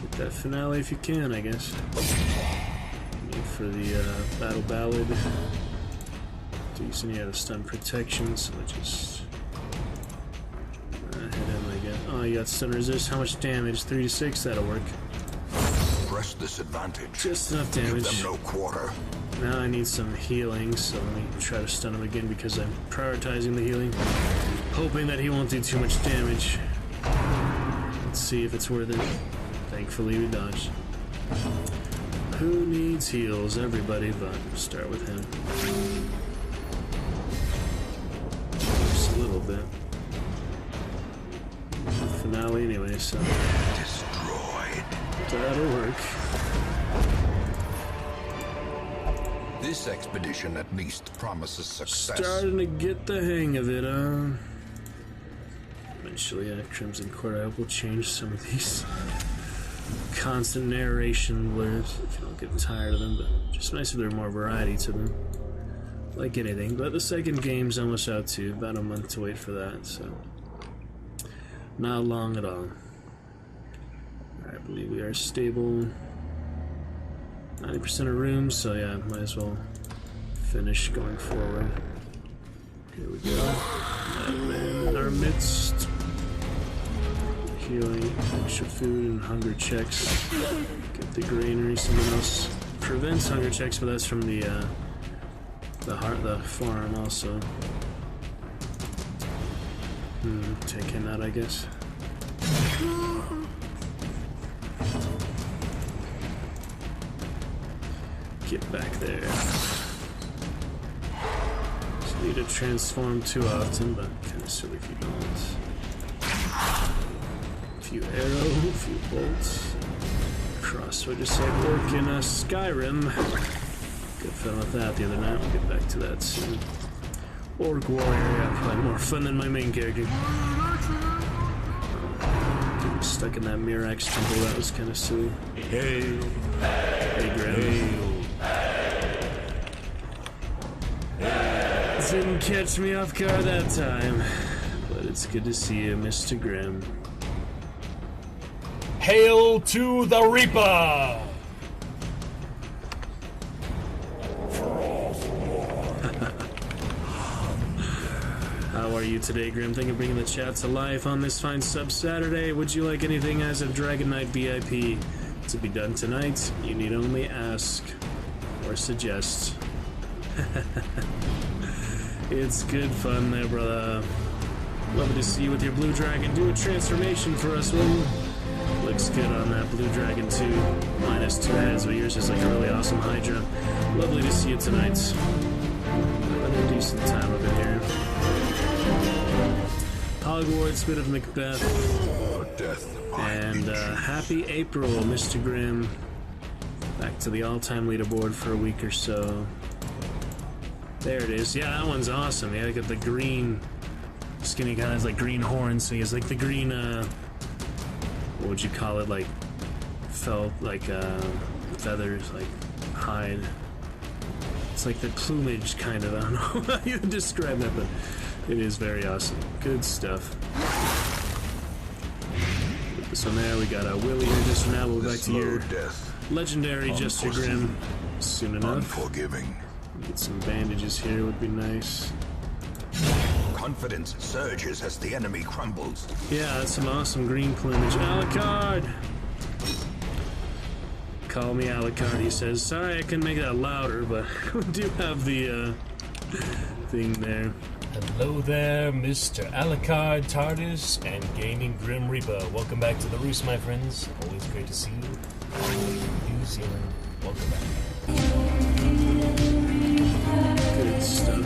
C: Get that finale if you can, I guess. Need for the battle ballad. Decent, yeah, the stun protection, so just hit him again. Oh, you got stun resist. How much damage? 3 to 6. That'll work.
P: Press disadvantage.
C: Just enough damage.
P: Give them no quarter.
C: Now I need some healing, so let me try to stun him again because I'm prioritizing the healing, hoping that he won't do too much damage. Let's see if it's worth it. Thankfully, we dodged. Who needs heals? Everybody, but start with him. Just a little bit. Finale anyway, so.
P: Destroyed.
C: That'll work.
P: This expedition at least promises success.
C: Starting to get the hang of it, Eventually, Crimson Court, I hope will change some of these constant narration blurs if you don't get tired of them, but just nice if there's more variety to them. Like anything, but the second game's almost out too. About a month to wait for that, so not long at all. I believe we are stable. 90% of rooms, so yeah, might as well finish going forward. Here we go. Madman in our midst. Healing, extra food, and hunger checks. Get the granary. Someone else prevents hunger checks, but that's from the farm also. Taking that, I guess. Get back there. Just need to transform too often, but kind of silly if you don't. A few arrows, a few bolts. Crossbow just like work in Skyrim. Good fun with that the other night. We'll get back to that soon. Orc warrior, yeah, probably more fun than my main character. Getting stuck in that Mirax temple, that was kind of silly. Hey, Graham. Didn't catch me off guard that time, but it's good to see you, Mr. Grimm.
Q: Hail to the Reaper!
C: How are you today, Grim? Thank you for bringing the chat to life on this fine sub-Saturday. Would you like anything as of Dragon Knight VIP to be done tonight? You need only ask or suggest. It's good fun there, brother. Love to see you with your blue dragon. Do a transformation for us, will you? Looks good on that blue dragon too. Minus 2 heads, but yours is like a really awesome Hydra. Lovely to see you tonight. Having a decent time up in here. Hogwarts, bit of Macbeth. And happy April, Mr. Grimm. Back to the all-time leaderboard for a week or so. There it is. Yeah, that one's awesome. Yeah, got the green skinny guy has like green horns, so he has like the green what would you call it, like felt like feathers, like hide. It's like the plumage kind of. I don't know how you describe that, but it is very awesome. Good stuff. Put this one there. We got a Willy here just for now. We'll go back to your legendary Jester Grimm soon enough.
P: Unforgiving.
C: Get some bandages here would be nice.
P: confidence surges as the enemy crumbles.
C: Yeah, that's some awesome green plumage. Alucard! Call me Alucard, he says. Sorry I couldn't make that louder, but we do have the thing there.
Q: Hello there, Mr. Alucard, TARDIS, and Gaming Grim Reaper. Welcome back to the Roost, my friends. Always great to see you. New Zealand, welcome back.
C: Good stuff.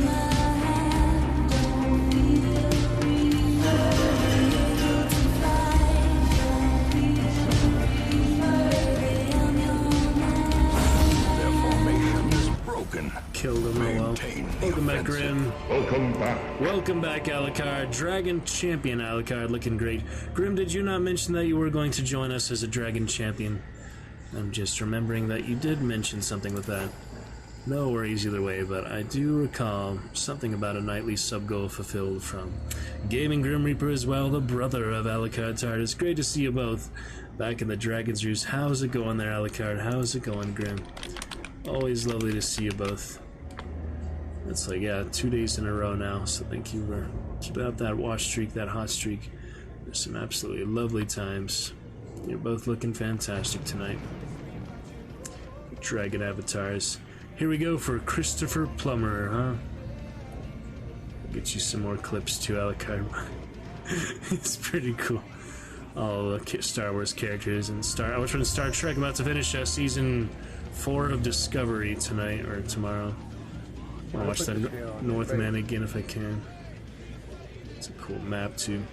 C: Killed him, oh well. Welcome back, Grim.
F: Welcome back.
C: Welcome back, Alucard. Dragon Champion Alucard, looking great. Grim, did you not mention that you were going to join us as a Dragon Champion? I'm just remembering that you did mention something with that. No worries either way, but I do recall something about a nightly sub-goal fulfilled from Gaming Grim Reaper as well, the brother of Alucard TARDIS. Great to see you both back in the Dragon's Roost. How's it going there, Alucard? How's it going, Grim? Always lovely to see you both. It's like, yeah, 2 days in a row now, so thank you for keeping up that watch streak, that hot streak. There's some absolutely lovely times. You're both looking fantastic tonight. Dragon avatars. Here we go for Christopher Plummer, huh? I'll get you some more clips too, Alucard. It's pretty cool. All the Star Wars characters and I was from Star Trek, about to finish season 4 of Discovery tonight or tomorrow. I'll watch that Northman again if I can. It's a cool map too.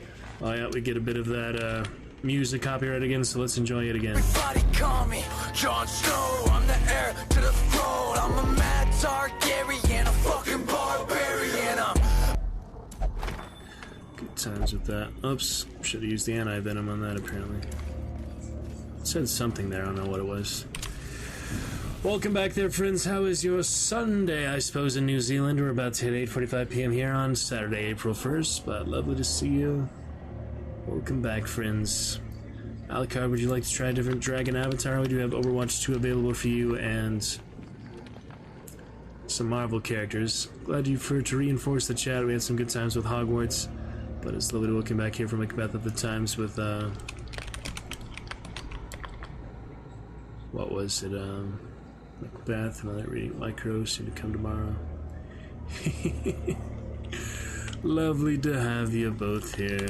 C: Oh yeah, we get a bit of that music copyright again, so let's enjoy it again.
R: Everybody call me Jon Snow. I'm the heir to the throne. I'm a mad Targaryen, a fucking barbarian.
C: Good times with that. Oops, should have used the anti-venom on that apparently. It said something there, I don't know what it was. Welcome back there, friends. How is your Sunday, I suppose, in New Zealand? We're about to hit 8:45 p.m. here on Saturday, April 1st, but lovely to see you. Welcome back, friends. Alucard, would you like to try a different dragon avatar? We do have Overwatch 2 available for you and some Marvel characters. Glad you for to reinforce the chat. We had some good times with Hogwarts, but it's lovely to welcome back here from Macbeth at the times with, what was it, Macbeth, another reading Lycro, soon to come tomorrow. Lovely to have you both here.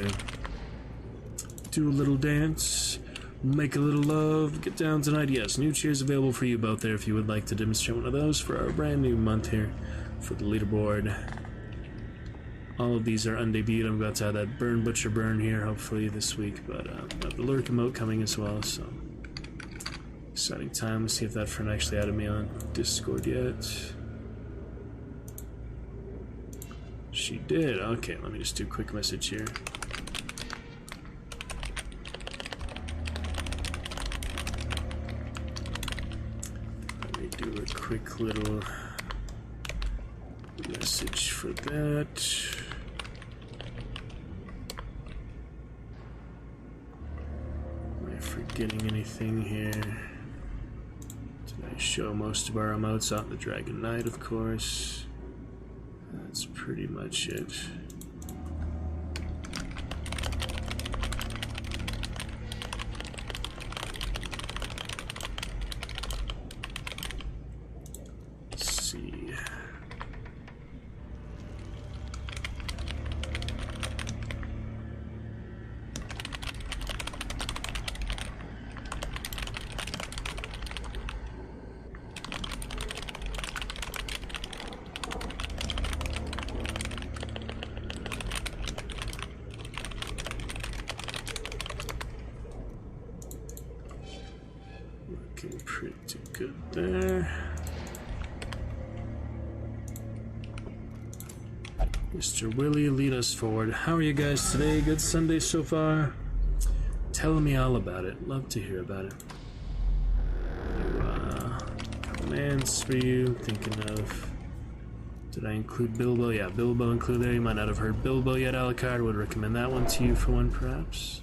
C: Do a little dance, make a little love, get down tonight. Yes, new cheers available for you both there if you would like to demonstrate one of those for our brand new month here for the leaderboard. All of these are undebuted. I'm about to have that Burn Butcher Burn here hopefully this week, but I have the lurk emote coming as well, so exciting time. Let's see if that friend actually added me on Discord yet. She did. Okay, let me just do a quick message here. Let me do a quick little message for that. Am I forgetting anything here? I show most of our emotes on the Dragon Knight, of course. That's pretty much it. Let's see. Looking pretty good there. Mr. Willie, lead us forward. How are you guys today? Good Sunday so far? Tell me all about it. Love to hear about it. Commands for you. Thinking of... Did I include Bilbo? Yeah, Bilbo included there. You might not have heard Bilbo yet, Alucard. Would recommend that one to you for one, perhaps.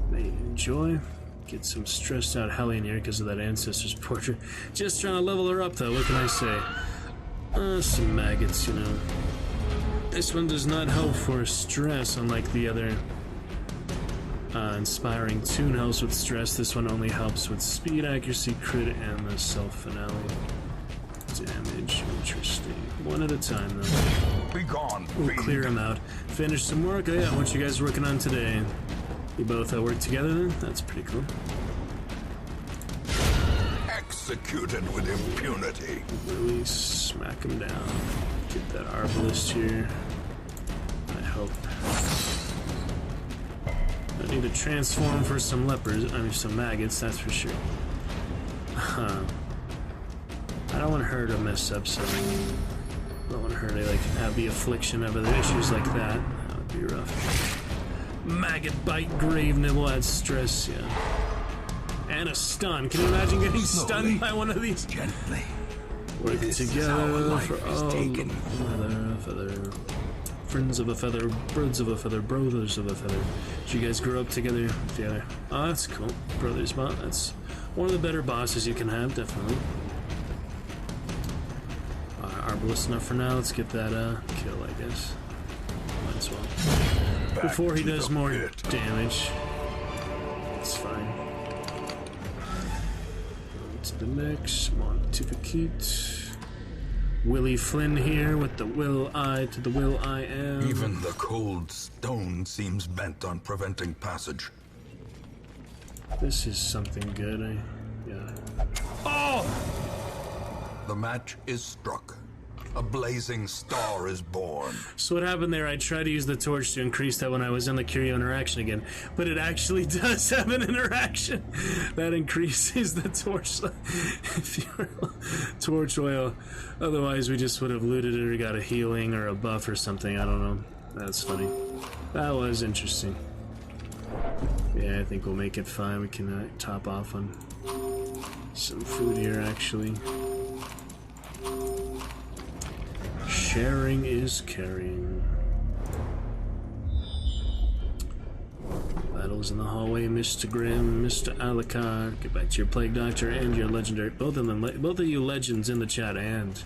C: May enjoy. Get some stressed out Helly in here because of that ancestor's portrait. Just trying to level her up, though. What can I say? Some maggots, you know. This one does not help for stress, unlike the other inspiring tune helps with stress. This one only helps with speed, accuracy, crit, and the self-finale. Damage, interesting. One at a time, though.
P: Be gone.
C: We'll clear them out. Finish some work. Oh yeah, what you guys working on today? You both work together then? That's pretty cool.
P: Executed with impunity.
C: Really smack him down. Get that arbalist here. I hope. I need to transform for some lepers. I mean, some maggots, that's for sure. I don't want her to mess up something. I don't want her to like have the affliction of other issues like that. That would be rough. Maggot bite, grave nibble, adds stress, yeah. And a stun. Can you imagine getting stunned by one of these?
P: Gently.
C: Work together for feather. Friends of a feather, birds of a feather, brothers of a feather. Did you guys grow up together? Together. Oh, that's cool. Brothers boss. That's one of the better bosses you can have, definitely. Arbalist enough for now. Let's get that kill, I guess. Might as well. Before he does more damage. It's fine. To the next. Montificate. Willie Flynn here with the will I to the will I am.
P: Even the cold stone seems bent on preventing passage.
C: This is something good, yeah. Oh!
P: The match is struck. A blazing star is born.
C: So what happened there, I tried to use the torch to increase that when I was in the Curio interaction again, but it actually does have an interaction that increases the torch torch oil. Otherwise we just would have looted it or got a healing or a buff or something. I don't know. That's funny. That was interesting. Yeah, I think we'll make it fine. We can top off on some food here actually. Sharing is caring. Battles in the hallway, Mr. Grimm, Mr. Alucard. Get back to your Plague Doctor and your legendary. Both of you legends in the chat and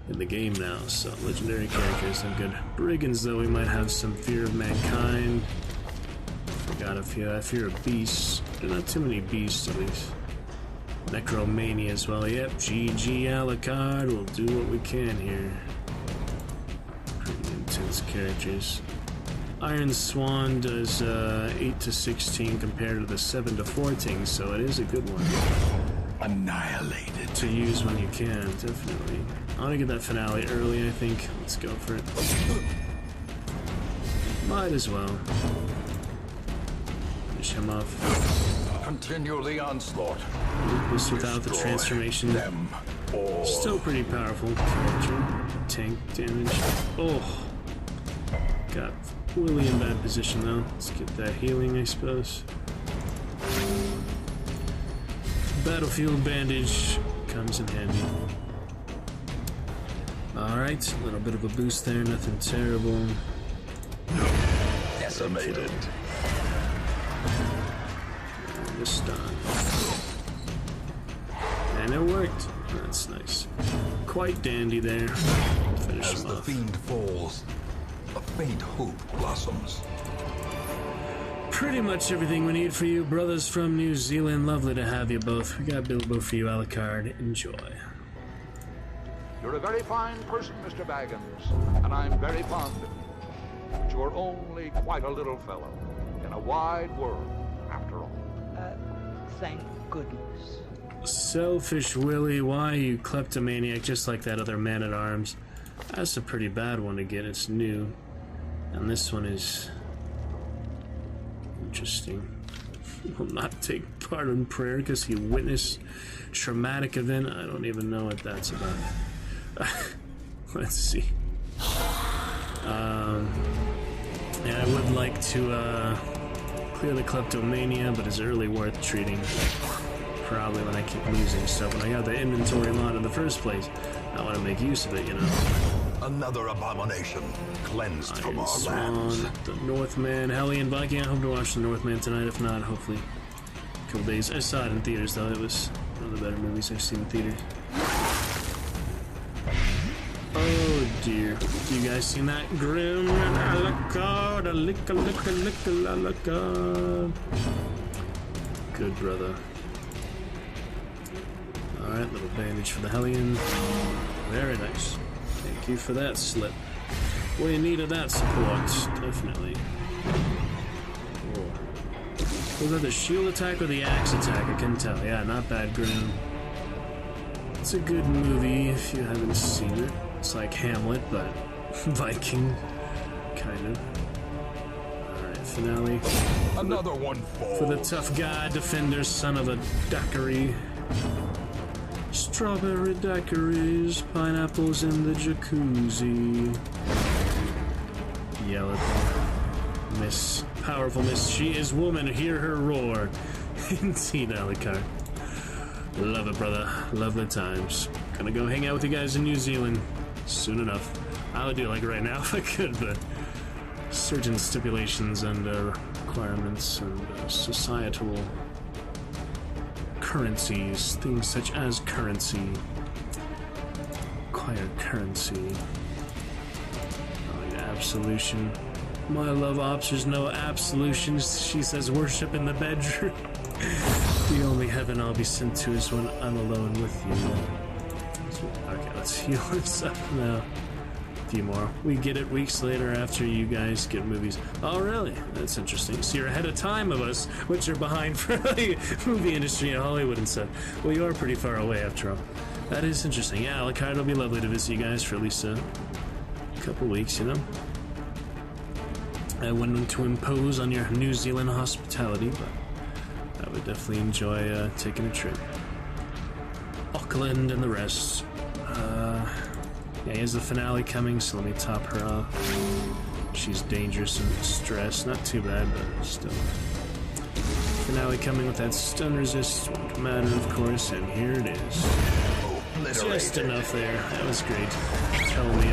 C: in the game now. So legendary characters are good. Brigands, though, we might have some fear of mankind. Forgot a few. I fear of beasts. There are not too many beasts, at least. Necromania as well. Yep, GG Alucard. We'll do what we can here. Pretty intense characters. Iron Swan does 8 to 16 compared to the 7 to 14, so it is a good one.
P: Annihilated.
C: To use when you can, definitely. I want to get that finale early, I think. Let's go for it. Might as well. Finish him off.
P: Continue the onslaught.
C: This without the transformation. Still pretty powerful character. Tank damage. Oh. Got Willie in bad position though. Let's get that healing, I suppose. Battlefield bandage comes in handy. Alright, a little bit of a boost there, nothing terrible.
P: Decimated.
C: And a stun. And it worked. That's nice. Quite dandy there. Finish
P: As
C: him
P: the
C: off.
P: fiend falls, a faint hope blossoms.
C: Pretty much everything we need for you, brothers from New Zealand. Lovely to have you both. We got Bilbo for you, Alucard. Enjoy.
S: You're a very fine person, Mr. Baggins, and I'm very fond of you. But you're only quite a little fellow in a wide world, after all.
E: Thank goodness.
C: Selfish Willie, why you kleptomaniac just like that other man-at-arms? That's a pretty bad one to get, it's new. And this one is interesting. Will not take part in prayer because he witnessed traumatic event. I don't even know what that's about. Let's see. Yeah, I would like to clear the kleptomania, but it's really worth treating. Probably when I keep losing stuff. When I got the inventory mod in the first place, I want to make use of it, you know.
P: Another abomination cleansed from our
C: Swan,
P: lands.
C: the Northman, Hellion Viking. I hope to watch the Northman tonight. If not, hopefully a couple days. I saw it in theaters though. It was one of the better movies I've seen in theaters. Oh dear. You guys seen that? Grim and Alucard, Alucard. Good brother. Alright, little bandage for the Hellion. Very nice. Thank you for that slip. We needed that support, definitely. Was that the shield attack or the axe attack? I couldn't tell. Yeah, not bad, Grim. It's a good movie if you haven't seen it. It's like Hamlet, but Viking, kind of. Alright, finale.
P: Another one
C: for the tough guy, defender, son of a daiquiri. Strawberry daiquiris, pineapples in the jacuzzi. Yell at them. Miss, powerful miss, she is woman, hear her roar. Indeed, Alucard. Love it, brother. Lovely times. Gonna go hang out with you guys in New Zealand soon enough. I would do it like right now if I could, but certain stipulations and requirements and societal currencies, things such as currency. Acquire currency. Oh, yeah, absolution. My love ops, there's no absolutions. She says worship in the bedroom. The only heaven I'll be sent to is when I'm alone with you. Okay, let's heal this up now. A few more. We get it weeks later after you guys get movies. Oh, really? That's interesting. So you're ahead of time of us, which are behind for the movie industry in Hollywood and stuff. Well, you are pretty far away after all. That is interesting. Yeah, Alucard, it'll be lovely to visit you guys for at least a couple weeks, you know? I wouldn't want to impose on your New Zealand hospitality, but I would definitely enjoy taking a trip. Auckland and the rest. Yeah, here's the finale coming, so let me top her off. She's dangerous and stressed. Not too bad, but still. Finale coming with that stun resist. Won't matter, of course, and here it is. Just enough there. That was great. Tell me,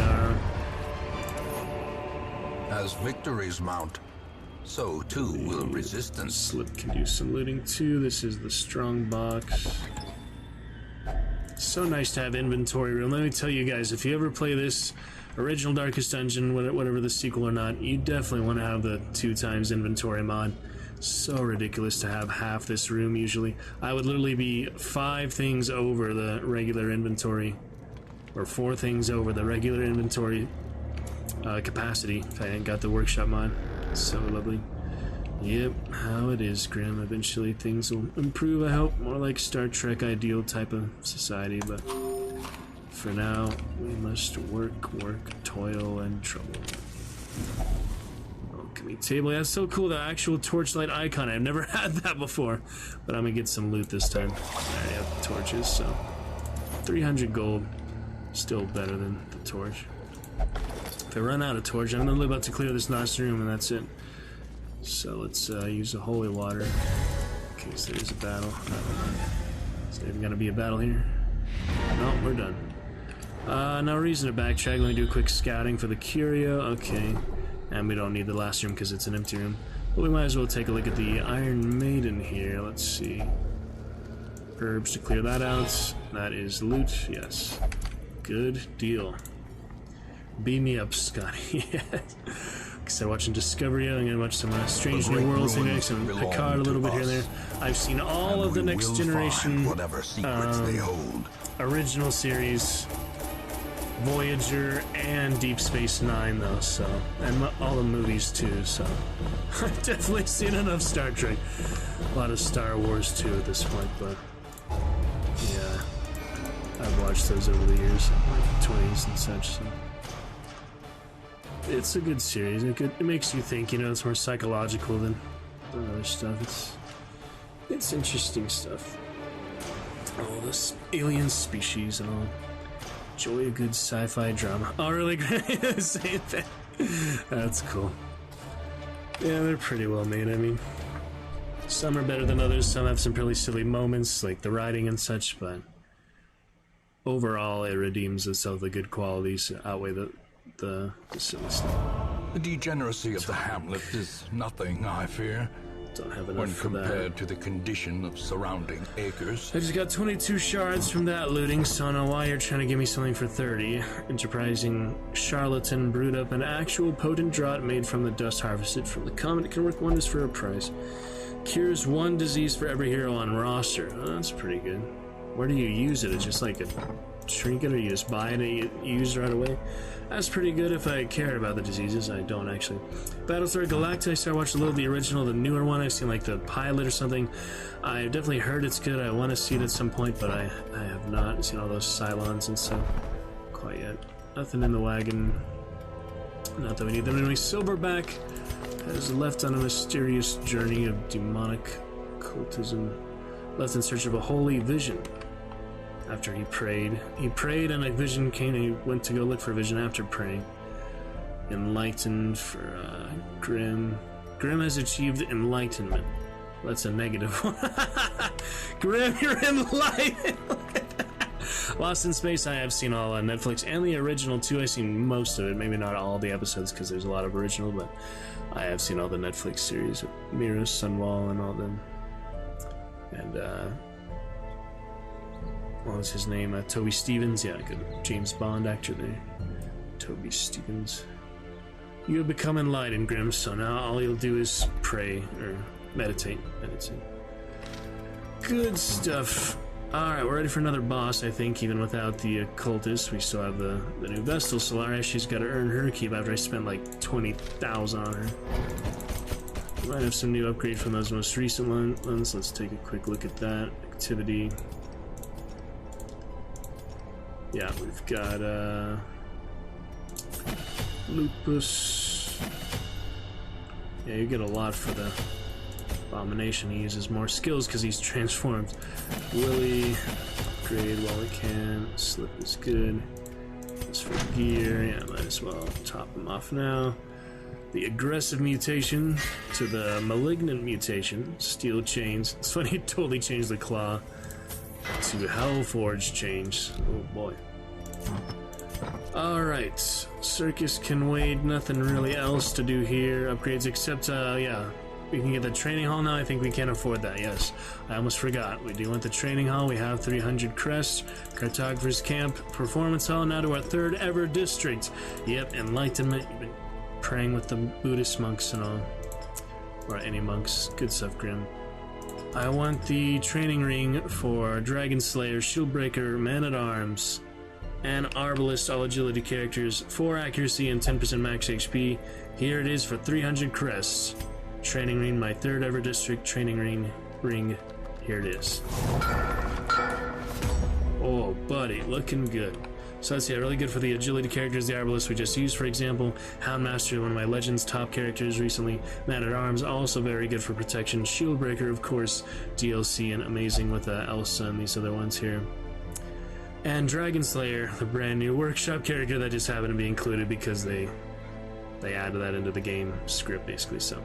P: As victories mount, so too will resistance.
C: Slip can do some looting too. This is the strong box. So nice to have inventory room. Let me tell you guys, if you ever play this original Darkest Dungeon, whatever the sequel or not, you definitely want to have the 2x inventory mod. So ridiculous to have half this room usually. I would literally be 5 things over the regular inventory, or 4 things over the regular inventory capacity if I hadn't got the workshop mod. So lovely. Yep, how it is, Grim. Eventually things will improve, I hope. More like Star Trek ideal type of society, but for now, we must work, toil, and trouble. Alchemy table. Yeah, that's so cool, the actual torchlight icon. I've never had that before, but I'm gonna get some loot this time. I have torches, so 300 gold. Still better than the torch. If I run out of torch, I'm literally about to clear this last room, and that's it. So let's use the holy water in case there's a battle. Is there even gonna be a battle here? No, we're done. No reason to backtrack. Let me do a quick scouting for the curio. Okay. And we don't need the last room because it's an empty room. But we might as well take a look at the Iron Maiden here. Let's see. Herbs to clear that out. That is loot. Yes. Good deal. Beam me up, Scotty. Started watching Discovery. I'm gonna watch some Strange New Worlds, some Picard a little bit here and there. I've seen all of the Next Generation original series, Voyager, and Deep Space Nine, though. So, and all the movies too. So, I've definitely seen enough Star Trek. A lot of Star Wars too at this point, but yeah, I've watched those over the years, like 20s and such. So. It's a good series. It makes you think, you know, it's more psychological than other stuff. It's interesting stuff. All this alien species and all. Enjoy a good sci-fi drama. Oh, really? Same thing. That's cool. Yeah, they're pretty well made. I mean, some are better than others. Some have some pretty silly moments, like the writing and such, but overall, it redeems itself. The good qualities outweigh the silly stuff.
P: The degeneracy of the hamlet is nothing, I fear.
C: Don't have enough
P: when
C: for that.
P: compared to the condition of surrounding acres.
C: I just got 22 shards from that looting, so I don't know why you're trying to give me something for 30. Enterprising charlatan brewed up an actual potent draught made from the dust harvested from the comet. It can work wonders for a price. Cures 1 disease for every hero on roster. Oh, that's pretty good. Where do you use it? It's just like a trinket, or you just buy it and you use it right away? That's pretty good if I cared about the diseases. I don't actually. Battlestar Galactica, I started watching a little of the original, the newer one. I've seen like the pilot or something. I've definitely heard it's good. I want to see it at some point, but I have not seen all those Cylons and stuff quite yet. Nothing in the wagon. Not that we need them. Anyway, Silverback has left on a mysterious journey of demonic cultism. Left in search of a holy vision. After he prayed and a vision came, and he went to go look for a vision after praying. Enlightened for Grim. Grim has achieved enlightenment. That's a negative one. Grim, you're enlightened! Lost in Space, I have seen all on Netflix, and the original too. I've seen most of it, maybe not all the episodes because there's a lot of original, but I have seen all the Netflix series of Mira, Sunwall, and all them. And what was his name? Toby Stevens. Yeah, good James Bond actor there. Toby Stevens. You have become enlightened, Grim, so now all you'll do is pray, or meditate. Good stuff. Alright, we're ready for another boss, I think, even without the occultist. We still have the new Vestal Solaris. She's got to earn her keep after I spent like 20,000 on her. Might have some new upgrade from those most recent ones. Let's take a quick look at that. Activity. Yeah, we've got Lupus. Yeah, you get a lot for the Abomination. He uses more skills because he's transformed. Willie, upgrade while we can. Slip is good. As for gear, yeah, might as well top him off now. The aggressive mutation to the malignant mutation. Steel chains. It's funny, he totally changed the claw to Hellforge change. Oh boy. Alright. Circus can wait. Nothing really else to do here. Upgrades except, yeah. We can get the training hall now. I think we can afford that, yes. I almost forgot. We do want the training hall. We have 300 crests. Cartographer's camp. Performance hall. Now to our 3rd ever district. Yep, enlightenment. You've been praying with the Buddhist monks and all. Or any monks. Good stuff, Grim. I want the training ring for Dragon Slayer, Shieldbreaker, Man-at-Arms, and Arbalist, all agility characters, 4 accuracy and 10% max HP. Here it is for 300 crests. Training ring, my 3rd ever district training ring. Here it is. Oh, buddy, looking good. So that's, yeah, really good for the agility characters. The Arbalist we just used, for example. Houndmaster, one of my Legends top characters recently. Man-at-Arms, also very good for protection. Shieldbreaker, of course, DLC, and amazing with Elsa and these other ones here. And Dragon Slayer, the brand new workshop character that just happened to be included because they added that into the game script, basically, so.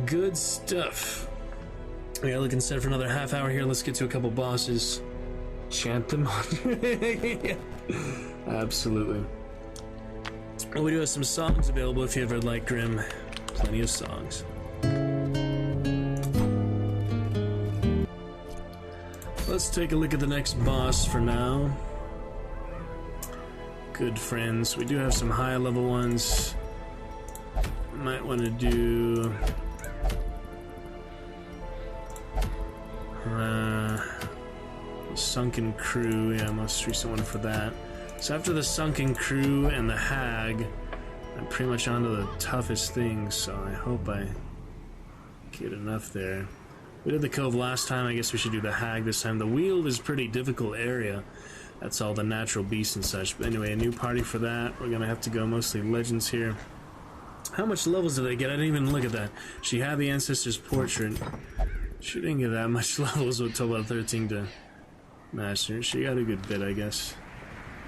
C: Good stuff. We are looking set for another half hour here. Let's get to a couple bosses. Chant them. Yeah. Absolutely. We do have some songs available if you ever like Grim. Plenty of songs. Let's take a look at the next boss for now. Good friends. We do have some high level ones. Might want to do Sunken Crew, yeah, most recent one for that. So after the Sunken Crew and the Hag, I'm pretty much onto the toughest things, so I hope I get enough there. We did the Cove last time, I guess we should do the Hag this time. The Weald is a pretty difficult area. That's all the natural beasts and such. But anyway, a new party for that. We're gonna have to go mostly Legends here. How much levels did I get? I didn't even look at that. She had the Ancestor's Portrait. She didn't get that much levels until about 13 to Master. She got a good bit, I guess.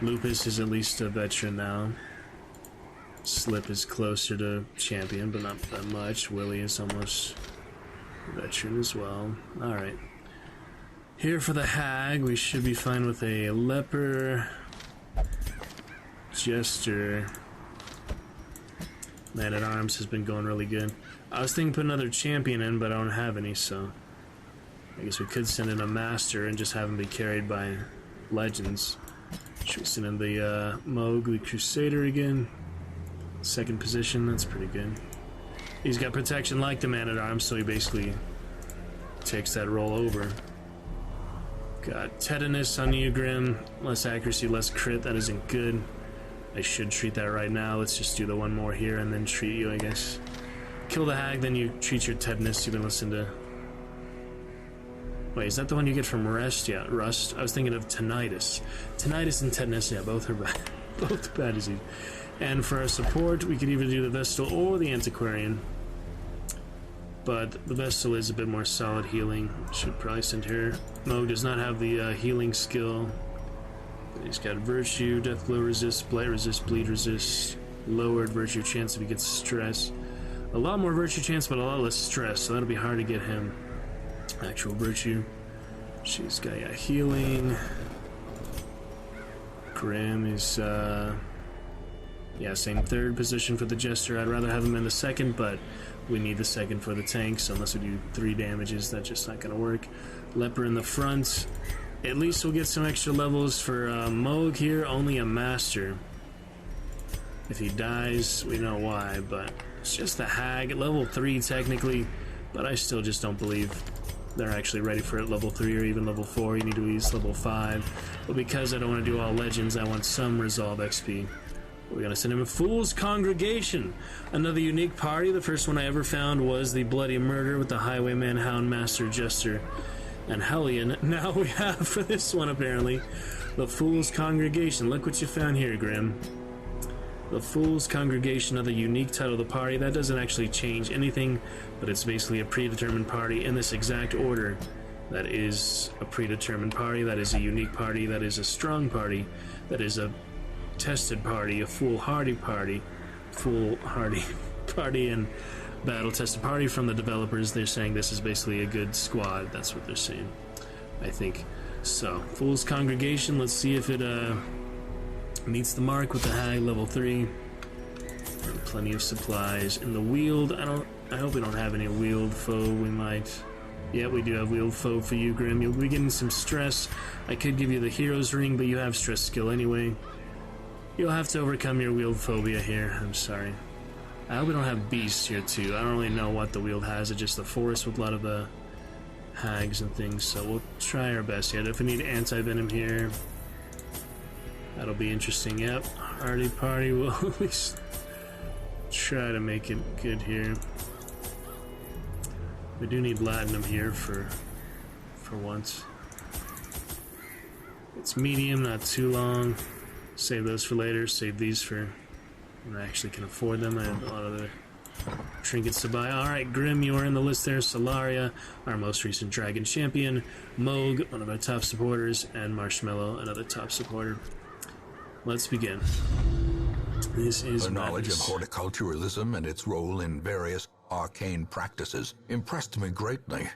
C: Lupus is at least a veteran now. Slip is closer to champion, but not that much. Willie is almost a veteran as well. Alright. Here for the Hag, we should be fine with a Leper, Jester, Man-at-Arms has been going really good. I was thinking put another champion in, but I don't have any, so I guess we could send in a master and just have him be carried by legends. Should we send in the Moog, the Crusader again? Second position, that's pretty good. He's got protection like the Man-at-Arms, so he basically takes that role over. Got Tetanus on you, Grim. Less accuracy, less crit, that isn't good. I should treat that right now. Let's just do the one more here and then treat you, I guess. Kill the hag, then you treat your tetanus. You've been listening to... Wait, is that the one you get from Rest? Yeah, Rust. I was thinking of Tinnitus. Tinnitus and tetanus, yeah, both are bad. Both bad disease. And for our support, we could either do the Vestal or the Antiquarian. But the Vestal is a bit more solid healing. Should probably send her. Moog does not have the healing skill. He's got Virtue, Death Blow resist, Blight resist, Bleed resist, lowered Virtue chance if he gets stress. A lot more Virtue chance, but a lot less stress, so that'll be hard to get him. Actual Virtue. She's got, yeah, healing. Grim is, yeah, same third position for the Jester. I'd rather have him in the second, but we need the second for the tank, so unless we do 3 damages, that's just not gonna work. Leper in the front. At least we'll get some extra levels for Moog here, only a master. If he dies, we know why, but it's just a hag. Level 3 technically, but I still just don't believe they're actually ready for it. Level 3 or even level 4, you need to use level 5. But because I don't want to do all legends, I want some resolve XP. We're gonna send him a Fool's Congregation. Another unique party. The first one I ever found was the Bloody Murder with the Highwayman, Houndmaster, Jester, and Hellion. Now we have for this one apparently the Fool's Congregation. Look what you found here, Grim. The Fool's Congregation, another unique title of the party. That doesn't actually change anything, but it's basically a predetermined party in this exact order. That is a predetermined party, that is a unique party, that is a strong party, that is a tested party, a foolhardy party, foolhardy party, and battle-tested party from the developers. They're saying this is basically a good squad. That's what they're saying, I think. So, Fool's Congregation, let's see if it meets the mark with the hag, level 3. And plenty of supplies. And the wield, I hope we don't have any wield foe. We might. Yeah, we do have wield foe for you, Grim. You'll be getting some stress. I could give you the hero's ring, but you have stress skill anyway. You'll have to overcome your wield phobia here. I'm sorry. I hope we don't have beasts here too. I don't really know what the wield has. It's just the forest with a lot of the hags and things, so we'll try our best. Yeah, if we need anti-venom here, that'll be interesting. Yep, hardy party will at least try to make it good here. We do need latinum here for once. It's medium, not too long. Save those for later. Save these for when I actually can afford them. I have a lot of the trinkets to buy. Alright, Grim, you are in the list there. Solaria, our most recent Dragon Champion. Moog, one of our top supporters. And Marshmallow, another top supporter. Let's begin. This is
P: Her knowledge of
C: madness.
P: horticulturalism and its role in various arcane practices impressed me greatly.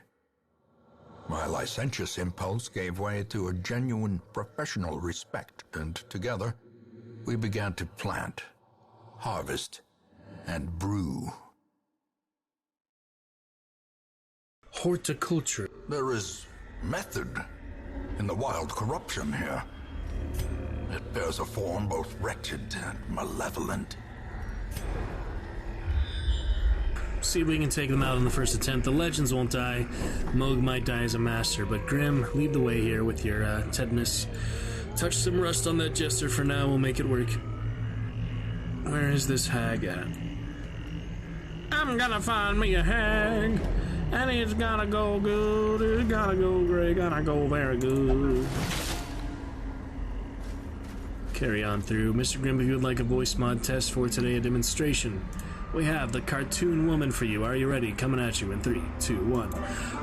P: My licentious impulse gave way to a genuine professional respect, and together we began to plant, harvest, and brew.
C: Horticulture.
P: There is method in the wild corruption here. It bears a form both wretched and malevolent.
C: See if we can take them out in the first attempt. The legends won't die. Moog might die as a master, but Grim, lead the way here with your tetanus. Touch some rust on that Jester for now. We'll make it work. Where is this hag at? I'm gonna find me a hag, and it's gonna go good. It's gonna go great. Gonna go very good. Carry on through. Mr. Grim, if you would like a voice mod test for today, a demonstration, we have the cartoon woman for you. Are you ready? Coming at you in 3, 2, 1.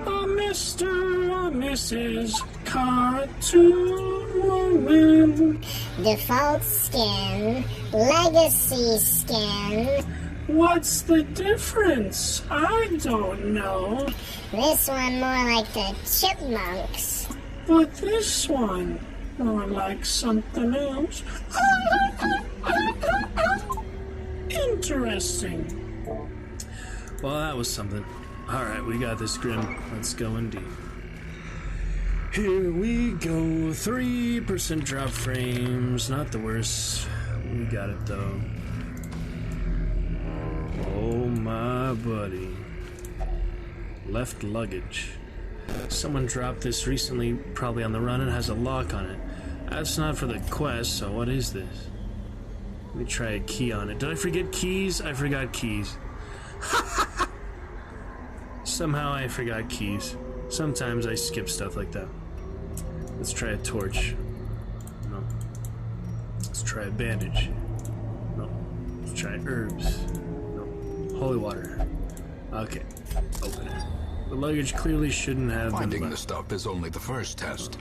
C: Mr. or Mrs. Cartoon Woman.
T: Default skin, legacy skin.
C: What's the difference? I don't know.
T: This one more like the chipmunks.
C: But this one more like something else.
Q: Interesting.
C: Well, that was something. Alright, we got this, Grim. Let's go indeed. Here we go. 3% drop frames. Not the worst. We got it, though. Oh, my buddy. Left luggage. Someone dropped this recently, probably on the run, and has a lock on it. That's not for the quest, so what is this? Let me try a key on it. Did I forget keys? I forgot keys. Somehow I forgot keys. Sometimes I skip stuff like that. Let's try a torch. No. Let's try a bandage. No. Let's try herbs. No. Holy water. Okay. Open it. The luggage clearly shouldn't have been
P: Finding
C: left.
P: the stuff is only the first test.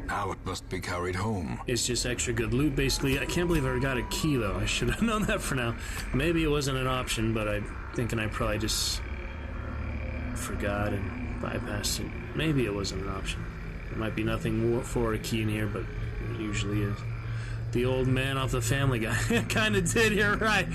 P: Now it must be carried home.
C: It's just extra good loot, basically. I can't believe I got a key, though. I should have known that for now. Maybe it wasn't an option, but I'm thinking I probably just forgot and bypassed it. Maybe it wasn't an option. There might be nothing more for a key in here, but it usually is. The old man off the Family Guy kind of did, you're right.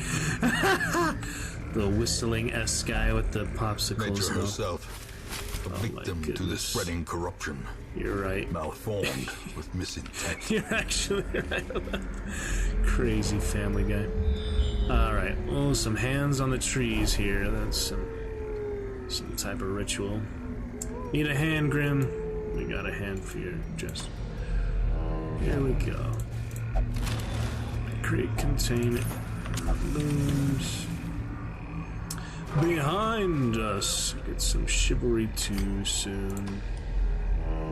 C: The whistling S guy with the popsicles.
P: Nature herself, a victim to the spreading corruption.
C: You're right.
P: Malformed with misintent.
C: You're actually right about that. Crazy Family Guy. Alright, oh, some hands on the trees here. That's some type of ritual. Need a hand, Grim? We got a hand for your just. Here we go. Crate contain balloons. Behind us. Get some chivalry too soon.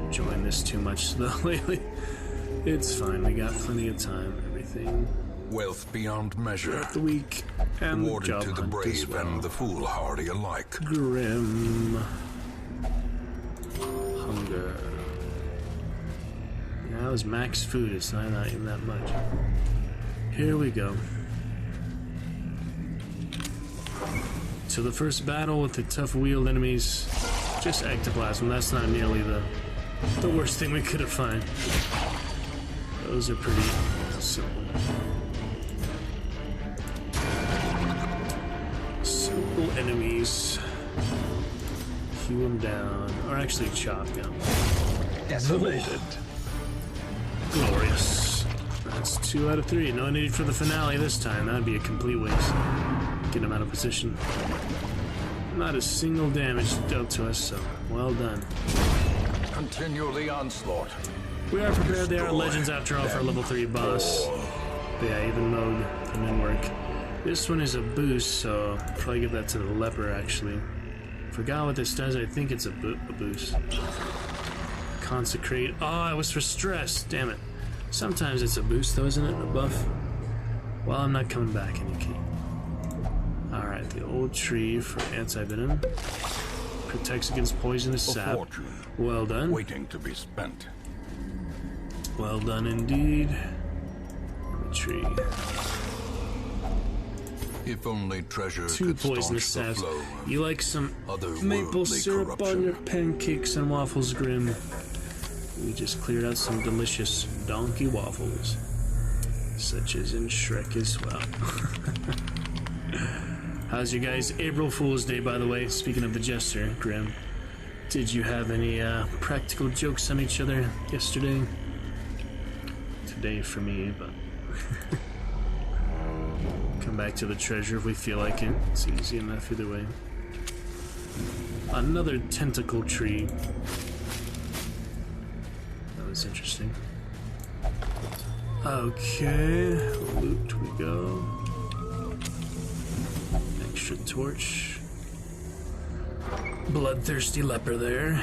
C: Enjoying this too much though lately. It's fine, we got plenty of time. Everything.
P: Wealth beyond measure.
C: The weak and the
P: awarded
C: job
P: to the
C: hunt
P: brave
C: as well.
P: and the foolhardy alike.
C: Grim. Hunger. That was max food, it's not even that much. Here we go. So the first battle with the tough-wheeled enemies, just ectoplasm. That's not nearly the worst thing we could have found. Those are pretty simple. Simple enemies. Hew them down, or actually chop down.
Q: Desolated.
C: Glorious. That's 2 out of 3. No need for the finale this time. That'd be a complete waste. Get him out of position. Not a single damage dealt to us, so well done.
P: Continue the onslaught.
C: We are prepared. They are legends after all for a level 3 boss. But yeah, even mode didn't work. This one is a boost, so I'll probably give that to the leper actually. Forgot what this does. I think it's a boost. Consecrate. Oh, it was for stress. Damn it. Sometimes it's a boost though, isn't it? A buff. Well, I'm not coming back any key. Alright, the old tree for anti-venom. Protects against poisonous sap. Well done.
P: Waiting to be spent.
C: Well done indeed. The tree.
P: If only treasure
C: 2
P: could
C: poisonous
P: staunch the
C: saps.
P: flow.
C: You like some maple
P: Otherworldly
C: syrup on
P: corruption.
C: your pancakes and waffles, Grim? We just cleared out some delicious donkey waffles. Such as in Shrek as well. How's your guys' April Fool's Day, by the way? Speaking of the jester, Grim. Did you have any practical jokes on each other yesterday? Today for me, but... Come back to the treasure if we feel like it. It's easy enough either way. Another tentacle tree. That was interesting. Okay, loot we go. Extra torch. Bloodthirsty leper there.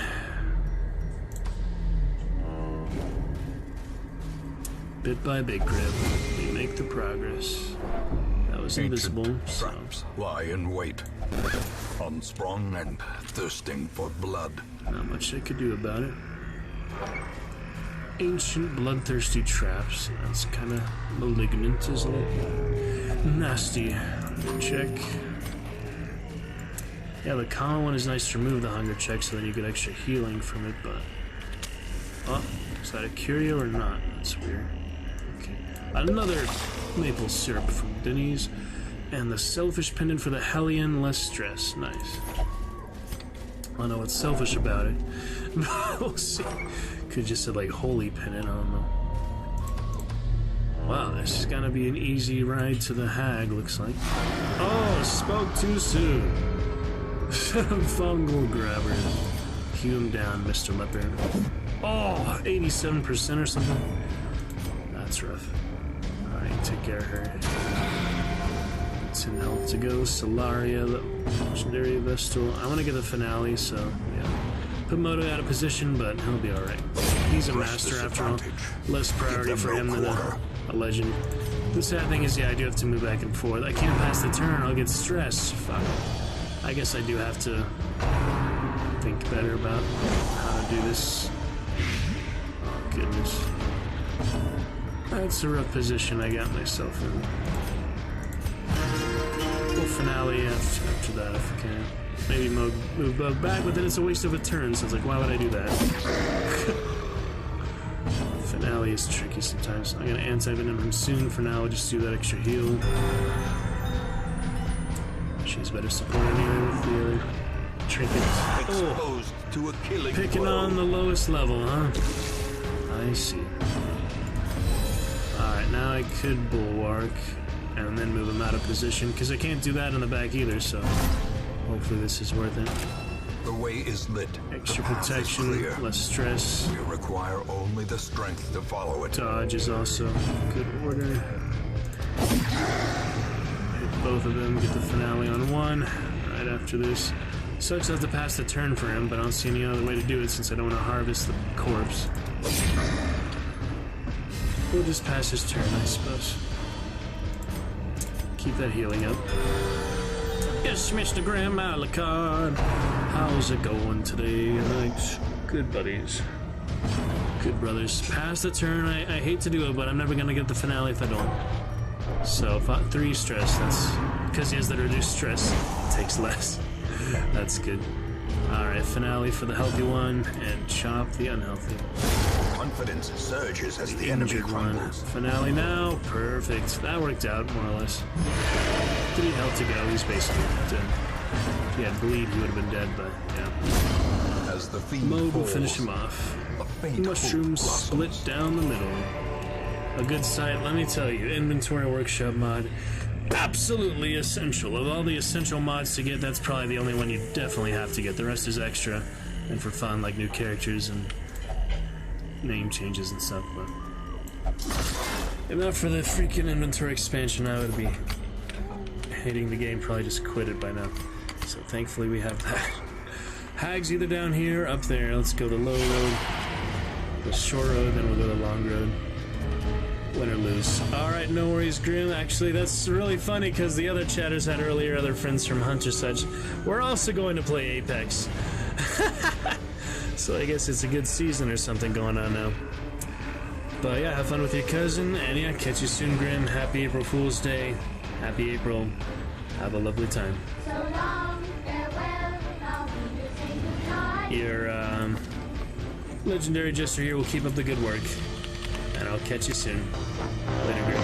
C: Bit by bit, Grim, we make the progress. That was invisible, so...
P: Traps lie in wait, unsprung and thirsting for blood.
C: Not much I could do about it. Ancient bloodthirsty traps. That's kind of malignant, isn't it? Nasty. Check. Yeah, the common one is nice to remove the hunger check so then you get extra healing from it, but... Oh, is that a curio or not? That's weird. Okay. Another maple syrup from Denny's. And the selfish pendant for the Hellion, less stress. Nice. I don't know what's selfish about it. We'll see. Could just said like holy pendant, I don't know. Wow, this is gonna be an easy ride to the hag, looks like. Oh, spoke too soon. Fungal grabber. Hew him down, Mr. Leopard. Oh, 87% or something. That's rough. Alright, take care of her. 10 health to go. Solaria, the legendary Vestal. I want to get the finale, so yeah. Put Moto out of position, but he'll be alright. He's a master after all. Less priority for him than a legend. The sad thing is, yeah, I do have to move back and forth. I can't pass the turn, I'll get stressed. Fuck. I guess I do have to think better about how to do this. Oh, goodness. That's a rough position I got myself in. We'll finale after that if I can. Maybe move Bug back, but then it's a waste of a turn, so it's like, why would I do that? Finale is tricky sometimes. I'm gonna anti-venom him soon. For now, I'll just do that extra heal. She's better support anyway with the other trinkets.
P: Exposed to a killing
C: Picking
P: blow.
C: on the lowest level, huh? I see. Alright, now I could bulwark and then move him out of position, because I can't do that in the back either, so hopefully this is worth it.
P: The way is lit.
C: Extra protection, less stress.
P: We require only the strength to follow it.
C: Dodge is also good order. Hit both of them, get the finale on one. Right after this. Sucks I have to pass the turn for him, but I don't see any other way to do it since I don't want to harvest the corpse. We'll just pass his turn, I suppose. Keep that healing up. Yes, Mr. Graham Alucard. How's it going today? Thanks. Good buddies. Good brothers. Pass the turn. I hate to do it, but I'm never gonna get the finale if I don't. So, 3 stress. That's because he has the reduced stress. It takes less. That's good. Alright, finale for the healthy one, and chop the unhealthy.
P: Confidence surges as the enemy crumbles.
C: Finale now. Perfect. That worked out, more or less. 3 health to go. He's basically dead. If he had bleed, he would have been dead, but yeah.
P: As the fiend
C: Mode will
P: falls,
C: finish him off.
P: a faint
C: Mushrooms
P: hope
C: split
P: blossoms.
C: down the middle. A good sight, let me tell you. Inventory workshop mod. Absolutely essential. Of all the essential mods to get, that's probably the only one you definitely have to get. The rest is extra and for fun, like new characters and name changes and stuff, but if not for the freaking inventory expansion, I would be hating the game, probably just quit it by now. So thankfully we have that. Hag's either down here or up there. Let's go the low road, the short road, then we'll go the long road. Win or lose. Alright, no worries, Grim. Actually, that's really funny because the other chatters had earlier, other friends from Hunt or such, we're also going to play Apex. So I guess it's a good season or something going on now. But yeah, have fun with your cousin, and yeah, catch you soon, Grim. Happy April Fool's Day. Happy April. Have a lovely time.
A: So long, farewell, I'll be your saying goodnight.
C: Your legendary jester here will keep up the good work. And I'll catch you soon. Later, Grim.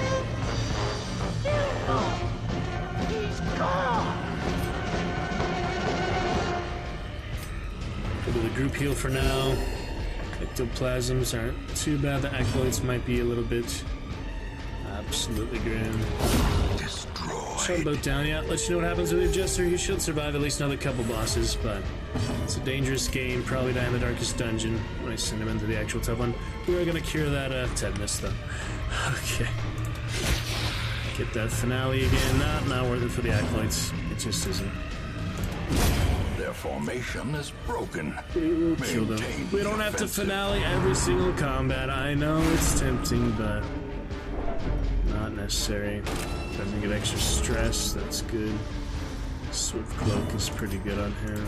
N: He's gone!
C: We'll do the group heal for now. Ectoplasms aren't too bad. The acolytes might be a little bit absolutely grim. Shut boat down, yeah. Let you know what happens with your jester. You should survive at least another couple bosses, but it's a dangerous game. Probably die in the darkest dungeon when I send him into the actual tough one. We're gonna cure that tetanus though. Okay. Get that finale again. Not worth it for the acolytes. It just isn't.
P: Their formation is broken.
C: We will kill them. We don't have to finale every single combat. I know it's tempting, but not necessary. Doesn't get extra stress. That's good. Swift Cloak is pretty good on him.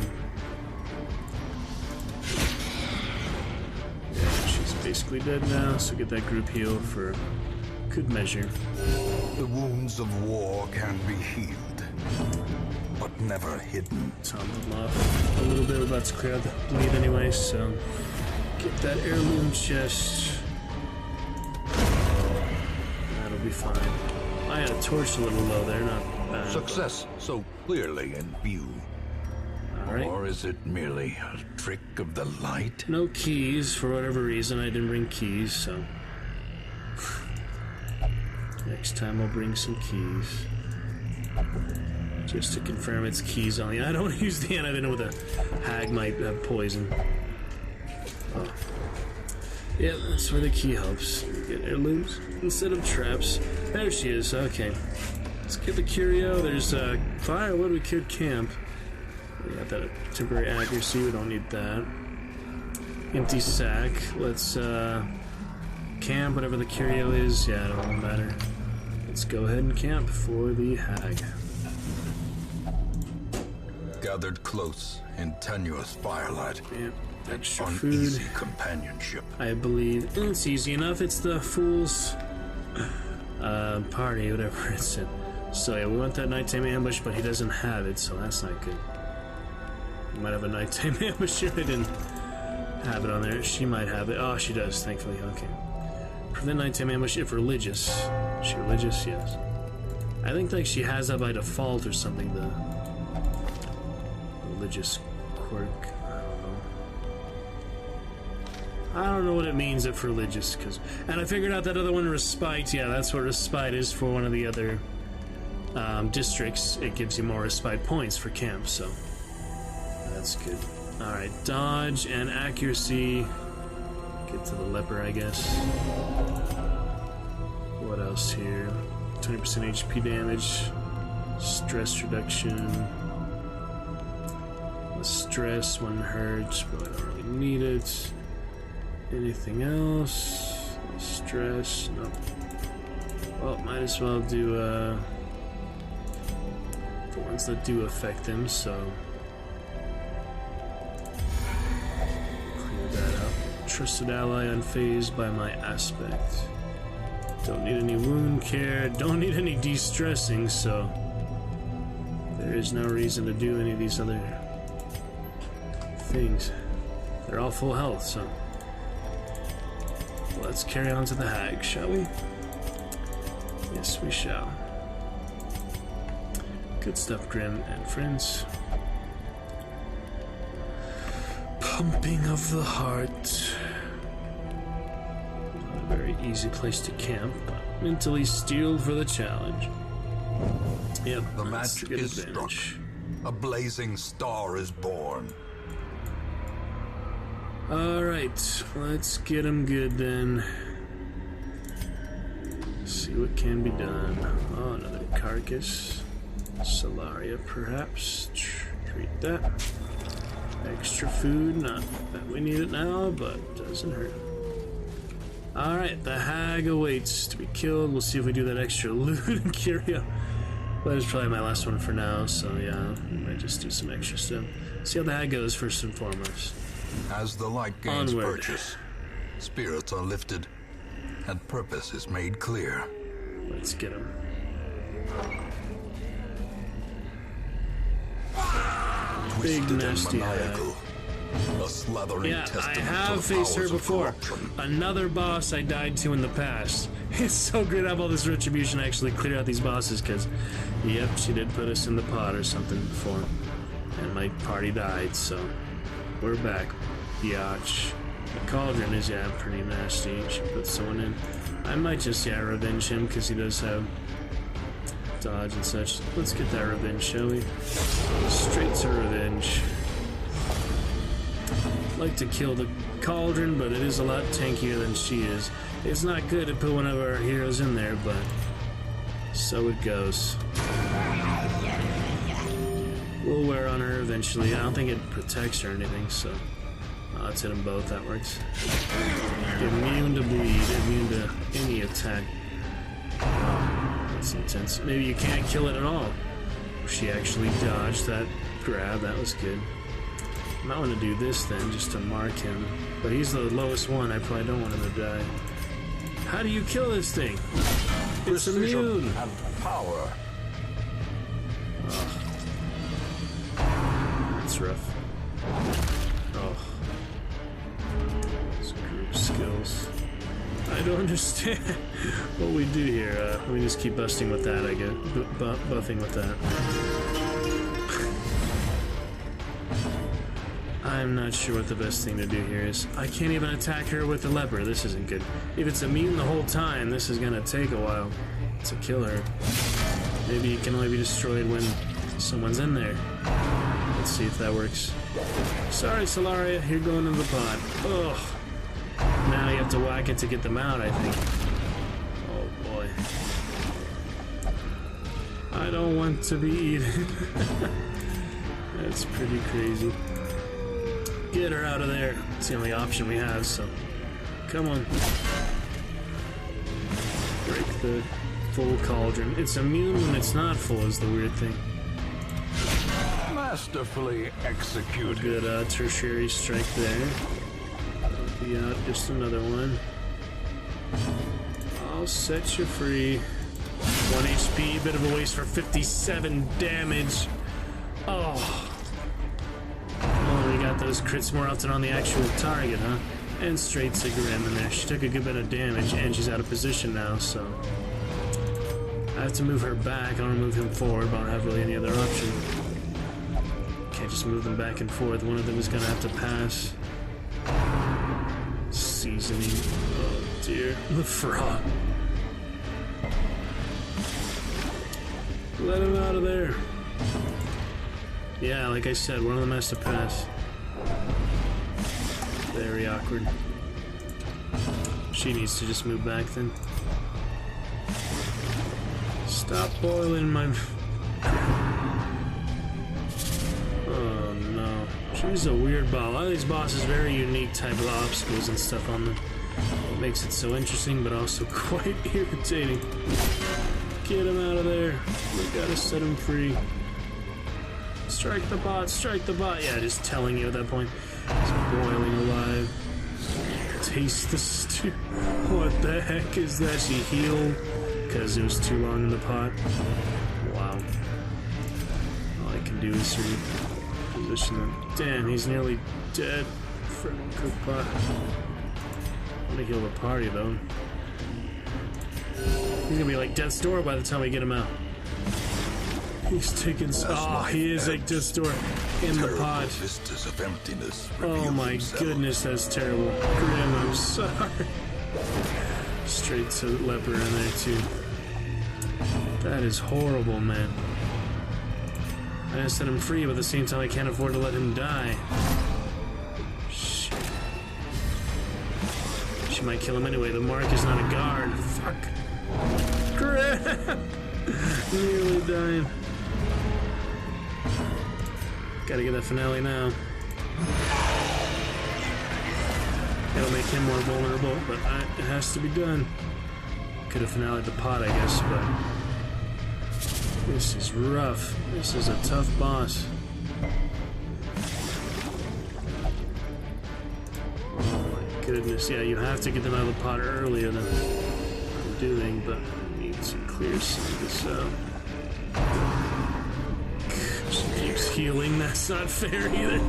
C: Yeah, she's basically dead now, so get that group heal for good measure.
P: The wounds of war can be healed, but never hidden.
C: Tom them off a little bit. We're about to clear out the bleed anyway, so get that heirloom chest. That'll be fine. I had a torch a little low there, not
P: Success so clearly in view.
C: All right.
P: Or is it merely a trick of the light?
C: No keys, for whatever reason. I didn't bring keys, so... Next time I'll bring some keys. Just to confirm it's keys only. I don't want to use the antivenom with a hag might have poison. Oh. Yeah, that's where the key helps. Get heirlooms instead of traps. There she is, okay. Let's get the curio. There's firewood. We could camp. We got that temporary accuracy. We don't need that. Empty sack. Let's camp, whatever the curio is. Yeah, it don't matter. Let's go ahead and camp for the hag.
P: Gathered close in tenuous firelight.
C: Yep. Extra
P: uneasy
C: food.
P: Companionship.
C: I believe it's easy enough. It's the fool's party, whatever it's in. So yeah, we want that nighttime ambush, but he doesn't have it, so that's not good. He might have a nighttime ambush if I didn't have it on there. She might have it. Oh, she does, thankfully. Okay. Prevent nighttime ambush if religious. Is she religious? Yes. I think like she has that by default or something. The religious quirk. I don't know what it means if religious, and I figured out that other one, respite. Yeah, that's what respite is for one of the other districts. It gives you more respite points for camp, so that's good. All right, dodge and accuracy. Get to the leper, I guess. What else here? 20% HP damage, stress reduction. The stress one hurts, but I don't really need it. Anything else? Stress? Nope. Well, might as well do the ones that do affect him, so clear that up. Trusted ally unfazed by my aspect. Don't need any wound care, don't need any de-stressing, so there is no reason to do any of these other things. They're all full health, so let's carry on to the hag, shall we? Yes, we shall. Good stuff, Grim and friends. Pumping of the heart. Not a very easy place to camp, but mentally steeled for the challenge. Yep,
P: the match is struck. A blazing star is born.
C: Alright, let's get him good then. See what can be done. Oh, another carcass. Solaria, perhaps. Treat that. Extra food, not that we need it now, but doesn't hurt. Alright, the hag awaits to be killed. We'll see if we do that extra loot and curio. Well, that's probably my last one for now, so yeah, we might just do some extra stuff. See how the hag goes first and foremost.
P: As the light gains
C: Onward.
P: purchase, spirits are lifted, and purpose is made clear.
C: Let's get him. Big nasty
P: maniacal, a slathering
C: Yeah, I
P: testament
C: have
P: to the
C: faced her
P: powers of
C: before.
P: corruption.
C: Another boss I died to in the past. It's so great to have all this retribution to actually clear out these bosses, because, yep, she did put us in the pot or something before. And my party died, so we're back. Biatch. The cauldron is, yeah, pretty nasty. She put someone in. I might just, yeah, revenge him, because he does have dodge and such. Let's get that revenge, shall we? Straight to revenge. Like to kill the cauldron, but it is a lot tankier than she is. It's not good to put one of our heroes in there, but so it goes. We'll wear on her eventually. I don't think it protects her or anything, so let's hit them both. That works. Immune to bleed, immune to any attack. That's intense. Maybe you can't kill it at all. She actually dodged that grab. That was good. I might want to do this then, just to mark him. But he's the lowest one. I probably don't want him to die. How do you kill this thing? It's immune.
P: And power.
C: Oh. That's rough. Oh. Those group skills. I I don't understand what we do here. Let me just keep busting with that, I guess. Buffing with that. I'm not sure what the best thing to do here is. I can't even attack her with the leper. This isn't good. If it's immune the whole time, this is gonna take a while to kill her. Maybe it can only be destroyed when someone's in there. Let's see if that works. Sorry, Solaria, you're going into the pot. Ugh. Now you have to whack it to get them out, I think. Oh boy. I don't want to be eaten. That's pretty crazy. Get her out of there. It's the only option we have, so come on. Break the full cauldron. It's immune when it's not full is the weird thing.
F: Masterfully executed.
C: Good tertiary strike there. Be out just another one. I'll set you free. 1 HP, bit of a waste for 57 damage. Oh. Oh, we got those crits more often on the actual target, huh? And straight to Grim in there. She took a good bit of damage, and she's out of position now, so I have to move her back. I don't move him forward, but I don't have really any other option. Can't just move them back and forth. One of them is gonna have to pass. Seasoning. Oh dear. The frog. Let him out of there. Yeah, like I said, one of them has to pass. Very awkward. She needs to just move back then. Stop boiling my... Oh no. She's a weird boss. A lot of these bosses very unique type of obstacles and stuff on them. What makes it so interesting but also quite irritating. Get him out of there. We gotta set him free. Strike the bot, strike the bot. Yeah, just telling you at that point. He's boiling alive. Taste the stew. What the heck is that? She healed because it was too long in the pot. Wow. All I can do is reposition him. Damn, he's nearly dead. Friggin' cook pot. I'm gonna heal the party though. He's gonna be like Death's Door by the time we get him out. He's taking. Oh, he is like Death's Door in the pod.
P: Vistas of emptiness.
C: Oh my goodness, that's terrible. Grim, I'm sorry. Straight to leper in there too. That is horrible, man. I gotta set him free, but at the same time I can't afford to let him die. Shit. She might kill him anyway. The mark is not a guard. Fuck. Grim! Nearly dying. Gotta get that finale now. It'll make him more vulnerable, but it has to be done. Could have finale'd the pot, I guess, but this is rough. This is a tough boss. Oh my goodness. Yeah, you have to get them out of the pot earlier than I'm doing, but I need to clear some of this out. She keeps healing. That's not fair either.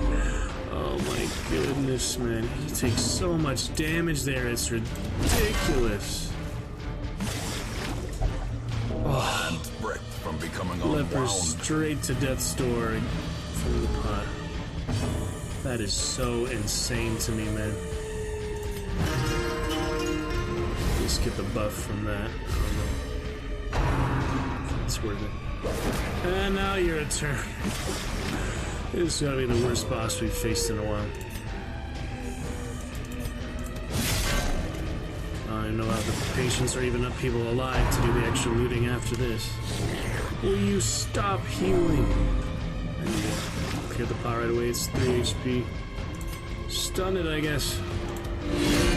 C: Oh my goodness, man. He takes so much damage there. It's ridiculous. Oh.
P: From becoming
C: Leper straight to Death's Door from the pot. That is so insane to me, man. Let's get the buff from that. I don't know. It's worth it. And now you're a turn. This is gotta be the worst boss we've faced in a while. I don't know how the patience or even people alive to do the extra looting after this. Will you stop healing? And clear the pot right away. It's 3 HP. Stun it, I guess.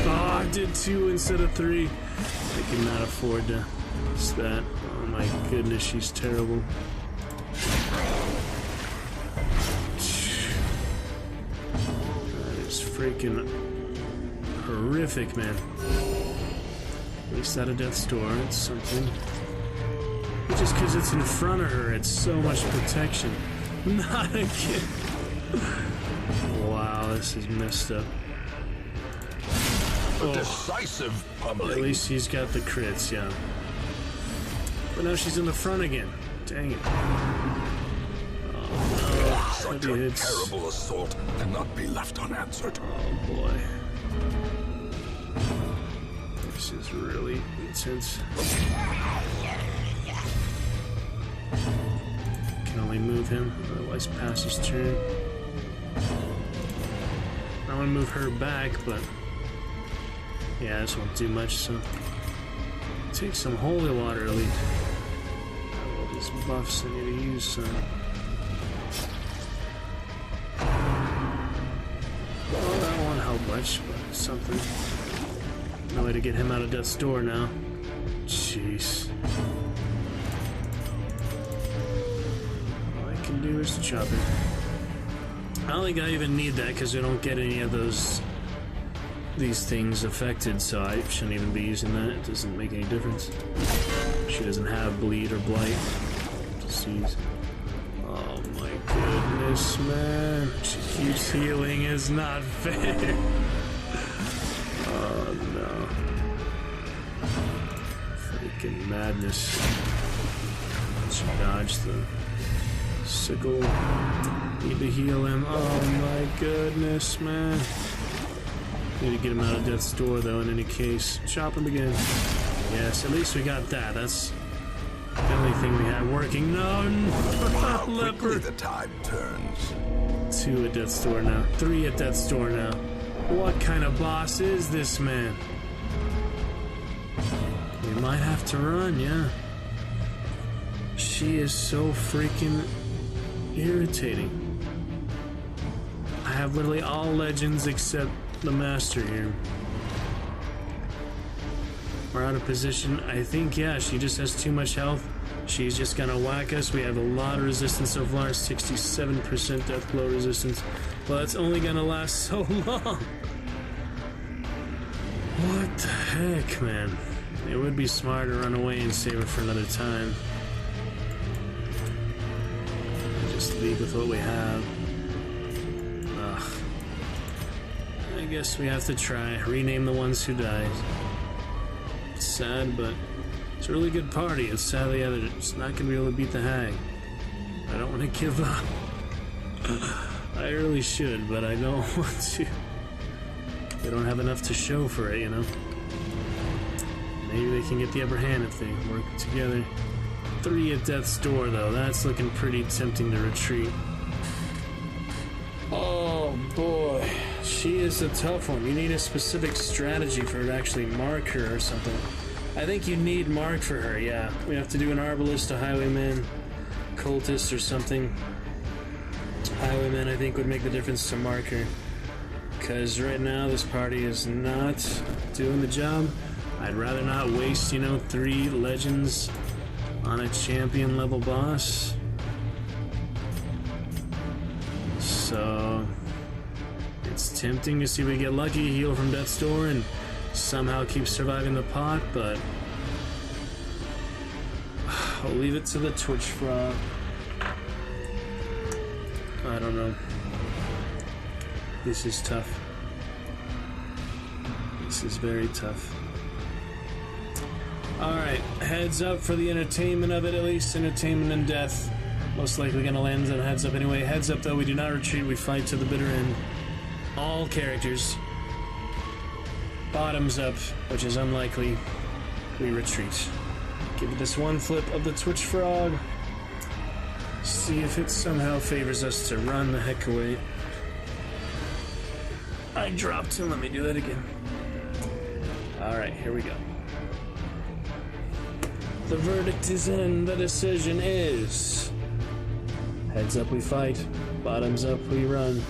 C: Oh, I did 2 instead of 3. I cannot afford to miss that. Oh my goodness, she's terrible. That is freaking horrific, man. At least out of Death's Door, it's something. Just because it's in front of her, it's so much protection. Not again. Wow, this is messed up.
P: decisive pummeling.
C: At least he's got the crits, yeah. But now she's in the front again. Dang it. Oh, no.
P: Such a terrible assault cannot be left unanswered.
C: Oh, boy. This is really intense. Can only move him, otherwise pass his turn. I want to move her back, but yeah, this won't do much, so take some holy water at least. All these buffs I need to use some. Well, that won't help much, but something. No way to get him out of death's door now. Jeez. All I can do is chop it. I don't think I even need that because we don't get any of these things affected, so I shouldn't even be using that. It doesn't make any difference. She doesn't have bleed or blight disease. Oh my goodness, man. She keeps healing. It's not fair. Oh no. Freaking madness. Let's dodge the sickle. Need to heal him. Oh my goodness, man. Need to get him out of death's door, though, in any case. Chop him again. Yes, at least we got that. That's the only thing we have working. No,
P: How
C: leper.
P: quickly the tide turns.
C: 2 at death's door now. 3 at death's door now. What kind of boss is this man? We might have to run, yeah. She is so freaking irritating. I have literally all legends except the master here. We're out of position. I think, yeah, she just has too much health. She's just gonna whack us. We have a lot of resistance so far, 67% death blow resistance. Well, that's only gonna last so long. What the heck, man? It would be smart to run away and save it for another time. Just leave with what we have. Ugh. I guess we have to try. Rename the ones who died. It's sad, but it's a really good party. It's sadly it's not going to be able to beat the hag. I don't want to give up. I really should, but I don't want to. They don't have enough to show for it, you know? Maybe they can get the upper hand if they work together. 3 at death's door, though. That's looking pretty tempting to retreat. Oh, boy. She is a tough one. You need a specific strategy for her to actually mark her or something. I think you need mark for her, yeah. We have to do an arbalist, a highwayman, cultist, or something. Highwayman, I think, would make the difference to mark her. Because right now, this party is not doing the job. I'd rather not waste, 3 legends on a champion level boss. So it's tempting to see if we get lucky, heal from death's door, and somehow keep surviving the pot, but I'll leave it to the Twitch frog. I don't know. This is tough. This is very tough. Alright, heads up for the entertainment of it, at least. Entertainment and death. Most likely gonna land on heads up anyway. Heads up, though, we do not retreat, we fight to the bitter end. All characters. Bottoms up, which is unlikely. We retreat. Give it this one flip of the Twitch frog. See if it somehow favors us to run the heck away. I dropped him, let me do that again. Alright, here we go. The verdict is in, the decision is... Heads up we fight, bottoms up we run.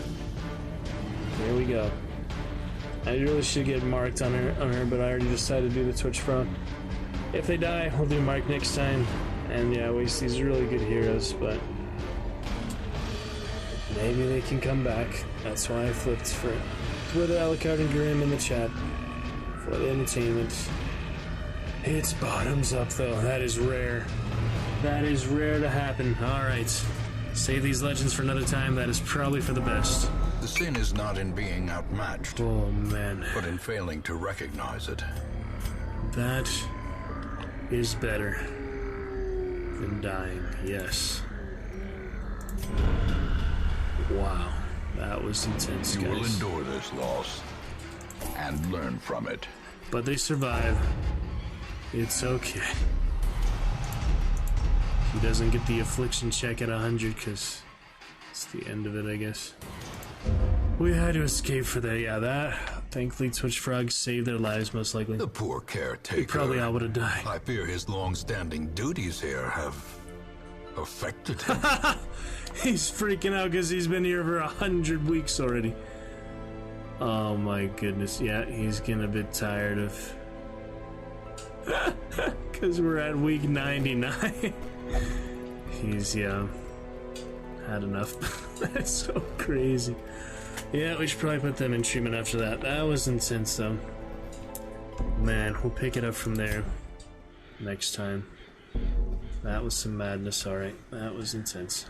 C: Here we go. I really should get marked on her, but I already decided to do the Twitch frog. If they die, we'll do mark next time. And yeah, waste these really good heroes, but... maybe they can come back. That's why I flipped for it. With Alucard and Grim in the chat. For the entertainment. It's bottoms up, though. That is rare. That is rare to happen. Alright. Save these legends for another time. That is probably for the best.
P: The sin is not in being outmatched.
C: Oh, man.
P: But in failing to recognize it.
C: That is better than dying, yes. Wow, that was intense, guys.
P: You will endure this loss and learn from it.
C: But they survive. It's okay. He doesn't get the affliction check at 100 because it's the end of it, I guess. We had to escape for that. Yeah, that. Thankfully, Twitch Frogs saved their lives, most likely.
P: The poor caretaker.
C: They probably all would have died.
P: I fear his long-standing duties here have affected him.
C: He's freaking out because he's been here for 100 weeks already. Oh my goodness. Yeah, he's getting a bit tired of... Because we're at week 99. He's, yeah, had enough. That's so crazy. Yeah, we should probably put them in treatment after that. That was intense, though. Man, we'll pick it up from there next time. That was some madness, alright. That was intense.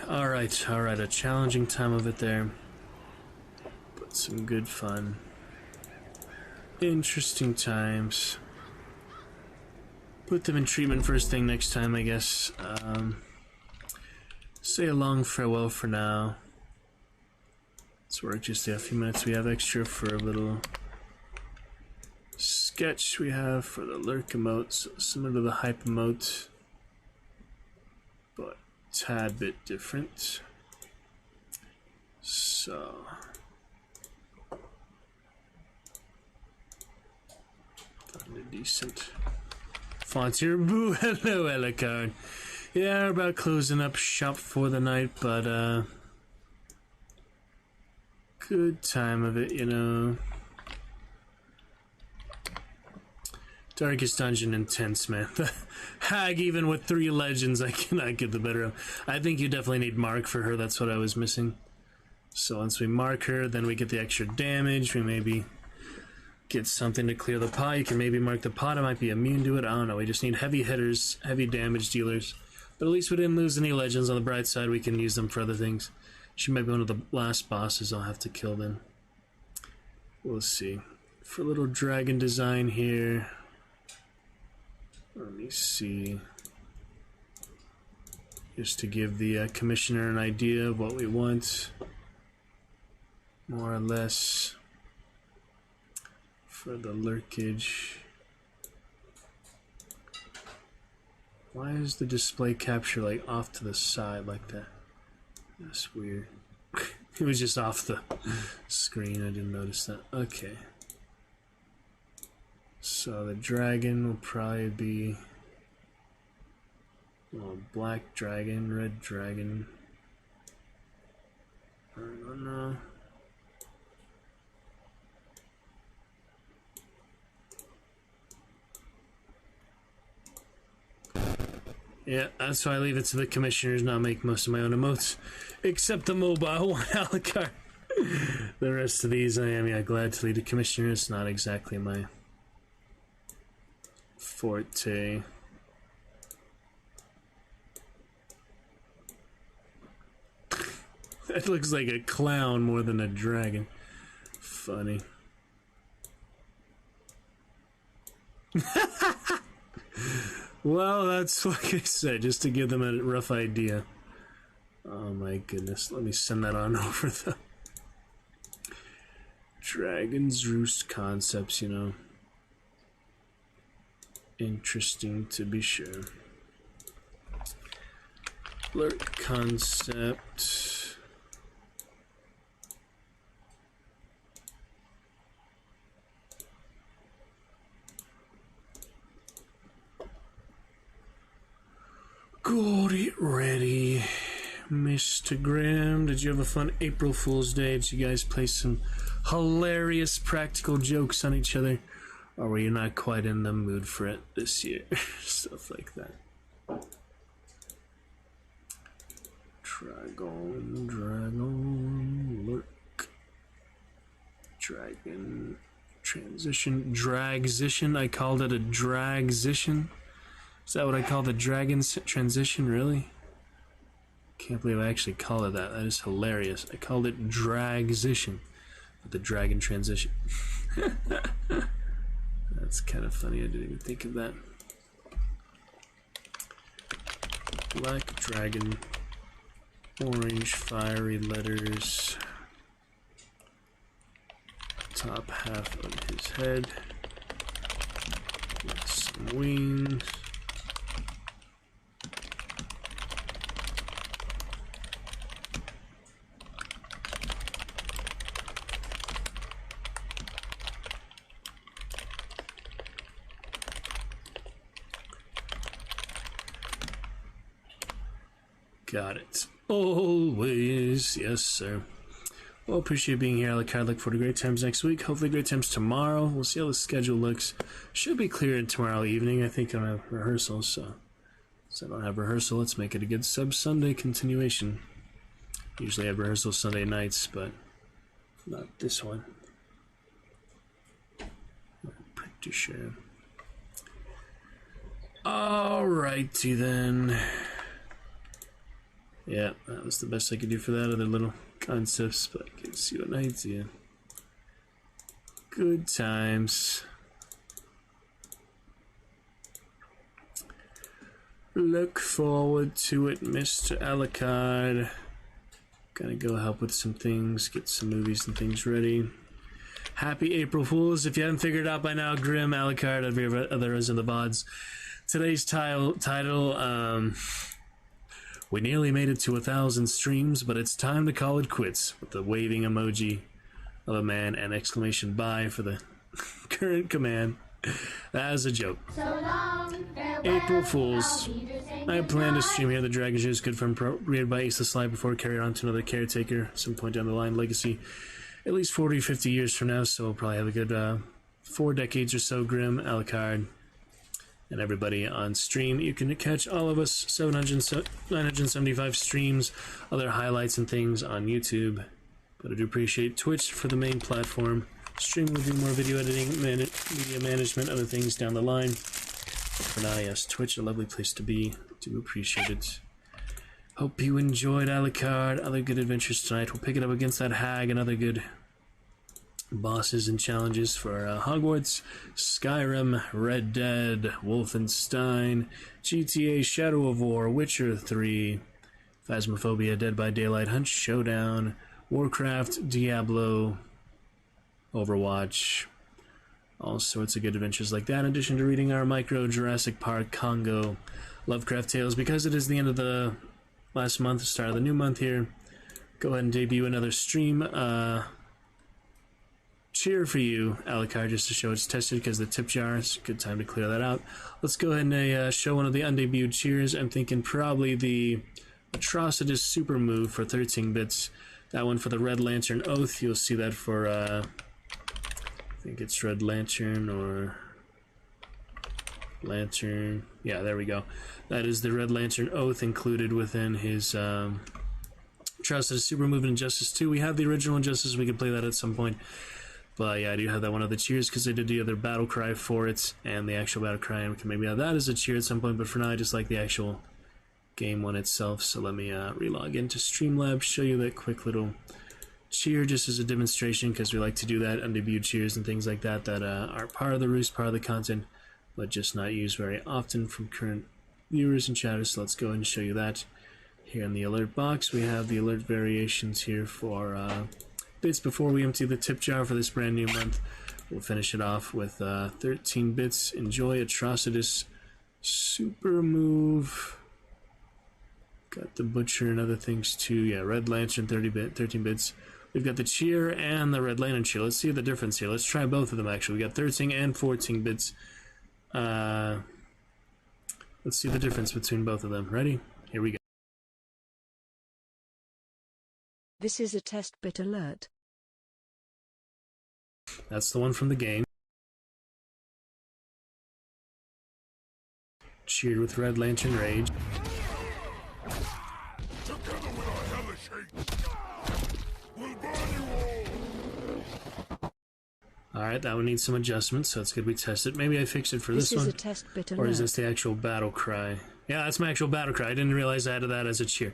C: Alright, a challenging time of it there. But some good fun. Interesting times. Put them in treatment first thing next time, I guess. Say a long farewell for now. Let's work just a few minutes we have extra for a little sketch we have for the lurk emote, so similar to the hype emote, but tad bit different. So find a decent font here. Boo, hello, Elicard. Yeah, we're about closing up shop for the night, but good time of it, you know. Darkest Dungeon intense, man. The hag, even with 3 legends, I cannot get the better of. I think you definitely need mark for her. That's what I was missing. So once we mark her, then we get the extra damage. We maybe get something to clear the pot. You can maybe mark the pot. It might be immune to it. I don't know. We just need heavy hitters, heavy damage dealers. But at least we didn't lose any legends. On the bright side, we can use them for other things. She might be one of the last bosses I'll have to kill then. We'll see. For a little dragon design here. Let me see. Just to give the commissioner an idea of what we want. More or less. For the lurkage. Why is the display capture like off to the side like that? That's weird. It was just off the screen. I didn't notice that. Okay. So the dragon will probably be black dragon, red dragon. I don't know. Yeah, that's why I leave it to the commissioners, not make most of my own emotes. Except the mobile one, Alucard. The rest of these I am, glad to lead the commissioners. Not exactly my forte. That looks like a clown more than a dragon. Funny. Well, that's like I said, just to give them a rough idea. Oh my goodness, let me send that on over the Dragon's Roost concepts, you know. Interesting to be sure. Lurk concept. Got it ready. Mr. Grimm, did you have a fun April Fool's Day? Did you guys play some hilarious practical jokes on each other? Or were you not quite in the mood for it this year? Stuff like that. Dragon, lurk. Dragon, transition, dragzition. I called it a dragzition. Is that what I call the dragon's transition, really? Can't believe I actually call it that. That is hilarious. I called it dragzition, but the dragon transition. That's kind of funny. I didn't even think of that. Black dragon, orange fiery letters, top half of his head, with some wings. Got it. Always. Yes, sir. Well, appreciate being here, Alucard. Look forward to great times next week. Hopefully great times tomorrow. We'll see how the schedule looks. Should be cleared tomorrow evening. I think I don't have rehearsals, so I don't have rehearsal. Let's make it a good sub-Sunday continuation. Usually I have rehearsal Sunday nights, but not this one. I'm pretty sure. Alrighty then. Yeah, that was the best I could do for that. Other little concepts, but I can see what idea. Good times. Look forward to it, Mr. Alucard. Gonna go help with some things, get some movies and things ready. Happy April Fools. If you haven't figured it out by now, Grim, Alucard, others in the VODs. Today's title, we nearly made it to 1,000 streams, but it's time to call it quits with the waving emoji of a man and exclamation bye for the current command. That is a joke.
A: So long, farewell,
C: April Fools. I plan to stream here. The Dragon Show is good fun, created by Ace the Sly before carried on to another caretaker some point down the line. Legacy at least 40, 50 years from now, so we'll probably have a good 4 decades or so. Grim, Alucard, and everybody on stream. You can catch all of us 975 streams, other highlights and things on YouTube. But I do appreciate Twitch for the main platform. Stream will do more video editing, media management, other things down the line. For now, yes, Twitch, a lovely place to be. Do appreciate it. Hope you enjoyed Alucard. Other good adventures tonight. We'll pick it up against that hag and other good bosses and challenges for Hogwarts, Skyrim, Red Dead, Wolfenstein, GTA, Shadow of War, Witcher 3, Phasmophobia, Dead by Daylight, Hunt Showdown, Warcraft, Diablo, Overwatch, all sorts of good adventures like that, in addition to reading our micro Jurassic Park, Congo, Lovecraft Tales. Because it is the end of the last month, start of the new month here, go ahead and debut another stream. Cheer for you, Alucard, just to show it's tested, because the tip jar is a good time to clear that out. Let's go ahead and show one of the undebuted cheers. I'm thinking probably the Atrocitus super move for 13 bits. That one for the Red Lantern Oath. You'll see that for, I think it's Red Lantern or Lantern. Yeah, there we go. That is the Red Lantern Oath included within his Trust as Super Movement Injustice 2. We have the original Injustice. We can play that at some point. But yeah, I do have that one of the cheers because I did the other battle cry for it and the actual battle cry. And we can maybe have that as a cheer at some point. But for now, I just like the actual game one itself. So let me relog into Streamlabs, show you that quick little cheer just as a demonstration because we like to do that, undebuted cheers and things like that that are part of the roost, part of the content, but just not used very often from current viewers and chatters. So let's go ahead and show you that. Here in the alert box, we have the alert variations here for bits before we empty the tip jar for this brand new month. We'll finish it off with 13 bits. Enjoy Atrocitus Super Move. Got the Butcher and other things too. Yeah, Red Lantern 13 bits. We've got the Cheer and the Red Lantern Cheer. Let's see the difference here. Let's try both of them actually. We got 13 and 14 bits. Let's see the difference between both of them. Ready? Here we go.
U: This is a test bit alert.
C: That's the one from the game. Cheered with Red Lantern Rage.
F: Together with our hellish hate, we'll burn you all.
C: Alright, that one needs some adjustments, so it's good we test it. Maybe I fixed it for this one.
U: This is a test bit alert.
C: Or is this the actual battle cry? Yeah, that's my actual battle cry. I didn't realize I added that as a cheer.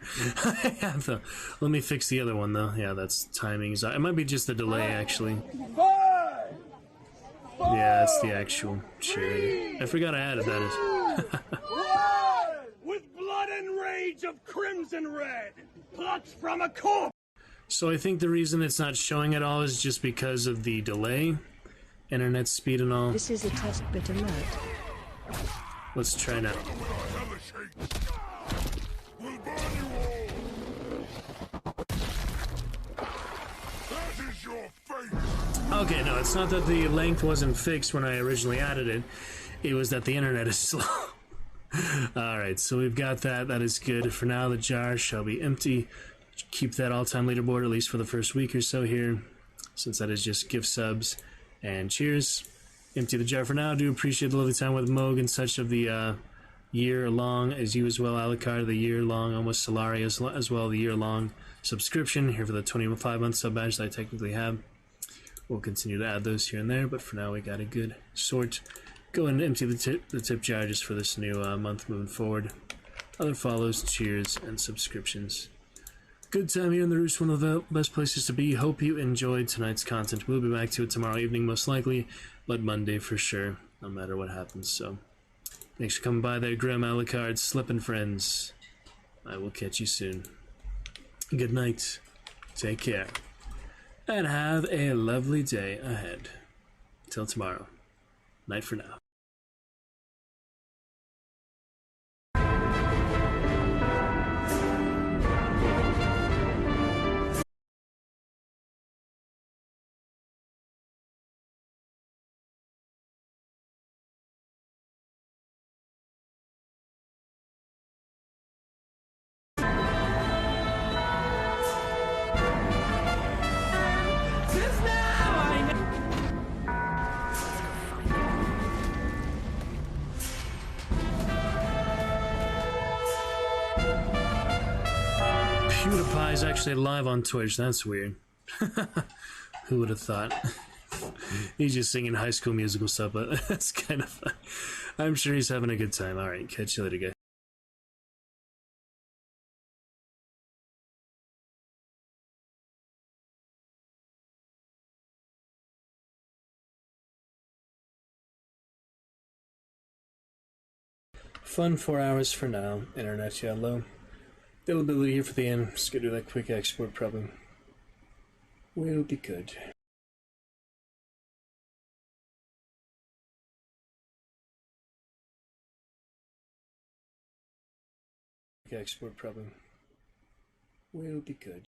C: Let me fix the other one, though. Yeah, that's timing. It might be just the delay, actually. Yeah, that's the actual cheer. I forgot I added that.
G: With blood and rage of crimson red, plucked from a corpse.
C: So I think the reason it's not showing at all is just because of the delay, internet speed and all.
U: This is a test bit alert.
C: Let's try now.
F: We'll burn you all. That is your fate.
C: Okay, no, it's not that the length wasn't fixed when I originally added it. It was that the internet is slow. Alright, so we've got that. That is good. For now, the jar shall be empty. Keep that all-time leaderboard, at least for the first week or so here, since that is just gift subs and cheers. Empty the jar for now. Do appreciate the lovely time with Moog and such of the year-long, as you as well, Alucard, the year-long, almost Solari as well, the year-long subscription here for the 25-month sub badge that I technically have. We'll continue to add those here and there, but for now we got a good sort. Go and empty the tip jar just for this new month moving forward. Other follows, cheers, and subscriptions. Good time here in the Roost, one of the best places to be. Hope you enjoyed tonight's content. We'll be back to it tomorrow evening, most likely, but Monday for sure, no matter what happens. So, thanks for coming by there, Grim, Alucard, Slippin' friends. I will catch you soon. Good night. Take care. And have a lovely day ahead. Till tomorrow. Night for now. PewDiePie is actually live on Twitch. That's weird. Who would have thought? He's just singing High School Musical stuff, but that's kind of fun. I'm sure he's having a good time. Alright, catch you later, guys. Fun 4 hours for now. Internet yellow. Availability here for the end. Just gonna do that quick export probably. Will be good. Export probably. Will be good.